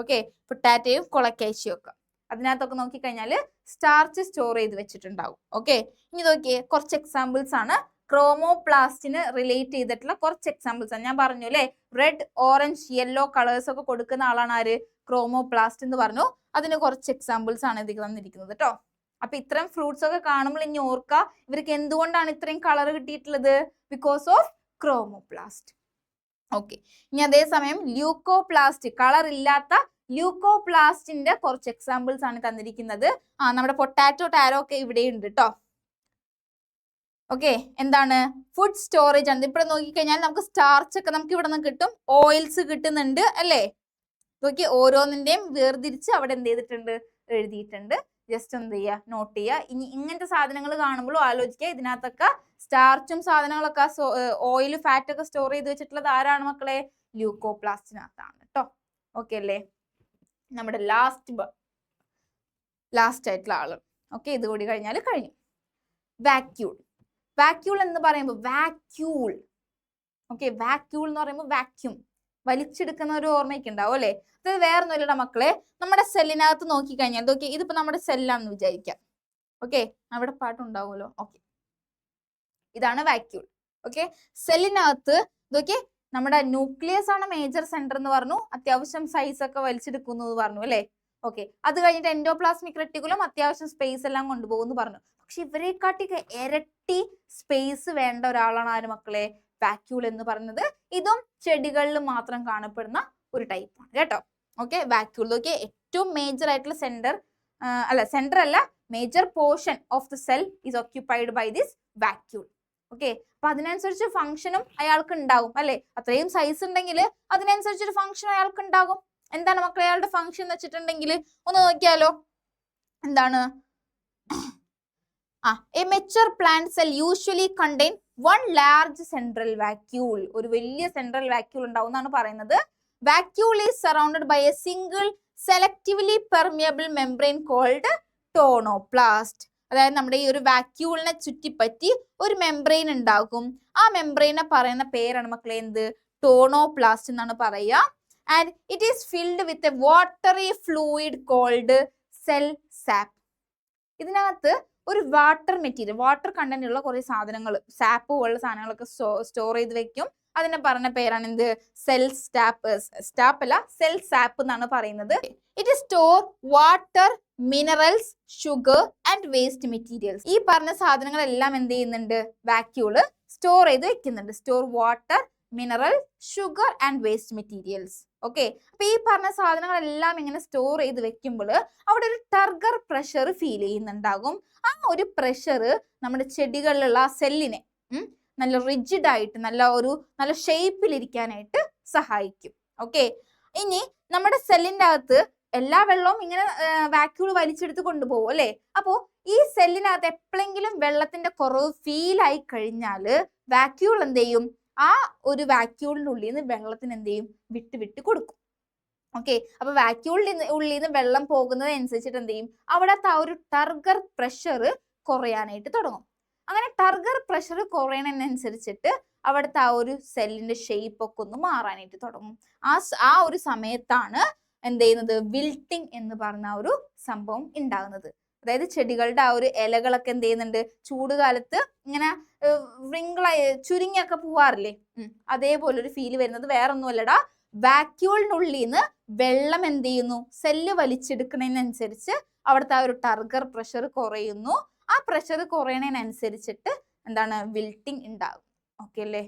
ഓക്കെ, പൊട്ടാറ്റോയും കൊളക്കാച്ചിയും ഒക്കെ. അതിനകത്തൊക്കെ നോക്കിക്കഴിഞ്ഞാൽ സ്റ്റാർച്ച് സ്റ്റോർ ചെയ്ത് വെച്ചിട്ടുണ്ടാവും. ഓക്കെ, ഇനി നോക്കിയേ, കുറച്ച് എക്സാമ്പിൾസ് ആണ് ക്രോമോപ്ലാസ്റ്റിന് റിലേറ്റ് ചെയ്തിട്ടുള്ള കുറച്ച് എക്സാമ്പിൾസ് ആണ്. ഞാൻ പറഞ്ഞു അല്ലെ, റെഡ്, ഓറഞ്ച്, യെല്ലോ കളേഴ്സ് ഒക്കെ കൊടുക്കുന്ന ആളാണ് ആര്? ക്രോമോപ്ലാസ്റ്റ് എന്ന് പറഞ്ഞു. അതിന് കുറച്ച് എക്സാമ്പിൾസ് ആണ് ഇതിൽ തന്നിരിക്കുന്നത് കേട്ടോ. അപ്പൊ ഇത്രയും ഫ്രൂട്ട്സ് ഒക്കെ കാണുമ്പോൾ ഇനി ഓർക്കുക, ഇവർക്ക് എന്തുകൊണ്ടാണ് ഇത്രയും കളർ കിട്ടിയിട്ടുള്ളത്? Because of chromoplast. ഓക്കെ, ഇനി അതേസമയം ല്യൂക്കോപ്ലാസ്റ്റ്, കളർ ഇല്ലാത്ത ല്യൂക്കോപ്ലാസ്റ്റിന്റെ കുറച്ച് എക്സാമ്പിൾസ് ആണ് തന്നിരിക്കുന്നത്. നമ്മുടെ പൊട്ടാറ്റോ, ടാരോ ഒക്കെ ഇവിടെ ഉണ്ട് കേട്ടോ. ഓക്കെ, എന്താണ്? ഫുഡ് സ്റ്റോറേജ് ആണ്. ഇവിടെ നോക്കിക്കഴിഞ്ഞാൽ നമുക്ക് സ്റ്റാർച്ച് ഒക്കെ നമുക്ക് ഇവിടെ നിന്ന് കിട്ടും, ഓയിൽസ് കിട്ടുന്നുണ്ട് അല്ലേ? നോക്കി, ഓരോന്നിന്റെയും വേർതിരിച്ച് അവിടെ എന്ത് ചെയ്തിട്ടുണ്ട്? എഴുതിയിട്ടുണ്ട്. ജസ്റ്റ് എന്ത് ചെയ്യുക, നോട്ട് ചെയ്യുക. ഇനി ഇങ്ങനത്തെ സാധനങ്ങൾ കാണുമ്പോഴും ആലോചിക്കുക, ഇതിനകത്തൊക്കെ സ്റ്റാർച്ചും സാധനങ്ങളൊക്കെ ഓയിൽ, ഫാറ്റ് ഒക്കെ സ്റ്റോർ ചെയ്ത് വെച്ചിട്ടുള്ളത് ആരാണ് മക്കളെ? ല്യൂക്കോപ്ലാസ്റ്റിനകത്താണ് കേട്ടോ. ഓക്കെ അല്ലേ? നമ്മുടെ ലാസ്റ്റ് ആയിട്ടുള്ള ആള്. ഓക്കെ, ഇത് കൂടി കഴിഞ്ഞാൽ കഴിഞ്ഞു. വാക്യൂൾ. വാക്യൂൾ എന്ന് പറയുമ്പോൾ വാക്യൂൾ. ഓക്കെ, വാക്യൂൾ എന്ന് പറയുമ്പോൾ വാക്യൂം, വലിച്ചെടുക്കുന്ന ഒരു ഓർമ്മയ്ക്ക് ഉണ്ടാവും അല്ലെ? അത് വേറൊന്നുമില്ലട മക്കളെ, നമ്മുടെ സെല്ലിനകത്ത് നോക്കിക്കഴിഞ്ഞാൽ നോക്കി, ഇതിപ്പോ നമ്മുടെ സെല്ലാണെന്ന് വിചാരിക്കാം. ഓക്കെ, അവിടെ പാട്ടുണ്ടാവുമല്ലോ. ഓക്കെ, ഇതാണ് വാക്യൂൾ. ഓക്കെ, സെല്ലിനകത്ത് നോക്കി, നമ്മുടെ ന്യൂക്ലിയസ് ആണ് മേജർ സെന്റർ എന്ന് പറഞ്ഞു. അത്യാവശ്യം സൈസ് ഒക്കെ വലിച്ചെടുക്കുന്നു എന്ന് പറഞ്ഞു അല്ലെ? ഓക്കെ, അത് കഴിഞ്ഞിട്ട് എൻഡോപ്ലാസ്മിക് റെറ്റിക്കുലം അത്യാവശ്യം സ്പേസ് എല്ലാം കൊണ്ടുപോകുന്നു പറഞ്ഞു. പക്ഷെ ഇവരെക്കാട്ടി ഇരട്ടി സ്പേസ് വേണ്ട ഒരാളാണ് ആര് മക്കളെ? വാക്യൂൾ എന്ന് പറയുന്നത്. ഇതും ചെടികളിൽ മാത്രം കാണപ്പെടുന്ന ഒരു ടൈപ്പാണ് കേട്ടോ. ഓക്കെ, വാക്യൂൾ നോക്കിയ ഏറ്റവും മേജർ ആയിട്ടുള്ള സെന്റർ അല്ല, major portion of the cell is occupied by this vacuole. Okay, അപ്പൊ അതിനനുസരിച്ച് ഫംഗ്ഷനും അയാൾക്ക് ഉണ്ടാകും അല്ലെ? അത്രയും സൈസ് ഉണ്ടെങ്കിൽ അതിനനുസരിച്ചൊരു ഫംഗ്ഷൻ അയാൾക്ക് ഉണ്ടാകും. എന്താണ് മക്കളെ അയാളുടെ ഫംഗ്ഷൻ എന്ന് വെച്ചിട്ടുണ്ടെങ്കിൽ ഒന്ന് നോക്കിയാലോ. എന്താണ്? A mature plant cell usually contain one large central vacuole. ഒരു വലിയ സെൻട്രൽ വാക്യൂൾ ഉണ്ടാവും എന്നാണ് പറയുന്നത്. Vacuole is surrounded by a single selectively permeable membrane called tonoplast. അതായത് നമ്മുടെ ഈ ഒരു വാക്യൂളിനെ ചുറ്റിപ്പറ്റി ഒരു മെംബ്രെയിൻ ഉണ്ടാകും. ആ മെംബ്രെയിനെ പറയുന്ന പേരാണ് മക്കളെ എന്ത്? ടോണോപ്ലാസ്റ്റ് എന്നാണ് പറയുക. And it is filled with a watery fluid called cell sap. ഇതിനകത്ത് ഒരു വാട്ടർ മെറ്റീരിയൽ, വാട്ടർ കണ്ടന്റ് ഉള്ള കുറെ സാധനങ്ങൾ, സാപ്പ് പോലുള്ള സാധനങ്ങളൊക്കെ സ്റ്റോർ ചെയ്ത് വെക്കും. അതിനെ പറഞ്ഞ പേരാണ് എന്ത്? സെൽ സ്റ്റാപ്പ് അല്ല, സെൽ സാപ്പ് എന്നാണ് പറയുന്നത്. It store water, minerals, sugar and waste materials. ഈ പറഞ്ഞ സാധനങ്ങളെല്ലാം എന്ത് ചെയ്യുന്നുണ്ട്? വാക്യൂള് സ്റ്റോർ ചെയ്ത് വെക്കുന്നുണ്ട്. Store water, mineral, sugar and waste materials. Okay, അപ്പൊ ഈ പറഞ്ഞ സാധനങ്ങളെല്ലാം ഇങ്ങനെ സ്റ്റോർ ചെയ്ത് വെക്കുമ്പോൾ അവിടെ ഒരു ടർഗർ പ്രഷർ ഫീൽ ചെയ്യുന്നുണ്ടാകും. ആ ഒരു പ്രഷർ നമ്മുടെ ചെടികളിലുള്ള ആ സെല്ലിനെ നല്ല റിജിഡ് ആയിട്ട് നല്ല ഷേപ്പിൽ ഇരിക്കാനായിട്ട് സഹായിക്കും. ഓക്കെ, ഇനി നമ്മുടെ സെല്ലിന്റെ അകത്ത് എല്ലാ വെള്ളവും ഇങ്ങനെ വാക്യൂൾ വലിച്ചെടുത്ത് കൊണ്ടുപോകും അല്ലെ? അപ്പോ ഈ സെല്ലിനകത്ത് എപ്പോഴെങ്കിലും വെള്ളത്തിന്റെ കുറവ് ഫീൽ ആയി കഴിഞ്ഞാൽ വാക്യൂൾ എന്ത് ചെയ്യും? ആ ഒരു വാക്യൂളിന്റെ ഉള്ളിൽ നിന്ന് വെള്ളത്തിന് എന്ത് ചെയ്യും? വിട്ട് കൊടുക്കും. ഓക്കെ, അപ്പൊ വാക്യൂളിന്റെ ഉള്ളിൽ നിന്ന് വെള്ളം പോകുന്നതനുസരിച്ചിട്ട് എന്ത് ചെയ്യും? അവിടത്തെ ആ ഒരു ടർഗർ പ്രഷർ കുറയാനായിട്ട് തുടങ്ങും. അങ്ങനെ ടർഗർ പ്രഷർ കുറയണതിനനുസരിച്ചിട്ട് അവിടുത്തെ ആ ഒരു സെല്ലിന്റെ ഷേപ്പ് ഒക്കെ ഒന്ന് മാറാനായിട്ട് തുടങ്ങും. ആ ഒരു സമയത്താണ് എന്ത് ചെയ്യുന്നത്? വിൽട്ടിങ് എന്ന് പറഞ്ഞ ഒരു സംഭവം ഉണ്ടാകുന്നത്. അതായത് ചെടികളുടെ ആ ഒരു ഇലകളൊക്കെ എന്ത് ചെയ്യുന്നുണ്ട്, ചൂടുകാലത്ത് ഇങ്ങനെ വ്രിങ്കിളായി ചുരുങ്ങിയൊക്കെ പോവാറില്ലേ, അതേപോലെ ഒരു ഫീല് വരുന്നത് വേറെ ഒന്നുമല്ലടാ, വാക്യൂളിനുള്ളിൽ നിന്ന് വെള്ളം എന്ത് ചെയ്യുന്നു, സെല്ല് വലിച്ചെടുക്കുന്നതിനനുസരിച്ച് അവിടുത്തെ ആ ഒരു ടർഗർ പ്രഷർ കുറയുന്നു. ആ പ്രഷർ കുറയണതിനനുസരിച്ചിട്ട് എന്താണ്, വിൽട്ടിങ് ഉണ്ടാകും. ഓക്കെ അല്ലേ?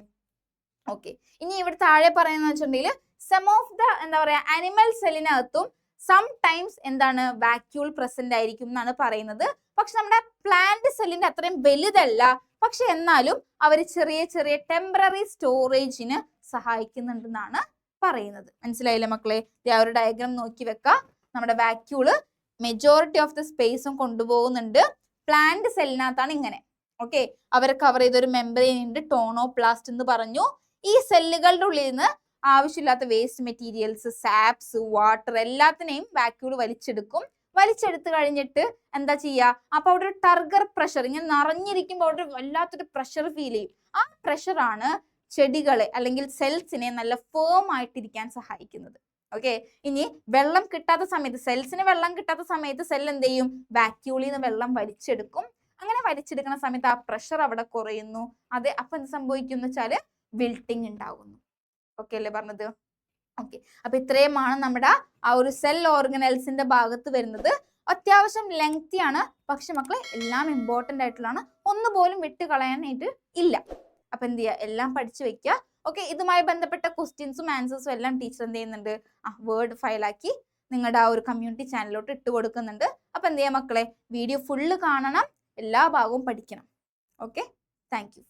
ഓക്കെ. ഇനി ഇവിടെ താഴെ പറയുന്നത് വെച്ചിട്ടുണ്ടെങ്കിൽ സം ഓഫ് ദ എന്താ പറയാ അനിമൽ സെല്ലിനകത്തും സം ടൈംസ് എന്താണ് വാക്യൂൾ പ്രസന്റ് ആയിരിക്കും എന്നാണ് പറയുന്നത്. പക്ഷെ നമ്മുടെ പ്ലാന്റ് സെല്ലിന്റെ അത്രയും വലുതല്ല, പക്ഷെ എന്നാലും അവർ ചെറിയ ചെറിയ ടെമ്പററി സ്റ്റോറേജിന് സഹായിക്കുന്നുണ്ടെന്നാണ് പറയുന്നത്. മനസ്സിലായില്ലേ മക്കളെ? ആ ഒരു ഡയഗ്രാം നോക്കി വെക്കാം. നമ്മുടെ വാക്യൂള് മെജോറിറ്റി ഓഫ് ദ സ്പേസും കൊണ്ടുപോകുന്നുണ്ട്. പ്ലാന്റ് സെല്ലിനകത്താണ് ഇങ്ങനെ. ഓക്കെ, അവർ കവർ ചെയ്തൊരു മെമ്പറൈൻ ഉണ്ട്, ടോണോപ്ലാസ്റ്റ് എന്ന് പറഞ്ഞു. ഈ സെല്ലുകളുടെ ഉള്ളിൽ നിന്ന് ആവശ്യമില്ലാത്ത വേസ്റ്റ് മെറ്റീരിയൽസ്, സാപ്സ്, വാട്ടർ എല്ലാത്തിനെയും വാക്യൂൾ വലിച്ചെടുക്കും. വലിച്ചെടുത്ത് കഴിഞ്ഞിട്ട് എന്താ ചെയ്യുക, അപ്പൊ അവിടെ ഒരു ടർഗർ പ്രഷർ, ഇങ്ങനെ നിറഞ്ഞിരിക്കുമ്പോൾ അവിടെ വല്ലാത്തൊരു പ്രഷർ ഫീൽ ചെയ്യും. ആ പ്രഷറാണ് ചെടികളെ അല്ലെങ്കിൽ സെൽസിനെ നല്ല ഫേം ആയിട്ടിരിക്കാൻ സഹായിക്കുന്നത്. ഓക്കെ, ഇനി വെള്ളം കിട്ടാത്ത സമയത്ത്, സെൽസിന് വെള്ളം കിട്ടാത്ത സമയത്ത് സെൽ എന്ത് ചെയ്യും, വാക്യൂളിൽ നിന്ന് വെള്ളം വലിച്ചെടുക്കും. അങ്ങനെ വലിച്ചെടുക്കുന്ന സമയത്ത് ആ പ്രഷർ അവിടെ കുറയുന്നു. അതെ, അപ്പൊ എന്ത് സംഭവിക്കും എന്ന് വെച്ചാല് വിൽട്ടിങ് ഉണ്ടാകുന്നു. ഓക്കെ അല്ലേ പറഞ്ഞത്? ഓക്കെ, അപ്പൊ ഇത്രയുമാണ് നമ്മുടെ ആ ഒരു സെൽ ഓർഗനൽസിന്റെ ഭാഗത്ത് വരുന്നത്. അത്യാവശ്യം ലെങ്തി ആണ്, പക്ഷെ മക്കളെ എല്ലാം ഇമ്പോർട്ടന്റ് ആയിട്ടുള്ളതാണ്, ഒന്നുപോലും വിട്ട് കളയാനായിട്ട് ഇല്ല. അപ്പൊ എന്ത് ചെയ്യുക, എല്ലാം പഠിച്ചു വെക്കുക. ഓക്കെ, ഇതുമായി ബന്ധപ്പെട്ട ക്വസ്റ്റ്യൻസും ആൻസേഴ്സും എല്ലാം ടീച്ചർ എന്ത് ചെയ്യുന്നുണ്ട്, വേർഡ് ഫയലാക്കി നിങ്ങളുടെ ആ ഒരു കമ്മ്യൂണിറ്റി ചാനലിലോട്ട് ഇട്ട് കൊടുക്കുന്നുണ്ട്. അപ്പൊ എന്ത് ചെയ്യാം മക്കളെ, വീഡിയോ ഫുള്ള് കാണണം, എല്ലാ ഭാഗവും പഠിക്കണം. Okay, thank you.